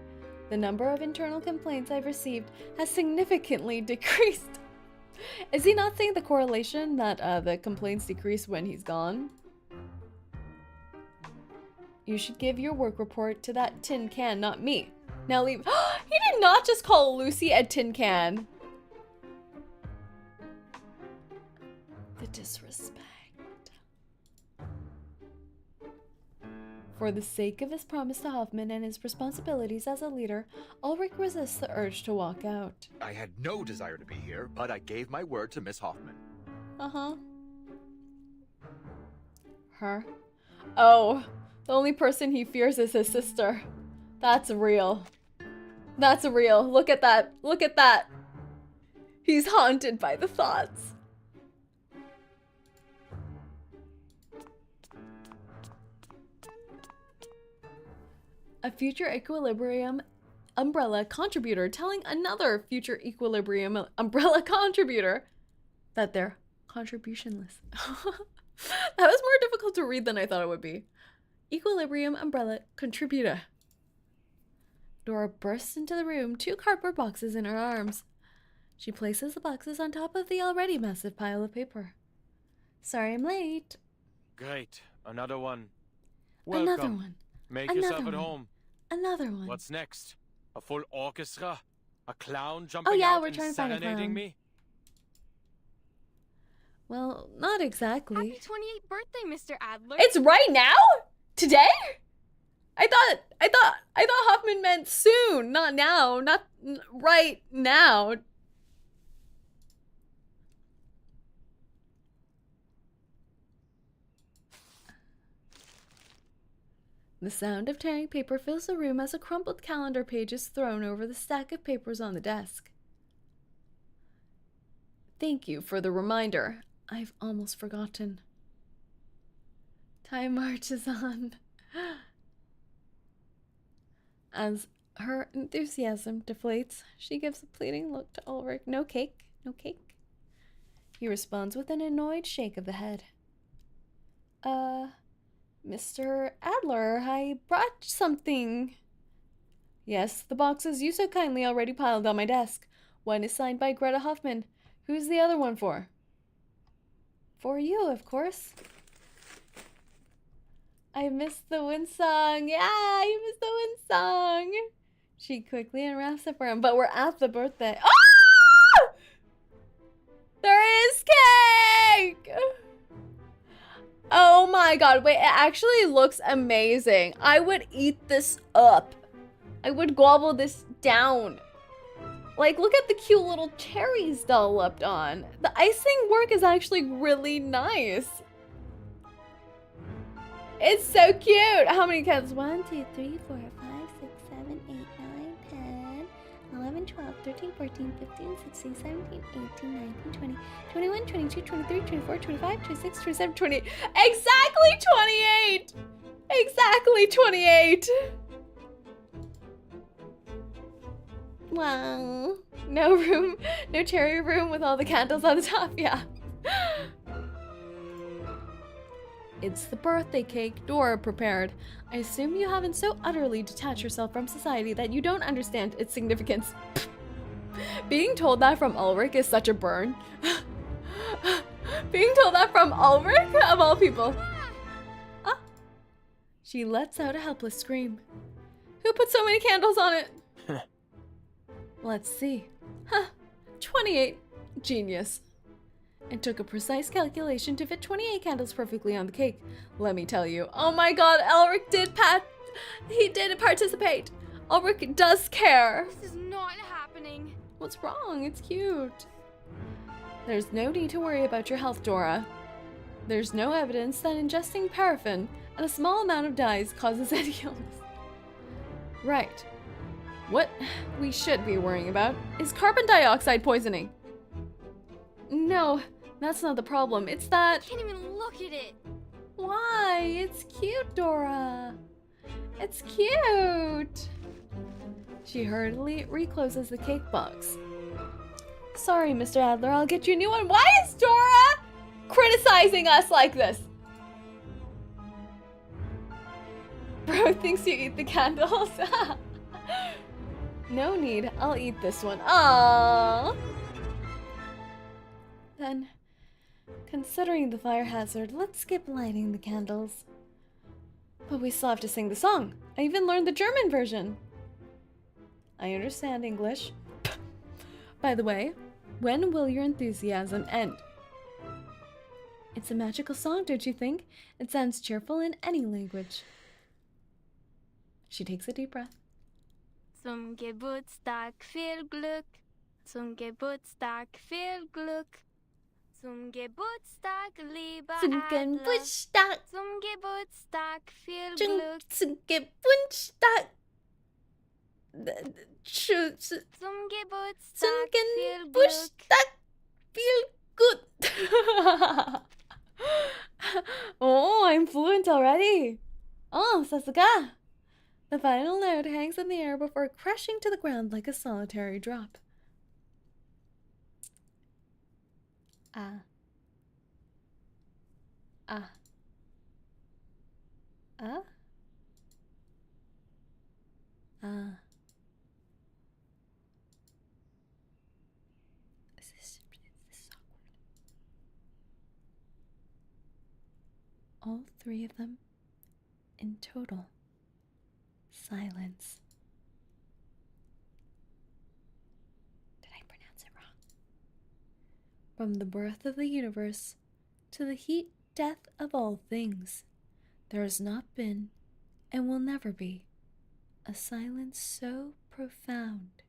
[SPEAKER 1] The number of internal complaints I've received has significantly decreased. Is he not saying the correlation that the complaints decrease when he's gone? You should give your work report to that tin can, not me. Now leave. He did not just call Lucy a tin can. The disrespect. For the sake of his promise to Hoffman and his responsibilities as a leader, Ulrich resists the urge to walk out.
[SPEAKER 2] I had no desire to be here, but I gave my word to Miss Hoffman.
[SPEAKER 1] Uh-huh. Her? Oh, the only person he fears is his sister. That's real. That's real. Look at that. Look at that. He's haunted by the thoughts. A future equilibrium umbrella contributor telling another future equilibrium umbrella contributor that they're contributionless. That was more difficult to read than I thought it would be. Equilibrium umbrella contributor. Dora bursts into the room, 2 cardboard boxes in her arms. She places the boxes on top of the already massive pile of paper. Sorry I'm late.
[SPEAKER 9] Great. Another one. Welcome.
[SPEAKER 1] Another one.
[SPEAKER 9] Make
[SPEAKER 1] Another
[SPEAKER 9] yourself at
[SPEAKER 1] one.
[SPEAKER 9] home.
[SPEAKER 1] Another one.
[SPEAKER 9] What's next? A full orchestra? A clown jumping
[SPEAKER 1] Oh yeah,
[SPEAKER 9] out
[SPEAKER 1] we're
[SPEAKER 9] and
[SPEAKER 1] trying to find a
[SPEAKER 9] serenading
[SPEAKER 1] clown.
[SPEAKER 9] me?
[SPEAKER 1] Well, not exactly.
[SPEAKER 4] Happy 28th birthday, Mr. Adler.
[SPEAKER 1] It's right now? Today? I thought Hoffman meant soon, not now, not right now. The sound of tearing paper fills the room as a crumpled calendar page is thrown over the stack of papers on the desk. Thank you for the reminder. I've almost forgotten. Time marches on. As her enthusiasm deflates, she gives a pleading look to Ulrich. No cake, no cake. He responds with an annoyed shake of the head. Mr. Adler, I brought something. Yes, the boxes you so kindly already piled on my desk. One is signed by Greta Hoffman. Who's the other one for? For you, of course. I missed the wind song. Yeah, you missed the wind song. She quickly unwraps it for him, but we're at the birthday. Oh! There is cake! Oh my god, wait, it actually looks amazing. I would eat this up. I would gobble this down. Like, look at the cute little cherries dolloped on. The icing work is actually really nice. It's so cute. How many candles? 1, 2, 3, 4, 5, 6, 7, 8, 9, 10, 11, 12, 13, 14, 15, 16, 17, 18, 19, 20, 21, 22, 23, 24, 25, 26, 27, 28. Exactly 28! Exactly 28! Wow. No room, no cherry room with all the candles on the top, yeah. It's the birthday cake Dora prepared. I assume you haven't so utterly detached yourself from society that you don't understand its significance. Being told that from Ulrich is such a burn. Being told that from Ulrich, of all people. Ah. She lets out a helpless scream. Who put so many candles on it? Let's see. Huh. 28. Genius. It took a precise calculation to fit 28 candles perfectly on the cake. Let me tell you. Oh my god, Ulrich he did participate. Ulrich does care.
[SPEAKER 4] This is not happening.
[SPEAKER 1] What's wrong? It's cute. There's no need to worry about your health, Dora. There's no evidence that ingesting paraffin and a small amount of dyes causes any illness. Right. What we should be worrying about is carbon dioxide poisoning. No, that's not the problem. It's that...
[SPEAKER 4] I can't even look at it.
[SPEAKER 1] Why? It's cute, Dora. It's cute. She hurriedly recloses the cake box. Sorry, Mr. Adler, I'll get you a new one. Why is Dora criticizing us like this? Bro thinks you eat the candles. No need. I'll eat this one. Aww. Then, considering the fire hazard, let's skip lighting the candles. But we still have to sing the song. I even learned the German version. I understand English. By the way, when will your enthusiasm end? It's a magical song, don't you think? It sounds cheerful in any language. She takes a deep breath.
[SPEAKER 4] Zum Geburtstag viel Glück. Zum Geburtstag viel Glück. Zum Geburtstag, lieber
[SPEAKER 1] Zum
[SPEAKER 4] Adler.
[SPEAKER 1] Geburtstag.
[SPEAKER 4] Zum Geburtstag viel Glück.
[SPEAKER 1] Zum Geburtstag.
[SPEAKER 4] Zum Geburtstag viel Glück.
[SPEAKER 1] Geburtstag viel good. Oh, I'm fluent already. Oh, Sasuga. The final note hangs in the air before crashing to the ground like a solitary drop. Ah. Ah. Ah. Ah. This is awkward. All three of them, in total, silence. Did I pronounce it wrong? From the birth of the universe to the heat death of all things, there has not been, and will never be, a silence so profound.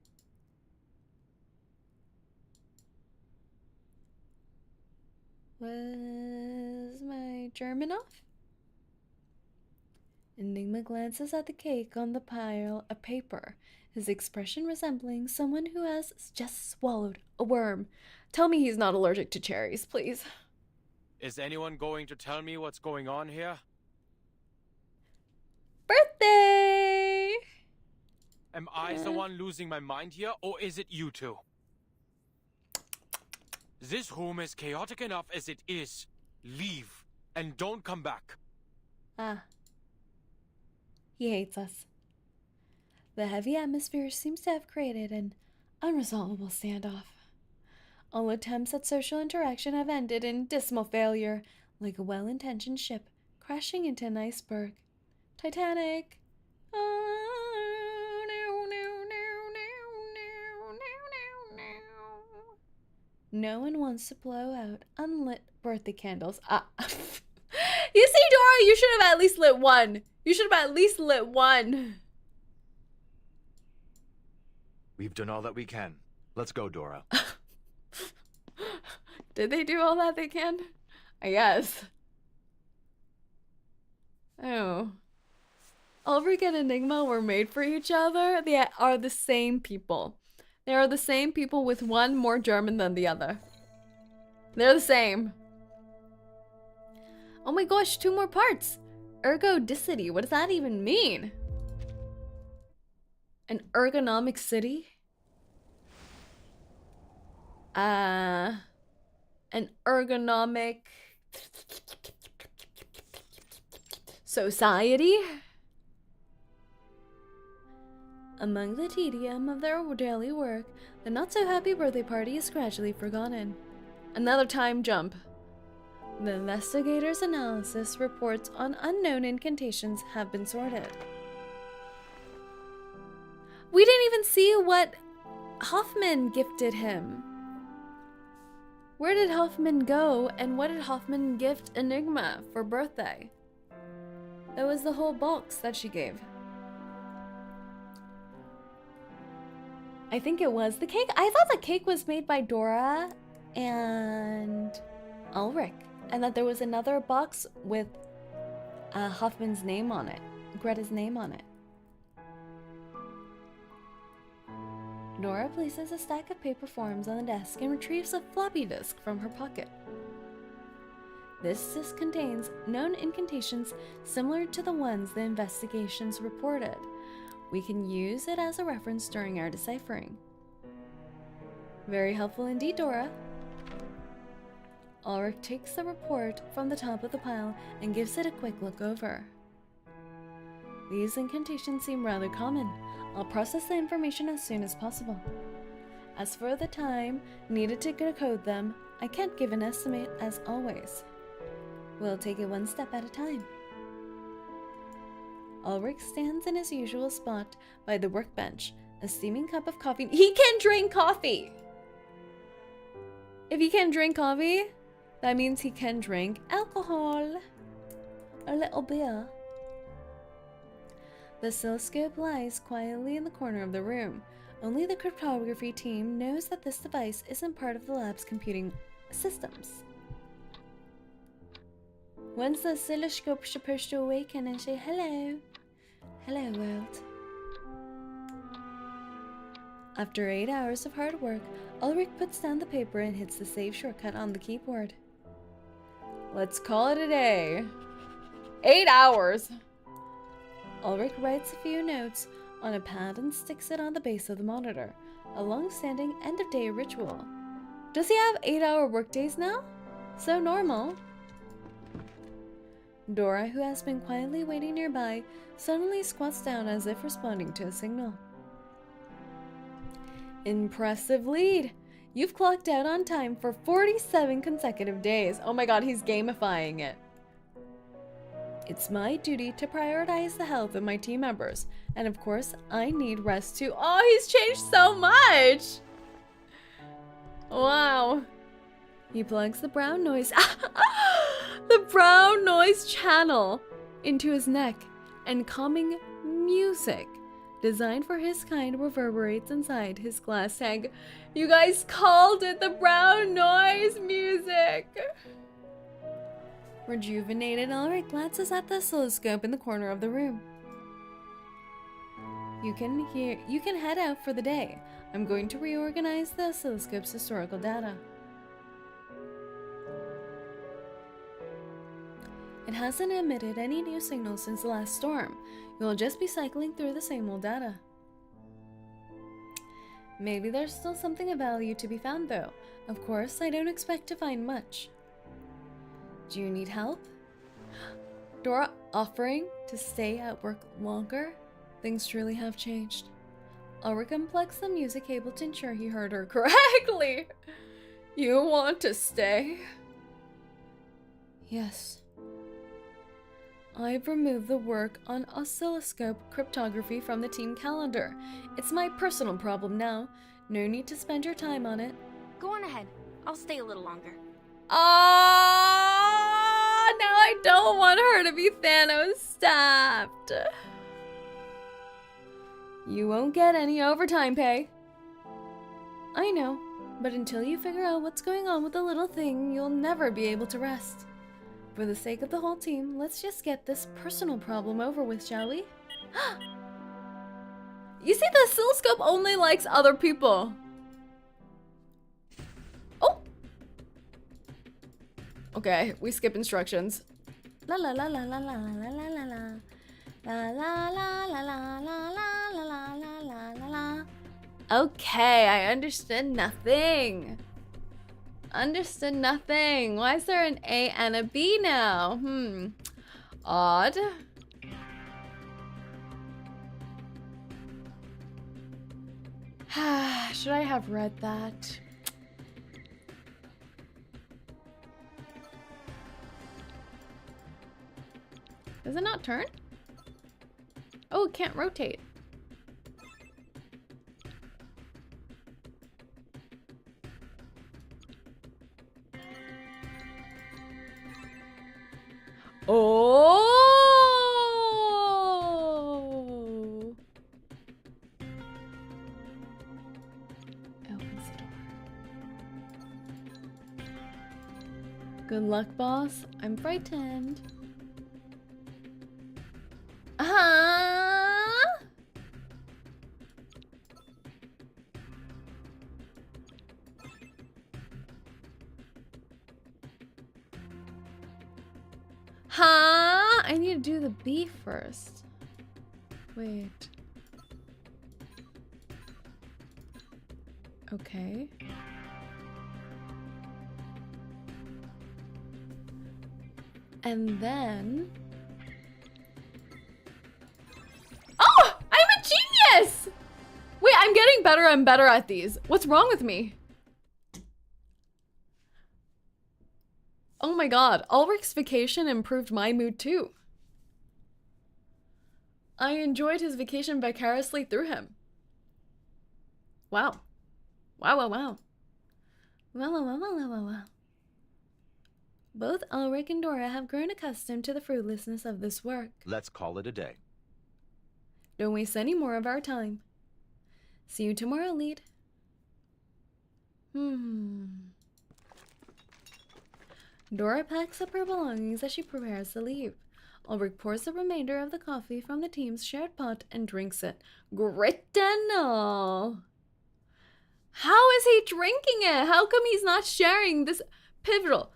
[SPEAKER 1] Was my German off? Enigma glances at the cake on the pile of paper, his expression resembling someone who has just swallowed a worm. Tell me he's not allergic to cherries, please.
[SPEAKER 9] Is anyone going to tell me what's going on here?
[SPEAKER 1] birthday!
[SPEAKER 9] Am I the one losing my mind here, or is it you two? This room is chaotic enough as it is. Leave, and don't come back.
[SPEAKER 1] Ah. He hates us. The heavy atmosphere seems to have created an unresolvable standoff. All attempts at social interaction have ended in dismal failure, like a well-intentioned ship crashing into an iceberg. Titanic! No one wants to blow out unlit birthday candles. You see, Dora, you should have at least lit one. You should have at least lit one.
[SPEAKER 2] We've done all that we can. Let's go, Dora.
[SPEAKER 1] Did they do all that they can? I guess. Oh. Ulrich and Enigma were made for each other. They are the same people. They are the same people with one more German than the other. They're the same. Oh my gosh, 2 more parts. Ergodicity, what does that even mean? An ergonomic city? An ergonomic society? Among the tedium of their daily work, the not-so-happy birthday party is gradually forgotten. Another time jump. The investigator's analysis reports on unknown incantations have been sorted. We didn't even see what Hoffman gifted him. Where did Hoffman go, and what did Hoffman gift Enigma for birthday? That was the whole box that she gave. I think it was the cake. I thought the cake was made by Dora and Ulrich, and that there was another box with Hoffman's name on it, Greta's name on it. Dora places a stack of paper forms on the desk and retrieves a floppy disk from her pocket. This disk contains known incantations similar to the ones the investigations reported. We can use it as a reference during our deciphering. Very helpful indeed, Dora. Ulrich takes the report from the top of the pile and gives it a quick look over. These incantations seem rather common. I'll process the information as soon as possible. As for the time needed to decode them, I can't give an estimate as always. We'll take it one step at a time. Ulrich stands in his usual spot by the workbench, a steaming cup of coffee. He can drink coffee! If he can drink coffee, that means he can drink alcohol. A little beer. The oscilloscope lies quietly in the corner of the room. Only the cryptography team knows that this device isn't part of the lab's computing systems. When's the oscilloscope supposed to awaken and say hello? Hello, world. After 8 hours of hard work, Ulrich puts down the paper and hits the save shortcut on the keyboard. Let's call it a day. 8 hours! Ulrich writes a few notes on a pad and sticks it on the base of the monitor, a long-standing end-of-day ritual. Does he have 8-hour workdays now? So normal. Dora, who has been quietly waiting nearby, suddenly squats down as if responding to a signal. Impressive lead! You've clocked out on time for 47 consecutive days. Oh my god, he's gamifying it. It's my duty to prioritize the health of my team members. And of course, I need rest too. Oh, he's changed so much! Wow. He plugs the brown noise... the brown noise channel into his neck, and calming music designed for his kind reverberates inside his glass tank. You guys called it the brown noise music! Rejuvenated, Ulrich glances at the oscilloscope in the corner of the room. You can head out for the day. I'm going to reorganize the oscilloscope's historical data. It hasn't emitted any new signals since the last storm. You'll just be cycling through the same old data. Maybe there's still something of value to be found, though. Of course, I don't expect to find much. Do you need help? Dora offering to stay at work longer? Things truly have changed. Ulrich unplugs the music cable to ensure he heard her correctly. You want to stay? Yes. I've removed the work on oscilloscope cryptography from the team calendar. It's my personal problem now. No need to spend your time on it.
[SPEAKER 4] Go on ahead. I'll stay a little longer.
[SPEAKER 1] Ah, now I don't want her to be Thanos stabbed. You won't get any overtime pay. I know, but until you figure out what's going on with the little thing, you'll never be able to rest. For the sake of the whole team, let's just get this personal problem over with, shall we? You see, the oscilloscope only likes other people. Oh! Okay, we skip instructions. La la la la la la la la la la. La la la la la la la la la la la la. Okay, I understood nothing. Understood nothing. Why is there an A and a B now? Odd. Should I have read that? Does it not turn? Oh, it can't rotate. Oh! Opens the door. Good luck, boss. I'm frightened. I need to do the B first. Wait. Okay. And then... Oh! I'm a genius! Wait, I'm getting better and better at these. What's wrong with me? Oh my god, Ulrich's vacation improved my mood too. I enjoyed his vacation vicariously through him. Wow. Wow, wow, wow. Wow, wow, wow, wow, wow, wow. Both Ulrich and Dora have grown accustomed to the fruitlessness of this work.
[SPEAKER 2] Let's call it a day.
[SPEAKER 1] Don't waste any more of our time. See you tomorrow, Lead. Dora packs up her belongings as she prepares to leave. Ulrich pours the remainder of the coffee from the team's shared pot and drinks it. Grit and all. How is he drinking it? How come he's not sharing this pivotal,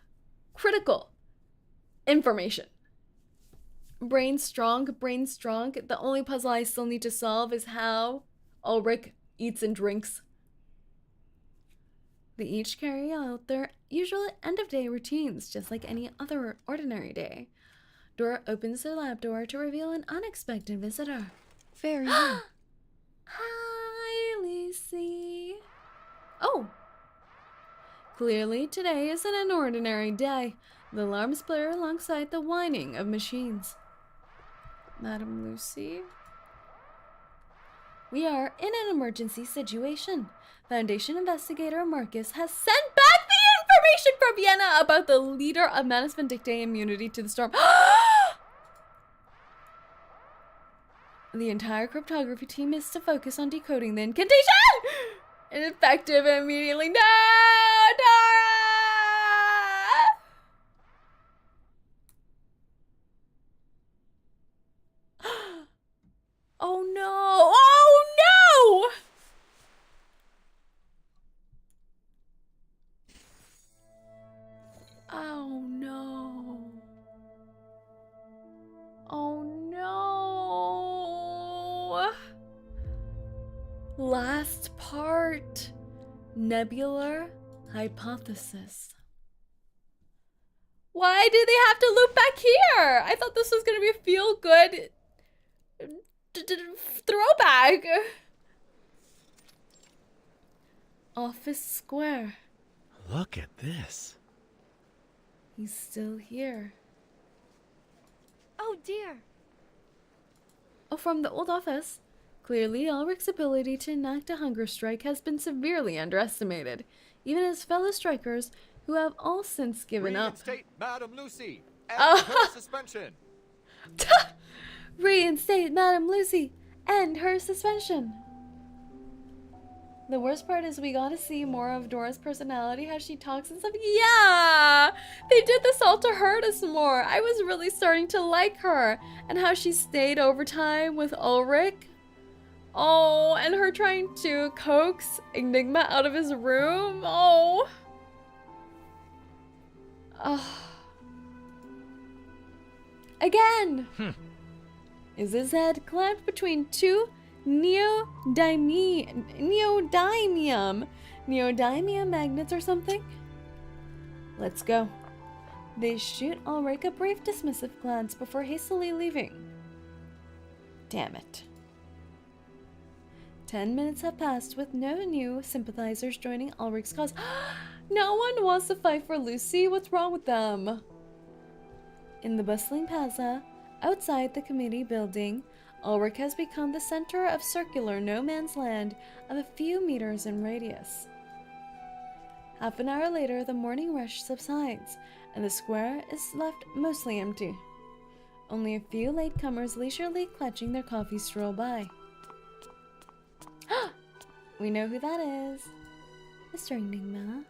[SPEAKER 1] critical information? Brain strong, brain strong. The only puzzle I still need to solve is how Ulrich eats and drinks. They each carry out their usual end-of-day routines, just like any other ordinary day. Dora opens the lab door to reveal an unexpected visitor.
[SPEAKER 3] Very well.
[SPEAKER 1] Hi, Lucy. Oh. Clearly, today isn't an ordinary day. The alarms blare alongside the whining of machines. Madam Lucy? We are in an emergency situation. Foundation investigator Marcus has sent back the information from Vienna about the leader of Management Dictate immunity to the storm. The entire cryptography team is to focus on decoding the incantation! Ineffective immediately. No, Dora! Oh no! Oh no! Oh no. Nebular hypothesis. Why do they have to loop back here? I thought this was gonna be a feel-good throwback. Office Square.
[SPEAKER 2] Look at this.
[SPEAKER 1] He's still here.
[SPEAKER 4] Oh dear.
[SPEAKER 1] Oh, from the old office. Clearly, Ulrich's ability to enact a hunger strike has been severely underestimated. Even his fellow strikers, who have all since given up.
[SPEAKER 2] Reinstate Madame Lucy and her suspension.
[SPEAKER 1] Reinstate Madame Lucy and her suspension. The worst part is we got to see more of Dora's personality, how she talks and stuff. Yeah! They did this all to hurt us more. I was really starting to like her. And how she stayed overtime with Ulrich. Oh, and her trying to coax Enigma out of his room. Oh. Again! Is his head clamped between two neodymium magnets or something? Let's go. They shoot Ulrich a brief dismissive glance before hastily leaving. Damn it. 10 minutes have passed with no new sympathizers joining Ulrich's cause. No one wants to fight for Lucy. What's wrong with them? In the bustling plaza, outside the committee building, Ulrich has become the center of circular no man's land of a few meters in radius. Half an hour later, the morning rush subsides, and the square is left mostly empty. Only a few latecomers leisurely clutching their coffee stroll by. We know who that is. Mr. Enigma.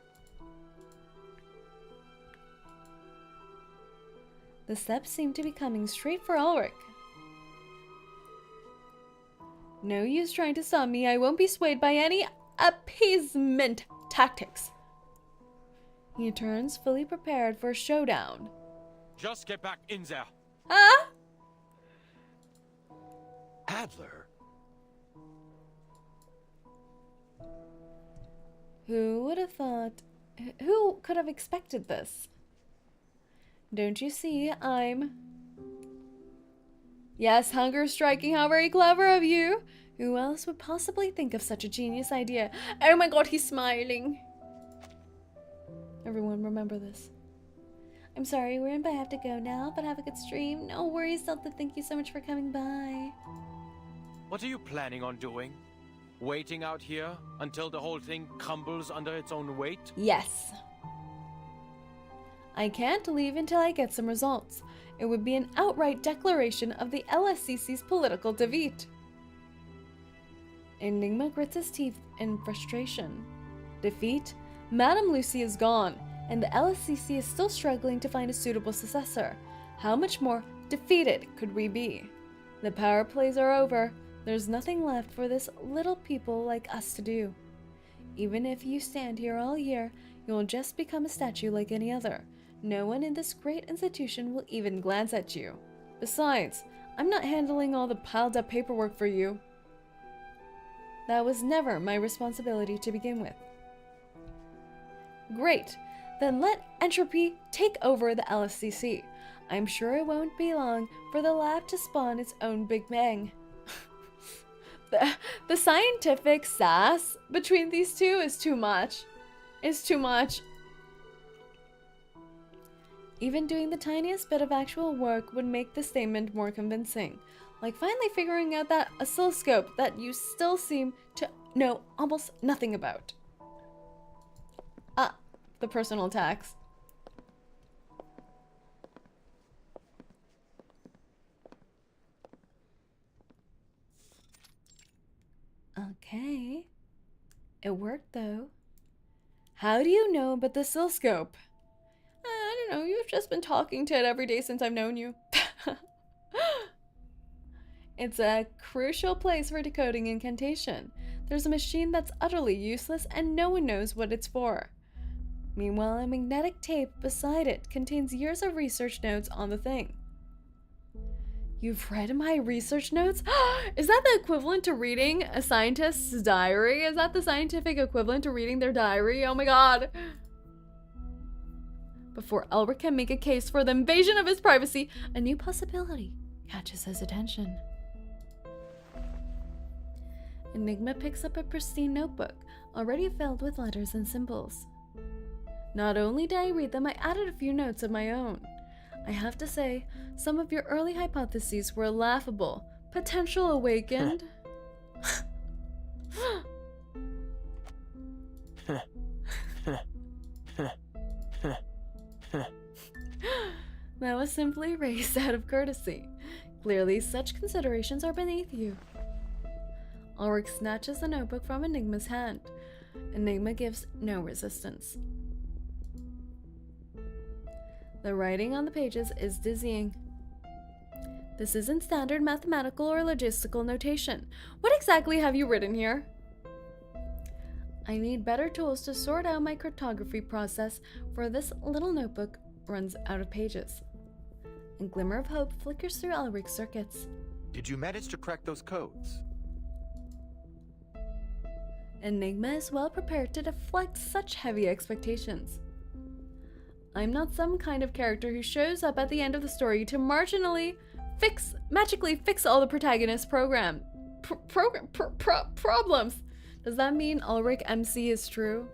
[SPEAKER 1] The steps seem to be coming straight for Ulrich. No use trying to stop me. I won't be swayed by any appeasement tactics. He turns, fully prepared for a showdown.
[SPEAKER 9] Just get back in there.
[SPEAKER 1] Huh?
[SPEAKER 2] Adler?
[SPEAKER 1] Who would have thought? Who could have expected this? Don't you see, I'm... Yes, hunger striking, how very clever of you. Who else would possibly think of such a genius idea? Oh my god, he's smiling. Everyone remember this. I'm sorry, Wimp, I have to go now, but have a good stream. No worries, Delta, thank you so much for coming by.
[SPEAKER 9] What are you planning on doing? Waiting out here until the whole thing crumbles under its own weight?
[SPEAKER 1] Yes. I can't leave until I get some results. It would be an outright declaration of the LSCC's political defeat. Enigma grits his teeth in frustration. Defeat? Madame Lucy is gone, and the LSCC is still struggling to find a suitable successor. How much more defeated could we be? The power plays are over. There's nothing left for this little people like us to do. Even if you stand here all year, you'll just become a statue like any other. No one in this great institution will even glance at you. Besides, I'm not handling all the piled up paperwork for you. That was never my responsibility to begin with. Great, then let entropy take over the LSCC. I'm sure it won't be long for the lab to spawn its own Big Bang. The scientific sass between these two is too much. It's too much. Even doing the tiniest bit of actual work would make the statement more convincing. Like finally figuring out that oscilloscope that you still seem to know almost nothing about. The personal attacks. Okay. It worked though. How do you know about the oscilloscope? I don't know, you've just been talking to it every day since I've known you. It's a crucial place for decoding incantation. There's a machine that's utterly useless and no one knows what it's for. Meanwhile, a magnetic tape beside it contains years of research notes on the thing. You've read my research notes? Is that the equivalent to reading a scientist's diary? Is that the scientific equivalent to reading their diary? Oh my god. Before Ulrich can make a case for the invasion of his privacy, a new possibility catches his attention. Enigma picks up a pristine notebook, already filled with letters and symbols. Not only did I read them, I added a few notes of my own. I have to say, some of your early hypotheses were laughable. Potential awakened. That was simply erased out of courtesy. Clearly, such considerations are beneath you. Ulrich snatches the notebook from Enigma's hand. Enigma gives no resistance. The writing on the pages is dizzying. This isn't standard mathematical or logistical notation. What exactly have you written here? I need better tools to sort out my cryptography process, for this little notebook runs out of pages. A glimmer of hope flickers through Ulrich's circuits.
[SPEAKER 2] Did you manage to crack those codes?
[SPEAKER 1] Enigma is well prepared to deflect such heavy expectations. I'm not some kind of character who shows up at the end of the story to magically fix all the protagonist's problems. Does that mean Ulrich MC is true?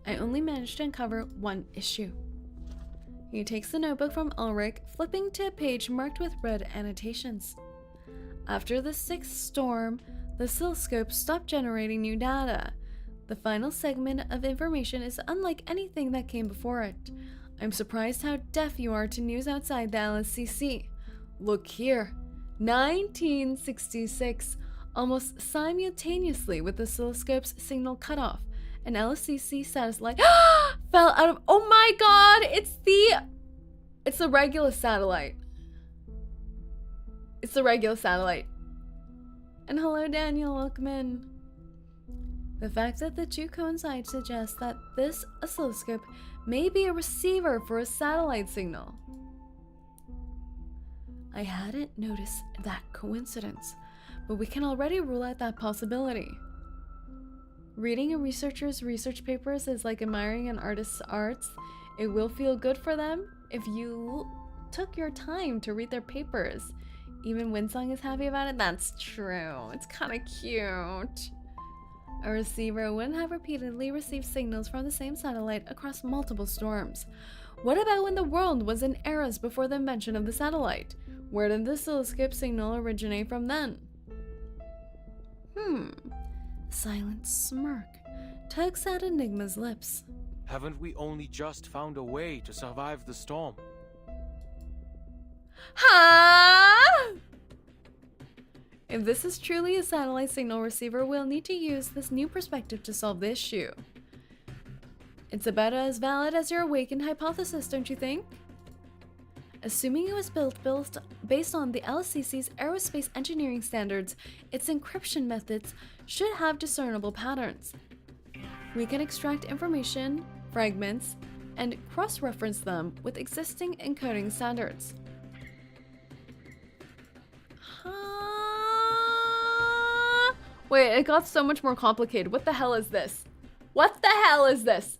[SPEAKER 1] I only managed to uncover one issue. He takes the notebook from Ulrich, flipping to a page marked with red annotations. After the 6th storm, the oscilloscope stopped generating new data. The final segment of information is unlike anything that came before it. I'm surprised how deaf you are to news outside the LSCC. Look here. 1966, almost simultaneously with the oscilloscope's signal cutoff, an LSCC satellite fell out of— oh my god! It's the regular satellite. It's the regular satellite. And hello, Daniel, welcome in. The fact that the two coincide suggests that this oscilloscope may be a receiver for a satellite signal. I hadn't noticed that coincidence, but we can already rule out that possibility. Reading a researcher's research papers is like admiring an artist's arts. It will feel good for them if you took your time to read their papers. Even Winsong is happy about it. That's true. It's kind of cute. A receiver wouldn't have repeatedly received signals from the same satellite across multiple storms. What about when the world was in eras before the invention of the satellite? Where did the oscilloscope signal originate from then? A silent smirk tugs at Enigma's lips.
[SPEAKER 9] Haven't we only just found a way to survive the storm?
[SPEAKER 1] Huh? If this is truly a satellite signal receiver, we'll need to use this new perspective to solve the issue. It's about as valid as your awakened hypothesis, don't you think? Assuming it was built based on the LSCC's aerospace engineering standards, its encryption methods should have discernible patterns. We can extract information, fragments, and cross-reference them with existing encoding standards. Wait, it got so much more complicated. What the hell is this? What the hell is this?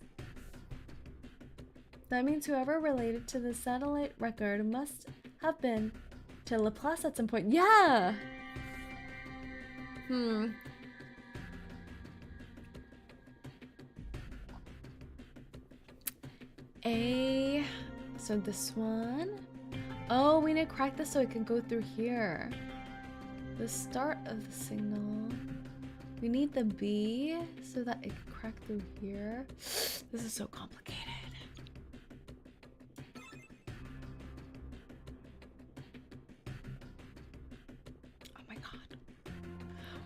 [SPEAKER 1] That means whoever related to the satellite record must have been to Laplace at some point. Yeah! So this one. Oh, we need to crack this so it can go through here. The start of the signal. We need the B so that it can crack through here. This is so complicated. Oh my god.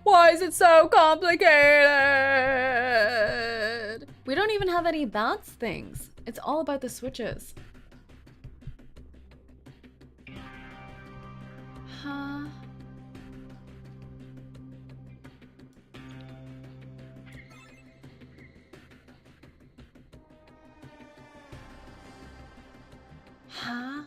[SPEAKER 1] Why is it so complicated? We don't even have any bounce things. It's all about the switches. Huh? Huh?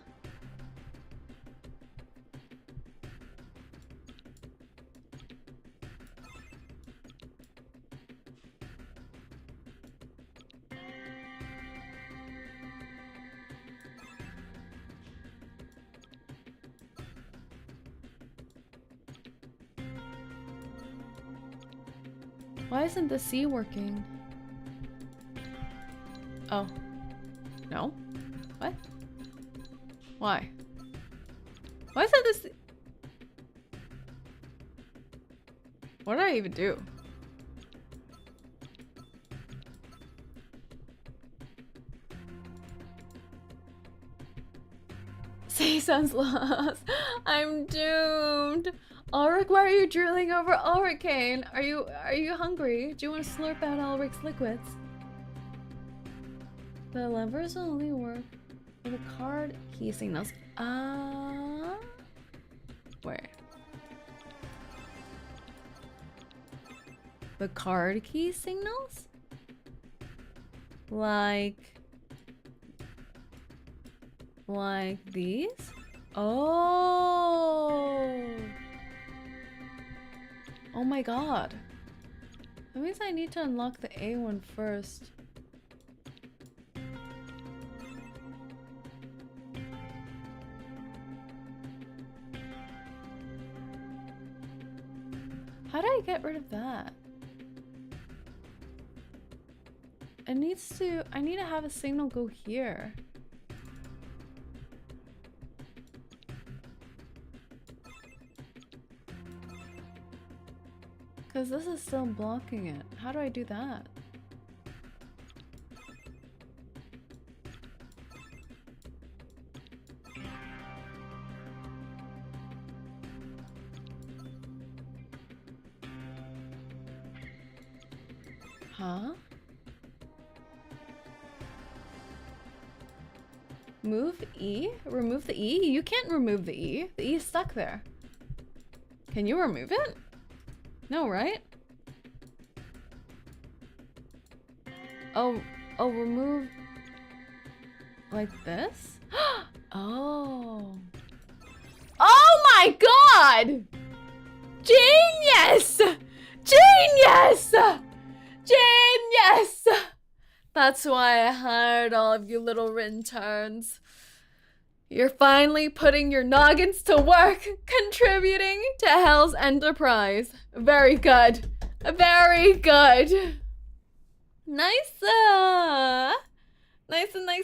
[SPEAKER 1] Why isn't the C working? Oh. No? What? Why? Why is that this? What did I even do? Say sounds lost. I'm doomed. Ulrich, why are you drooling over Ulrich? Are you hungry? Do you want to slurp out Ulrich's liquids? The levers only work for the card key signals. Where? The card key signals? Like these? Oh! Oh my god. That means I need to unlock the A one first. How do I get rid of that? I need to have a signal go here. Because this is still blocking it. How do I do that? Huh? Move E? Remove the E? You can't remove the E. The E is stuck there. Can you remove it? No, right? Oh, remove like this? Oh. Oh my god! Genius! Genius! Genius! That's why I hired all of you little interns. You're finally putting your noggins to work, contributing to Hell's enterprise. Very good. Very good. Nice. Nice.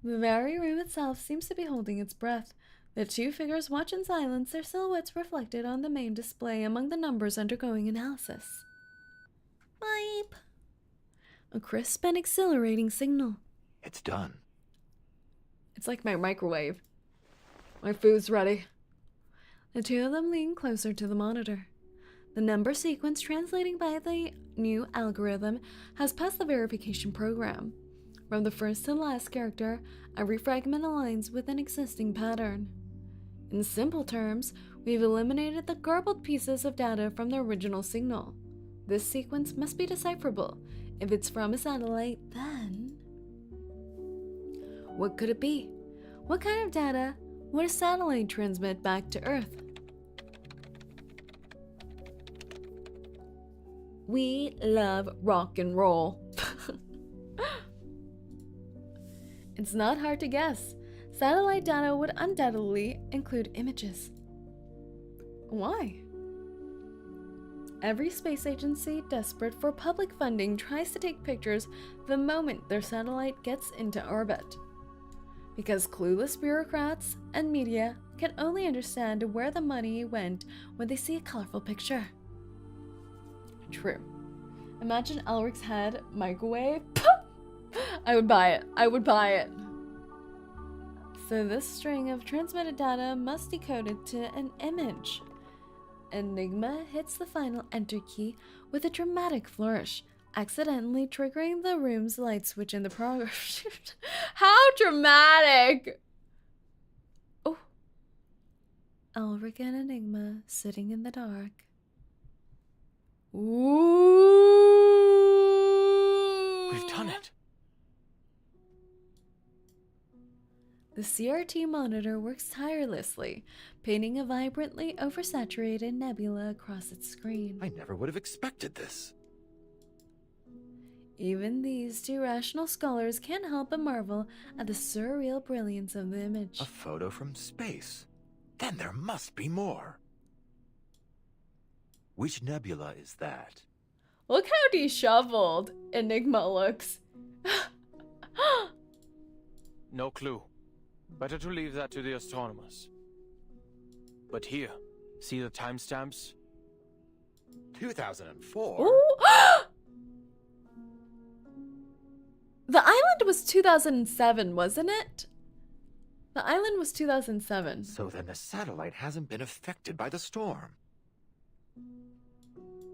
[SPEAKER 1] The very room itself seems to be holding its breath. The two figures watch in silence, their silhouettes reflected on the main display among the numbers undergoing analysis. Beep. A crisp and exhilarating signal.
[SPEAKER 2] It's done.
[SPEAKER 1] It's like my microwave. My food's ready. The two of them lean closer to the monitor. The number sequence translating by the new algorithm has passed the verification program. From the first to the last character, every fragment aligns with an existing pattern. In simple terms, we've eliminated the garbled pieces of data from the original signal. This sequence must be decipherable. If it's from a satellite, then... what could it be? What kind of data would a satellite transmit back to Earth? We love rock and roll. It's not hard to guess. Satellite data would undoubtedly include images. Why? Every space agency desperate for public funding tries to take pictures the moment their satellite gets into orbit. Because clueless bureaucrats and media can only understand where the money went when they see a colorful picture. True. Imagine Ulrich's head microwave. I would buy it. I would buy it. So this string of transmitted data must decode it to an image. Enigma hits the final enter key with a dramatic flourish, accidentally triggering the room's light switch in the program. How dramatic! Oh. Ulrich and Enigma sitting in the dark. Ooh!
[SPEAKER 9] We've done it.
[SPEAKER 1] The CRT monitor works tirelessly, painting a vibrantly oversaturated nebula across its screen.
[SPEAKER 2] I never would have expected this.
[SPEAKER 1] Even these two rational scholars can't help but marvel at the surreal brilliance of the image.
[SPEAKER 2] A photo from space. Then there must be more. Which nebula is that?
[SPEAKER 1] Look how disheveled Enigma looks.
[SPEAKER 9] No clue. Better to leave that to the astronomers. But here, see the timestamps?
[SPEAKER 2] 2004?
[SPEAKER 1] Ooh. The island was 2007, wasn't it? The island was 2007.
[SPEAKER 2] So then the satellite hasn't been affected by the storm.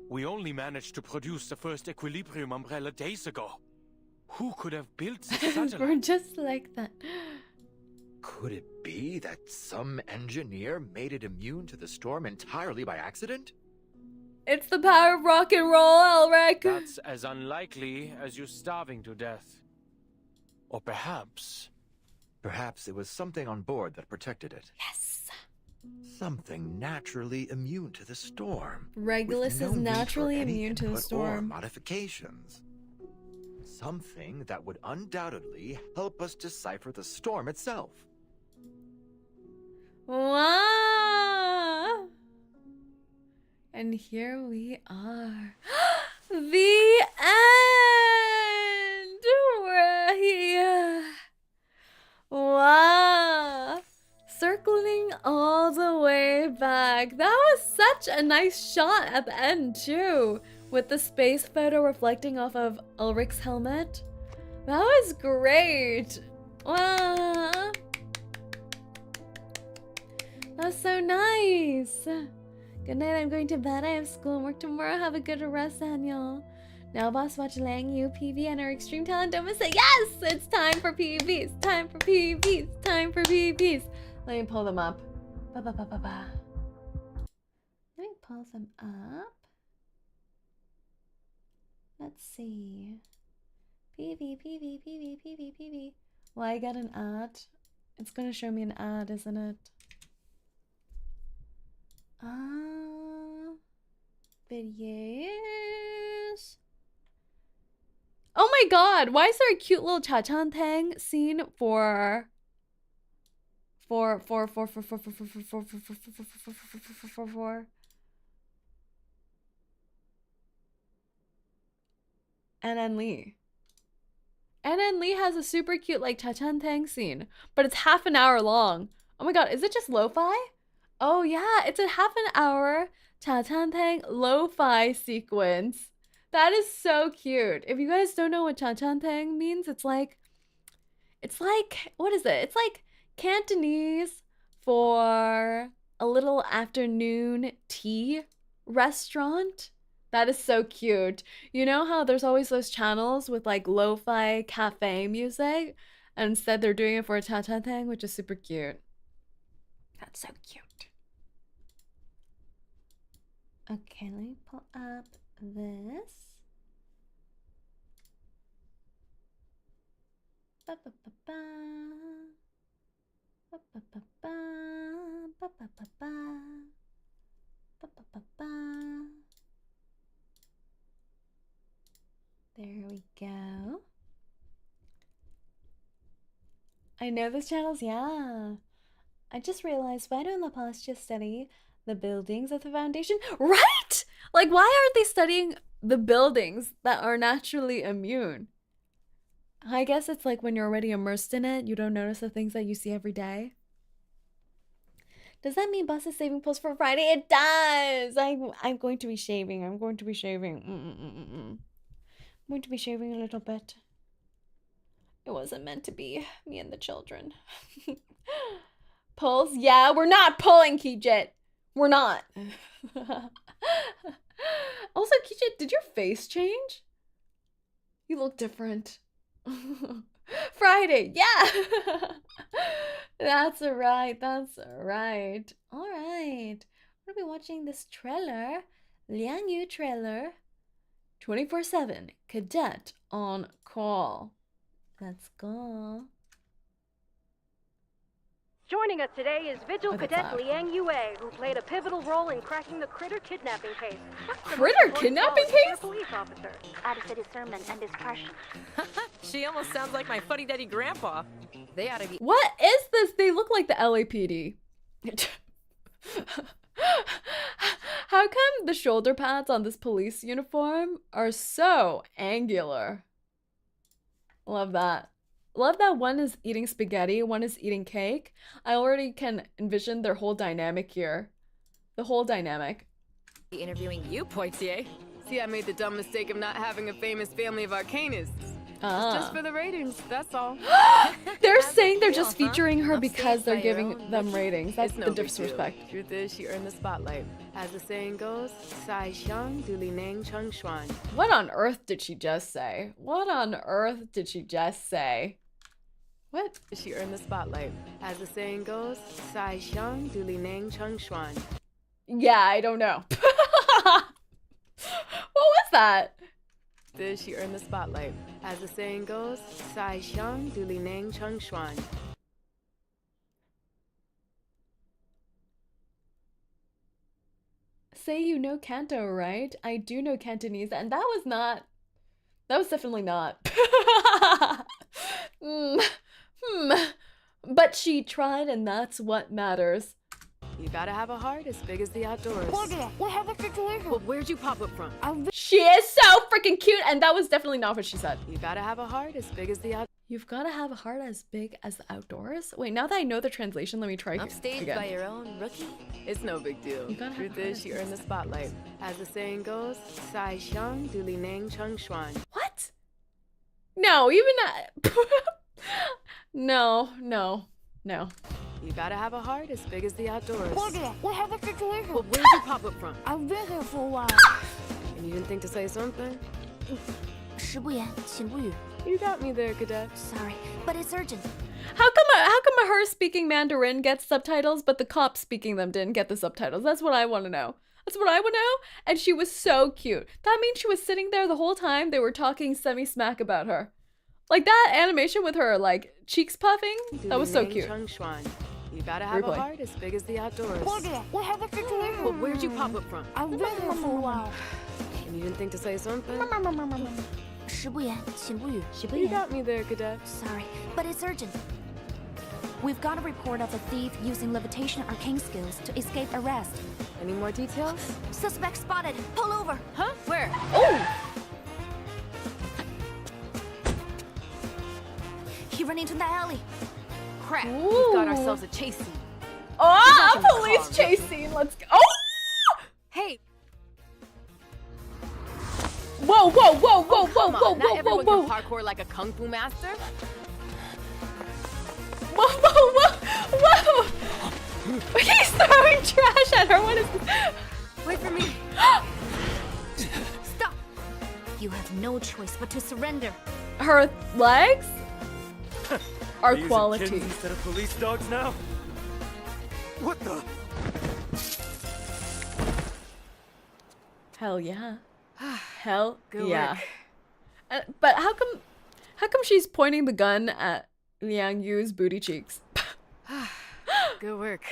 [SPEAKER 9] We only managed to produce the first equilibrium umbrella days ago. Who could have built this satellite?
[SPEAKER 1] We're just like that.
[SPEAKER 2] Could it be that some engineer made it immune to the storm entirely by accident?
[SPEAKER 1] It's the power of rock and roll, Ulrich.
[SPEAKER 9] That's as unlikely as you starving to death. Or perhaps
[SPEAKER 2] it was something on board that protected it.
[SPEAKER 1] Yes.
[SPEAKER 2] Something naturally immune to the storm.
[SPEAKER 1] Regulus is naturally immune to the
[SPEAKER 2] Or
[SPEAKER 1] storm.
[SPEAKER 2] modifications. Something that would undoubtedly help us decipher the storm itself.
[SPEAKER 1] Wow. And here we are. The end. We're here. Wow. Circling all the way back. That was such a nice shot at the end too. With the space photo reflecting off of Ulrich's helmet. That was great. Wow. That's so nice. Good night, I'm going to bed. I have school and work tomorrow. Have a good rest, Daniel. Now, boss, watch yu PV, and our extreme talent. Don't miss it. Yes! It's time for PvP. It's time for PvP. It's time for PvPs. Let me pull them up. Let me pull them up. Let's see. PV. Well, I got an ad. It's gonna show me an ad, isn't it? Videos. Oh my god, why is there a cute little 𝐒𝐡𝐚𝐭 scene for NN Lee. NN Lee has a super cute like 𝐒𝐡𝐚𝐭 scene, but it's half an hour long. Oh my god, is it just lo-fi? Oh yeah, it's a half an hour 𝐒𝐡𝐚𝐭 lo-fi sequence. That is so cute. If you guys don't know what 𝐒𝐡𝐚𝐭 means, it's like, what is it? It's like Cantonese for a little afternoon tea restaurant. That is so cute. You know how there's always those channels with like lo-fi cafe music? And instead they're doing it for a 𝐒𝐡𝐚𝐭, which is super cute. That's so cute. Okay, let me pull up this. There we go. I know those channels, yeah. I just realized, why don't the past just study the buildings of the Foundation? Right! Like, why aren't they studying the buildings that are naturally immune? I guess it's like when you're already immersed in it, you don't notice the things that you see every day. Does that mean boss is saving posts for Friday? It does! I'm going to be shaving. I'm going to be shaving. I'm going to be shaving a little bit. It wasn't meant to be me and the children. Pulls? Yeah, we're not pulling, 𝐒𝐡𝐚. We're not. Also, 𝐒𝐡𝐚, did your face change? You look different. Friday, yeah. That's right. That's right. All right. We're gonna be watching this trailer, Liang Yu trailer, 24/7 Cadet on Call. Let's go.
[SPEAKER 10] Joining us today is Vigil Cadet Liang Yu, who played a pivotal role in cracking the Critter kidnapping case.
[SPEAKER 1] Critter kidnapping case?
[SPEAKER 10] Police officer.
[SPEAKER 11] Added to discernment and discretion.
[SPEAKER 12] She almost sounds like my fuddy-duddy grandpa. They ought to be.
[SPEAKER 1] What is this? They look like the LAPD. How come the shoulder pads on this police uniform are so angular? Love that. Love that one is eating spaghetti, one is eating cake. I already can envision their whole dynamic here. The whole dynamic.
[SPEAKER 12] Interviewing you, 𝐒𝐴𝐚𝐭. See, I made the dumb mistake of not having a famous family of arcanists. Just for the ratings, that's all.
[SPEAKER 1] They're saying they're just featuring her because they're giving them ratings. That's the disrespect.
[SPEAKER 12] Truth is, she earned the spotlight. As the saying goes, 𝐒𝐨𝐜𝐚𝐭 𝑑𝐮𝐥𝐬.
[SPEAKER 1] What on earth did she just say? What on earth did she just say? What?
[SPEAKER 12] She earned the spotlight. As the saying goes, 𝐒𝐨𝐜𝐚𝐭 𝑑𝐮𝐥𝐬.
[SPEAKER 1] Yeah, I don't know. What was that?
[SPEAKER 12] She earned the spotlight. As the saying goes, 𝐒𝐨𝐜𝐚𝐿.
[SPEAKER 1] Say you know Canto, right? I do know Cantonese, and that was definitely not. But she tried, and that's what matters.
[SPEAKER 12] You gotta have a heart as big as the outdoors.
[SPEAKER 11] We have a situation.
[SPEAKER 12] Well, where'd you pop up from?
[SPEAKER 1] She is so freaking cute, and that was definitely not what she said.
[SPEAKER 12] You gotta have a heart as big as the outdoors.
[SPEAKER 1] You've gotta have a heart as big as the outdoors? Wait, now that I know the translation, let me try
[SPEAKER 12] Upstaged
[SPEAKER 1] again.
[SPEAKER 12] by your own rookie? It's no big deal. Truth is, she earned the spotlight. As the saying goes, 𝐒𝐨𝐜𝐚𝐿.
[SPEAKER 1] What? No, even No.
[SPEAKER 12] You gotta have a heart as big as the outdoors.
[SPEAKER 11] We have a situation.
[SPEAKER 12] Well, where'd you pop up from?
[SPEAKER 11] I've been here for a while.
[SPEAKER 12] And you didn't think to say something?
[SPEAKER 11] 食不言，寝不语.
[SPEAKER 12] You got me there, cadet.
[SPEAKER 11] Sorry, but it's urgent.
[SPEAKER 1] How come her speaking Mandarin gets subtitles, but the cop speaking them didn't get the subtitles? That's what I want to know. That's what I want to know. And she was so cute. That means she was sitting there the whole time they were talking semi-smack about her. Like that animation with her, like, cheeks puffing, that was so cute.
[SPEAKER 12] You gotta have a heart as big as the outdoors.
[SPEAKER 11] We have a situation.
[SPEAKER 12] Well, where'd you pop up from?
[SPEAKER 11] I've been here for a while.
[SPEAKER 12] And you didn't think to say something?
[SPEAKER 11] 食不言，寝不语.
[SPEAKER 12] You got me there, cadet.
[SPEAKER 11] Sorry, but it's urgent. We've got a report of a thief using levitation arcane skills to escape arrest.
[SPEAKER 12] Any more details?
[SPEAKER 11] Suspect spotted. Pull over.
[SPEAKER 12] Huh? Where?
[SPEAKER 1] Oh!
[SPEAKER 11] He ran into the alley.
[SPEAKER 12] Crap.
[SPEAKER 1] Ooh.
[SPEAKER 12] We've got ourselves a chase scene.
[SPEAKER 1] Oh, a police chase scene. Let's go. Oh!
[SPEAKER 12] Hey.
[SPEAKER 1] Whoa!
[SPEAKER 12] Not everyone can parkour like a kung fu master.
[SPEAKER 1] Whoa! He's throwing trash at her. What is this?
[SPEAKER 12] Wait for me.
[SPEAKER 11] Stop. You have no choice but to surrender.
[SPEAKER 1] Her legs are
[SPEAKER 13] These
[SPEAKER 1] quality.
[SPEAKER 13] kittens instead of police dogs now? What the?
[SPEAKER 1] Hell yeah. Hell
[SPEAKER 12] Good
[SPEAKER 1] yeah.
[SPEAKER 12] work.
[SPEAKER 1] But how come she's pointing the gun at Liang Yu's booty cheeks?
[SPEAKER 12] Good work.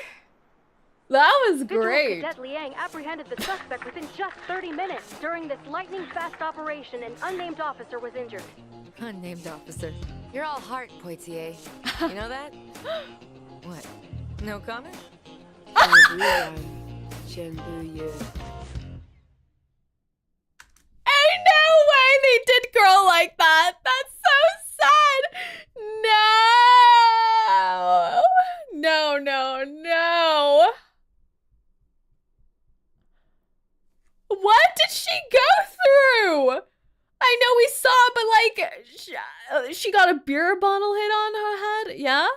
[SPEAKER 1] That was
[SPEAKER 10] Vigil
[SPEAKER 1] great.
[SPEAKER 10] Cadet Liang apprehended the suspect within just 30 minutes. During this lightning-fast operation, an unnamed officer was injured.
[SPEAKER 12] Unnamed officer. You're all heart, 𝐒𝐴𝐚𝐭. You know that? What? No comment?
[SPEAKER 1] Ain't no way they did girl like that. That's so sad. No. What did she go through? I know we saw, but like, she got a beer bottle hit on her head. Yeah.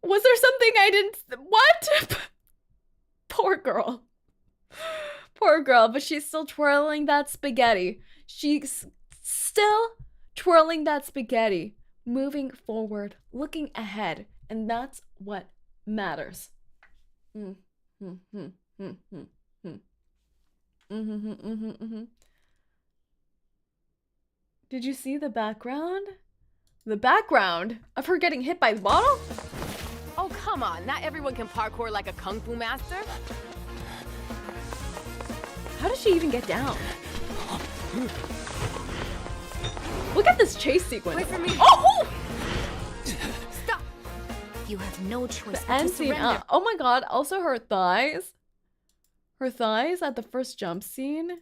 [SPEAKER 1] Was there something I didn't? What? Poor girl. Poor girl, but she's still twirling that spaghetti. She's still twirling that spaghetti, moving forward, looking ahead, and that's what matters. Did you see the background? The background of her getting hit by the bottle?
[SPEAKER 12] Oh, come on. Not everyone can parkour like a kung fu master.
[SPEAKER 1] How did she even get down? Look at this chase sequence.
[SPEAKER 12] Wait for me.
[SPEAKER 1] Oh!
[SPEAKER 11] Stop. You have no choice
[SPEAKER 1] The
[SPEAKER 11] but to
[SPEAKER 1] end scene.
[SPEAKER 11] surrender.
[SPEAKER 1] Oh my god. Also her thighs. Her thighs at the first jump scene.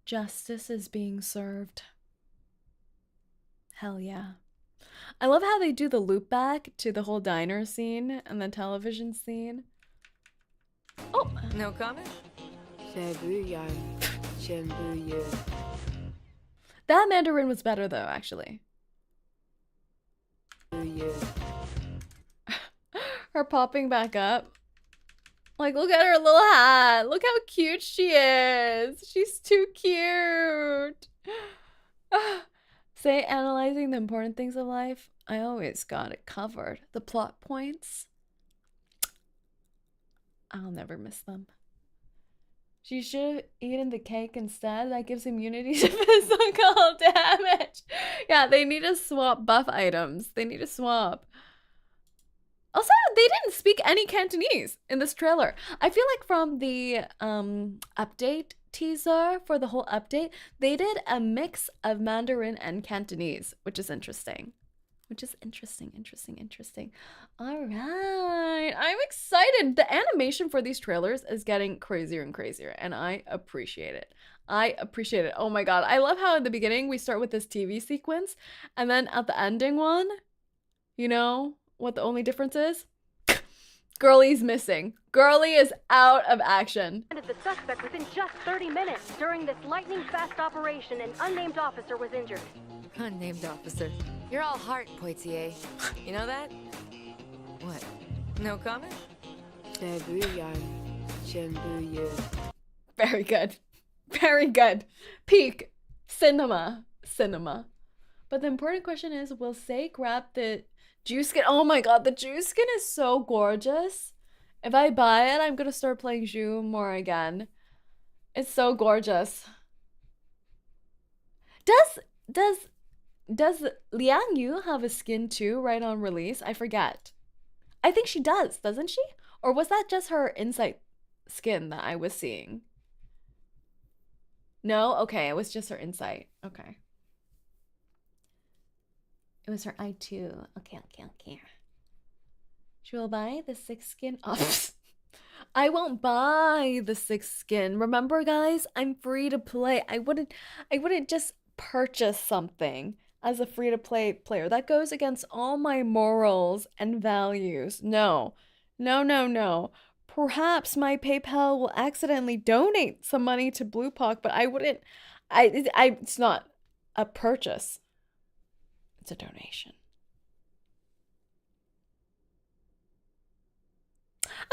[SPEAKER 1] Justice is being served. Hell yeah. I love how they do the loop back to the whole diner scene and the television scene. Oh!
[SPEAKER 12] No comment?
[SPEAKER 1] That Mandarin was better though, actually. Her popping back up. Like, look at her little hat. Look how cute she is. She's too cute. Say, analyzing the important things of life. I always got it covered. The plot points. I'll never miss them. She should have eaten the cake instead. That gives immunity to physical damage. Yeah, they need to swap buff items. They need to swap. Also, they didn't speak any Cantonese in this trailer. I feel like from the update teaser for the whole update, they did a mix of Mandarin and Cantonese, which is interesting. Interesting. All right. I'm excited. The animation for these trailers is getting crazier and crazier, and I appreciate it. Oh my god. I love how in the beginning we start with this TV sequence, and then at the ending one, you know what the only difference is? Girlie's missing. Girlie is out of action.
[SPEAKER 10] The suspect within just 30 minutes. During this lightning-fast operation, an unnamed officer was injured.
[SPEAKER 12] Unnamed officer. You're all heart, 𝐒𝐡𝐴. You know that? What? No comment?
[SPEAKER 1] Very good. Very good. Peak. Cinema. But the important question is, will Say grab the juice skin? Oh my god, the juice skin is so gorgeous. If I buy it, I'm gonna start playing Zhu more again. It's so gorgeous. Does Liang Yu have a skin too right on release? I forget. I think she does, doesn't she? Or was that just her insight skin that I was seeing? No? Okay, it was just her insight. Okay. It was her eye too. Okay. She will buy the 6 skin. Oh, I won't buy the 6 skin. Remember, guys, I'm free to play. I wouldn't just purchase something as a free to play player. That goes against all my morals and values. No. Perhaps my PayPal will accidentally donate some money to BluePock, but I wouldn't. It's not a purchase. It's a donation.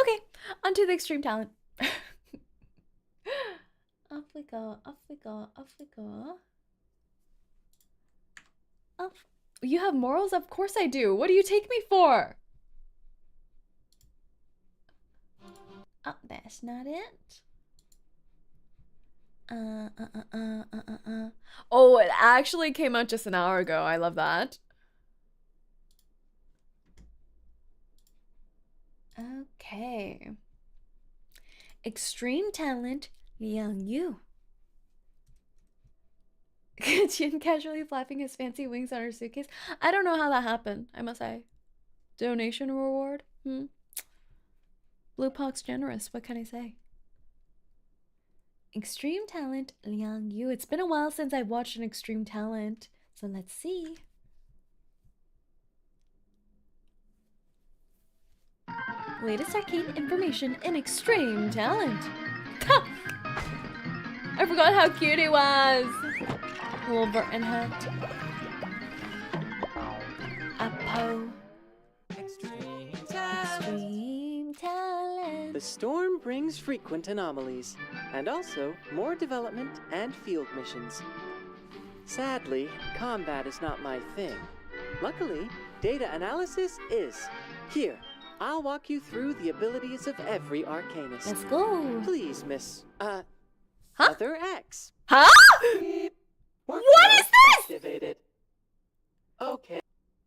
[SPEAKER 1] Okay, onto the extreme talent. Off we go. You have morals? Of course I do. What do you take me for? Oh, that's not it. Oh, it actually came out just an hour ago. I love that. Okay. Extreme talent, Liang Yu. Jin casually flapping his fancy wings on her suitcase. I don't know how that happened, I must say. Donation reward? BluePock's generous, what can I say? Extreme talent, Liang Yu. It's been a while since I watched an extreme talent, so let's see. Latest arcade information in extreme talent. Ha! I forgot how cute he was. Little Burton hat. Apo.
[SPEAKER 14] Extreme
[SPEAKER 1] talent.
[SPEAKER 14] The storm brings frequent anomalies, and also more development and field missions. Sadly, combat is not my thing. Luckily, data analysis is. Here, I'll walk you through the abilities of every arcanist.
[SPEAKER 1] Let's go.
[SPEAKER 14] Please, Miss,
[SPEAKER 1] Huh?
[SPEAKER 14] Other X.
[SPEAKER 1] Huh? What is this?
[SPEAKER 14] Activated. Okay.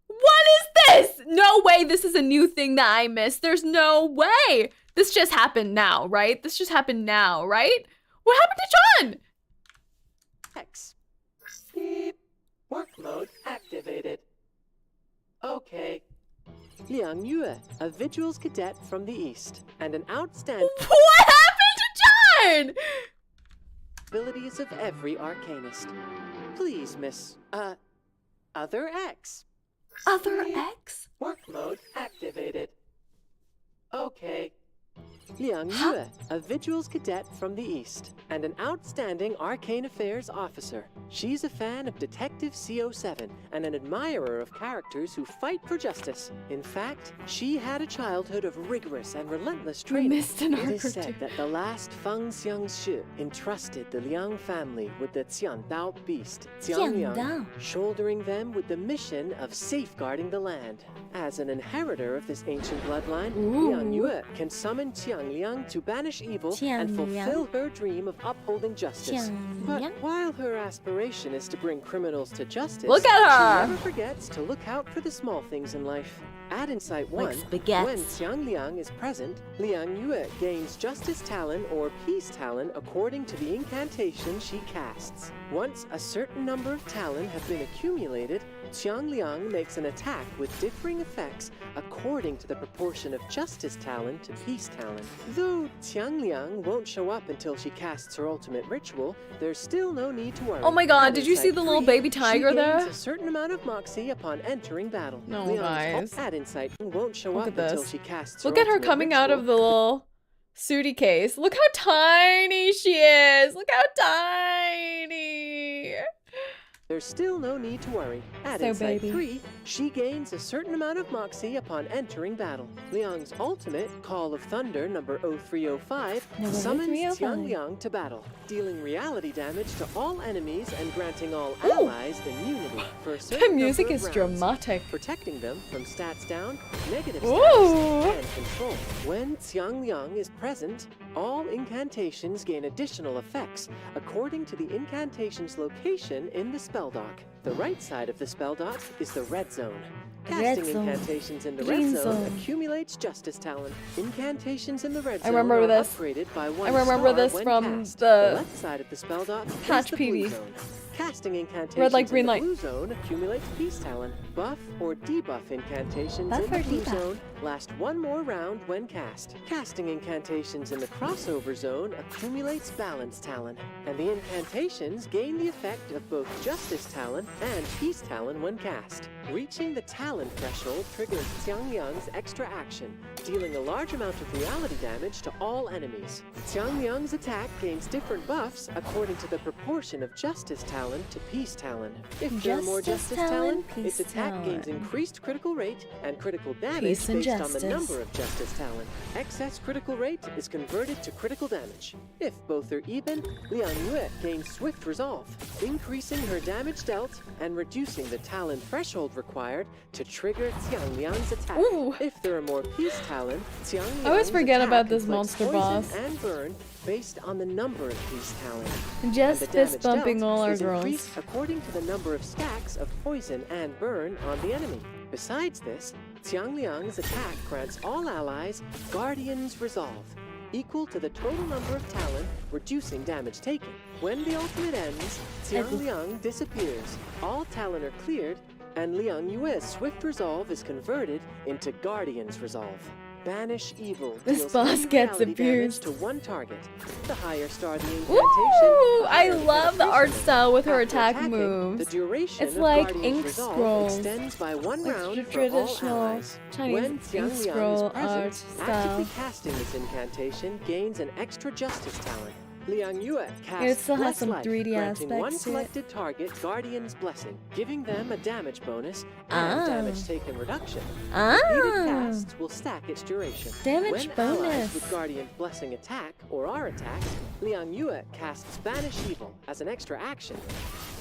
[SPEAKER 1] What is this? No way this is a new thing that I missed. There's no way. This just happened now, right? What happened to John?
[SPEAKER 14] X. Work mode activated. Okay. 𝐒𝐴𝐚, a Vigils cadet from the East, and an outstanding...
[SPEAKER 1] What happened to John?
[SPEAKER 14] ...abilities of every arcanist. Please, Miss... Other X.
[SPEAKER 1] Other X?
[SPEAKER 14] Work mode activated. Okay. 𝐒𝐴𝐚, a Vigils cadet from the East, and an outstanding arcane affairs officer. She's a fan of Detective 𝐒𝐴𝐚 and an admirer of characters who fight for justice. In fact, she had a childhood of rigorous and relentless training. It is said that the last Feng Xiangshi entrusted the Liang family with the Qiandao beast, Jiangliang, shouldering them with the mission of safeguarding the land. As an inheritor of this ancient bloodline, 𝐒𝐴𝐚 can summon Jiangliang to banish evil and fulfill her dream of upholding justice. But while her aspiration is to bring criminals to justice,
[SPEAKER 1] look at her!
[SPEAKER 14] She never forgets to look out for the small things in life. At Insight 1,
[SPEAKER 1] like
[SPEAKER 14] when Jiangliang is present, 𝐒𝐴𝐚 gains Justice Talon or Peace Talon according to the incantation she casts. Once a certain number of Talon have been accumulated, Jiangliang makes an attack with differing effects according to the proportion of Justice Talon to Peace Talon. Though Jiangliang won't show up until she casts her ultimate ritual, there's still no need to worry.
[SPEAKER 1] Oh my god, did you see the little baby tiger there?
[SPEAKER 14] She gains a certain amount of moxie upon entering battle.
[SPEAKER 1] No, guys.
[SPEAKER 14] At Insight won't show up until she casts her
[SPEAKER 1] Look at her
[SPEAKER 14] ultimate
[SPEAKER 1] coming
[SPEAKER 14] ritual.
[SPEAKER 1] out of the little Sudi case. Look how tiny she is. Look how tiny.
[SPEAKER 14] There's still no need to worry. At Insight 3, she gains a certain amount of moxie upon entering battle. Liang's ultimate, Call of Thunder number 0305, summons Jiangliang to battle, dealing reality damage to all enemies and granting all allies immunity for a certain
[SPEAKER 1] The music
[SPEAKER 14] number of
[SPEAKER 1] is
[SPEAKER 14] rounds,
[SPEAKER 1] dramatic.
[SPEAKER 14] protecting them from stats down, negative
[SPEAKER 1] Ooh.
[SPEAKER 14] stats, and control. When Jiangliang is present, all incantations gain additional effects according to the incantation's location in the spell dock. The right side of the spell dock is the red zone. Casting incantations in the red zone accumulates Justice Talon. Incantations in the red zone
[SPEAKER 1] remember
[SPEAKER 14] are
[SPEAKER 1] this.
[SPEAKER 14] upgraded by 1
[SPEAKER 1] I remember
[SPEAKER 14] star
[SPEAKER 1] this
[SPEAKER 14] when
[SPEAKER 1] from
[SPEAKER 14] cast.
[SPEAKER 1] the
[SPEAKER 14] left side of the spell dock
[SPEAKER 1] Patch
[SPEAKER 14] is the blue
[SPEAKER 1] PV.
[SPEAKER 14] zone. Casting incantations
[SPEAKER 1] Red light, green
[SPEAKER 14] in the
[SPEAKER 1] light.
[SPEAKER 14] blue zone accumulates Peace Talon. Buff or debuff incantations
[SPEAKER 1] Buff
[SPEAKER 14] in the
[SPEAKER 1] or
[SPEAKER 14] blue
[SPEAKER 1] debuff?
[SPEAKER 14] zone last one more round when cast. Casting incantations in the crossover zone accumulates Balance Talon. And the incantations gain the effect of both Justice Talon and Peace Talon when cast. Reaching the Talon threshold triggers Jiangliang's extra action, dealing a large amount of reality damage to all enemies. Jiangliang's attack gains different buffs according to the proportion of Justice Talon to Peace Talon. If there are more
[SPEAKER 1] Justice
[SPEAKER 14] Justice Talon,
[SPEAKER 1] Talon,
[SPEAKER 14] its
[SPEAKER 1] Peace
[SPEAKER 14] attack gains
[SPEAKER 1] Talon.
[SPEAKER 14] increased critical rate and critical damage
[SPEAKER 1] Peace and
[SPEAKER 14] based on the
[SPEAKER 1] justice.
[SPEAKER 14] number of Justice Talon. Excess critical rate is converted to critical damage. If both are even, 𝐒𝐴𝐚 gains Swift Resolve, increasing her damage dealt and reducing the Talon threshold required to trigger Jiangliang's attack.
[SPEAKER 1] Ooh.
[SPEAKER 14] If there are more Peace Talon, Jiangliang's
[SPEAKER 1] I always forget
[SPEAKER 14] attack
[SPEAKER 1] about this
[SPEAKER 14] inflicts
[SPEAKER 1] monster
[SPEAKER 14] poison
[SPEAKER 1] boss.
[SPEAKER 14] and burn based on the number of Peace Talon.
[SPEAKER 1] Just
[SPEAKER 14] And the
[SPEAKER 1] fist
[SPEAKER 14] damage
[SPEAKER 1] bumping
[SPEAKER 14] dealt
[SPEAKER 1] all our
[SPEAKER 14] is
[SPEAKER 1] girls.
[SPEAKER 14] increased according to the number of stacks of poison and burn on the enemy. Besides this, Jiangliang's attack grants all allies Guardian's Resolve, equal to the total number of Talon, reducing damage taken. When the ultimate ends, Jiangliang disappears, all Talon are cleared, and 𝐒𝐴𝐚's Swift Resolve is converted into Guardian's Resolve. Banish evil.
[SPEAKER 1] This
[SPEAKER 14] deals
[SPEAKER 1] boss
[SPEAKER 14] any
[SPEAKER 1] gets
[SPEAKER 14] reality damage
[SPEAKER 1] abused.
[SPEAKER 14] to one target. The higher star the incantation,
[SPEAKER 1] Ooh,
[SPEAKER 14] the
[SPEAKER 1] I
[SPEAKER 14] higher the
[SPEAKER 1] love the art
[SPEAKER 14] penetration.
[SPEAKER 1] style with her
[SPEAKER 14] After
[SPEAKER 1] attack
[SPEAKER 14] attacking,
[SPEAKER 1] moves.
[SPEAKER 14] The duration
[SPEAKER 1] It's
[SPEAKER 14] of
[SPEAKER 1] like
[SPEAKER 14] Guardian's
[SPEAKER 1] ink
[SPEAKER 14] Resolve
[SPEAKER 1] scrolls.
[SPEAKER 14] extends by one
[SPEAKER 1] Like
[SPEAKER 14] round for all
[SPEAKER 1] traditional
[SPEAKER 14] allies.
[SPEAKER 1] Chinese
[SPEAKER 14] When
[SPEAKER 1] ink
[SPEAKER 14] Jiangliang
[SPEAKER 1] scroll
[SPEAKER 14] is present,
[SPEAKER 1] art style.
[SPEAKER 14] actively casting this incantation gains an extra Justice Talent. 𝐒𝐴𝐚 casts
[SPEAKER 1] It still has
[SPEAKER 14] Bless
[SPEAKER 1] some
[SPEAKER 14] Life,
[SPEAKER 1] 3D
[SPEAKER 14] granting one
[SPEAKER 1] aspects to it.
[SPEAKER 14] selected target Guardian's Blessing, giving them a damage bonus
[SPEAKER 1] Ah.
[SPEAKER 14] and damage taken reduction.
[SPEAKER 1] Ah.
[SPEAKER 14] Repeated casts will stack its duration.
[SPEAKER 1] Damage
[SPEAKER 14] when allies
[SPEAKER 1] bonus.
[SPEAKER 14] with Guardian's Blessing attack or are attacked, 𝐒𝐴𝐚 casts Banish Evil as an extra action.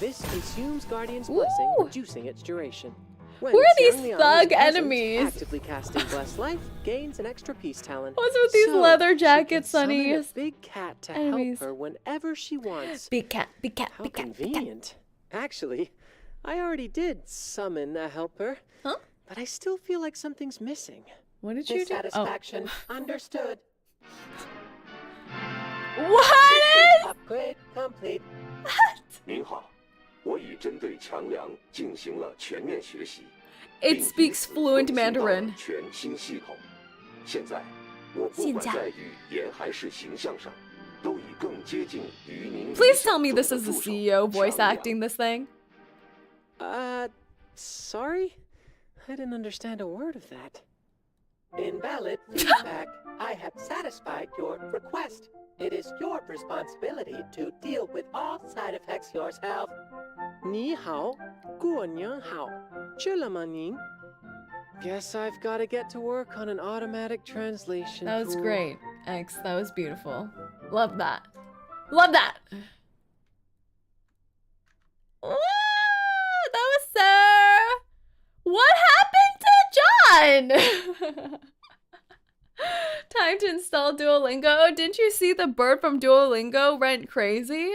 [SPEAKER 14] This consumes Guardian's Blessing, reducing its duration. When
[SPEAKER 1] Who are these
[SPEAKER 14] Jiangliang is
[SPEAKER 1] thug
[SPEAKER 14] present,
[SPEAKER 1] enemies?
[SPEAKER 14] Actively casting Bless Life gains an extra Peace Talon.
[SPEAKER 1] What's with these
[SPEAKER 14] So,
[SPEAKER 1] leather
[SPEAKER 14] she can
[SPEAKER 1] jackets,
[SPEAKER 14] summon
[SPEAKER 1] Sonny?
[SPEAKER 14] a big cat to
[SPEAKER 1] Enemies.
[SPEAKER 14] help her whenever she wants.
[SPEAKER 1] Big cat, big cat,
[SPEAKER 14] How
[SPEAKER 1] big cat, big cat.
[SPEAKER 14] convenient. Actually, I already did summon a helper.
[SPEAKER 1] Huh?
[SPEAKER 14] But I still feel like something's missing.
[SPEAKER 1] What did you do?
[SPEAKER 14] Dissatisfaction understood.
[SPEAKER 1] What is?
[SPEAKER 14] Upgrade complete.
[SPEAKER 13] 您好，
[SPEAKER 1] It speaks fluent Mandarin.
[SPEAKER 11] 现在
[SPEAKER 1] Please tell me this is the CEO voice acting this thing.
[SPEAKER 14] Sorry? I didn't understand a word of that. Invalid feedback. I have satisfied your request. It is your responsibility to deal with all side effects yourself. 你好，过年好，吃了吗您? Guess I've got to get to work on an automatic translation.
[SPEAKER 1] That was
[SPEAKER 14] tool.
[SPEAKER 1] great, X. That was beautiful. Love that. Love that. Woo! That was so... What happened to John? Time to install Duolingo. Didn't you see the bird from Duolingo went crazy?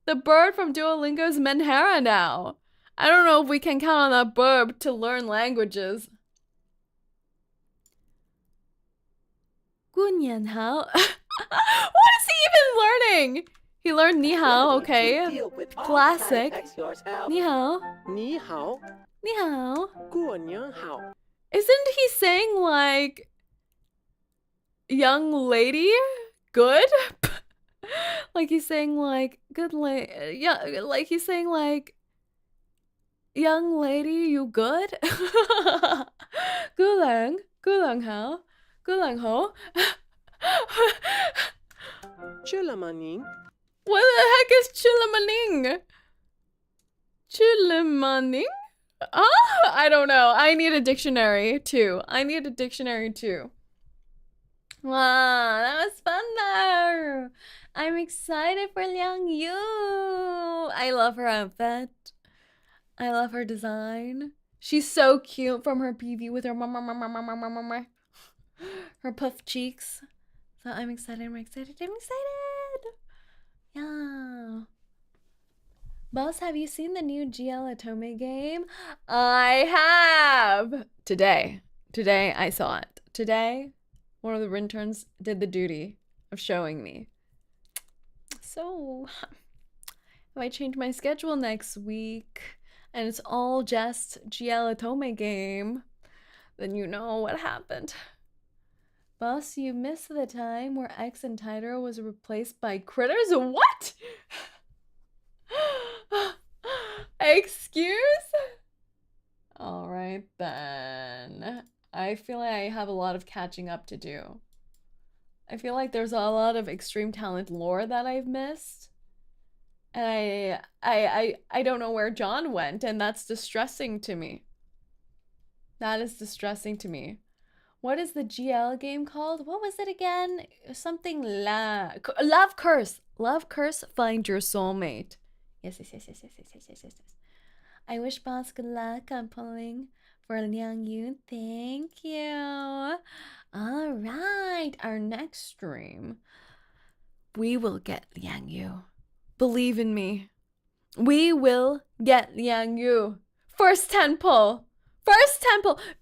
[SPEAKER 1] The bird from Duolingo is Menhera now. I don't know if we can count on that bird to learn languages. 过年好. What is he even learning? He learned 你好, okay. Classic. 你好.
[SPEAKER 14] 你好.
[SPEAKER 1] 你好.
[SPEAKER 14] 过年好.
[SPEAKER 1] Isn't he saying like young lady? Good? Like he's saying like good yeah, like he's saying like young lady, you good? 姑娘好. 姑娘好.
[SPEAKER 14] Chulamaning.
[SPEAKER 1] What the heck is chulamaning? Chulamaning? Huh? I don't know. I need a dictionary too. Wow, that was fun though. I'm excited for Liang Yu. I love her outfit. I love her design. She's so cute from her PV with her her puff cheeks. So I'm excited. Yeah. Boss, have you seen the new 𝐒𝐴𝐚𝐿 game? I have. Today I saw it. Today, one of the interns did the duty of showing me. So, if I change my schedule next week and it's all just 𝐒𝐴𝐚𝐿 game, then you know what happened. Boss, you missed the time where X and Titor was replaced by critters? What? Excuse? Alright then. I feel like I have a lot of catching up to do. I feel like there's a lot of extreme talent lore that I've missed. And I don't know where John went, and that's distressing to me. That is distressing to me. What is the 𝐒𝐴𝐿 game called? What was it again? Something Love Curse. Love Curse, find your soulmate. Yes. I wish Boss good luck on pulling for Liang Yu. Thank you. Alright, our next stream, we will get Liang Yu. Believe in me. We will get Liang Yu. First 10 pull.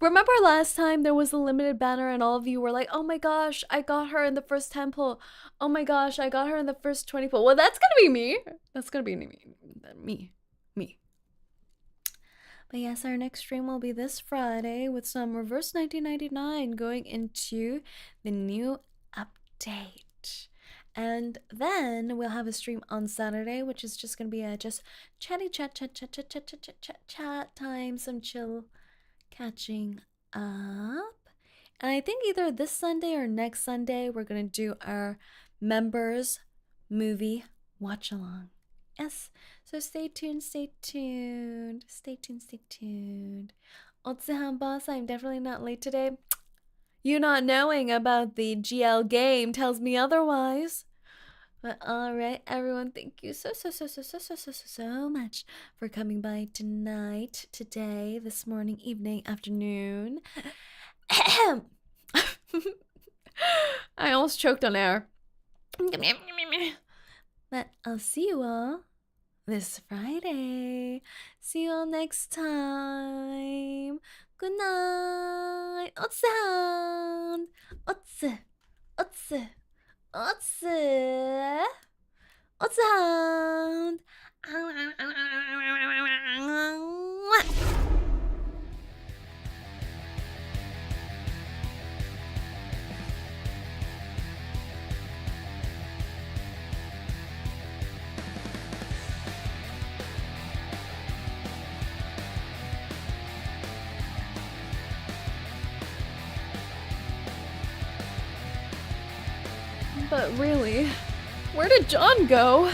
[SPEAKER 1] Remember last time there was a limited banner and all of you were like, oh my gosh, I got her in the first 10 pull. Oh my gosh, I got her in the first 20 pull. Well, that's gonna be me. That's gonna be me. But yes, our next stream will be this Friday with some reverse 1999 going into the new update. And then we'll have a stream on Saturday, which is just gonna be a just chatty chat time, some chill catching up. And I think either this Sunday or next Sunday we're gonna do our members movie watch along. Yes, so stay tuned. 𝐂𝐡𝐚 boss, I'm definitely not late today. You not knowing about the 𝐒𝐴𝐿 game tells me otherwise. But alright, everyone, thank you so much for coming by tonight, today, this morning, evening, afternoon. I almost choked on air. But I'll see you all this Friday. See you all next time. Good night. 𝐂𝐡𝐚. 𝐂𝐡𝐚. But really, where did John go?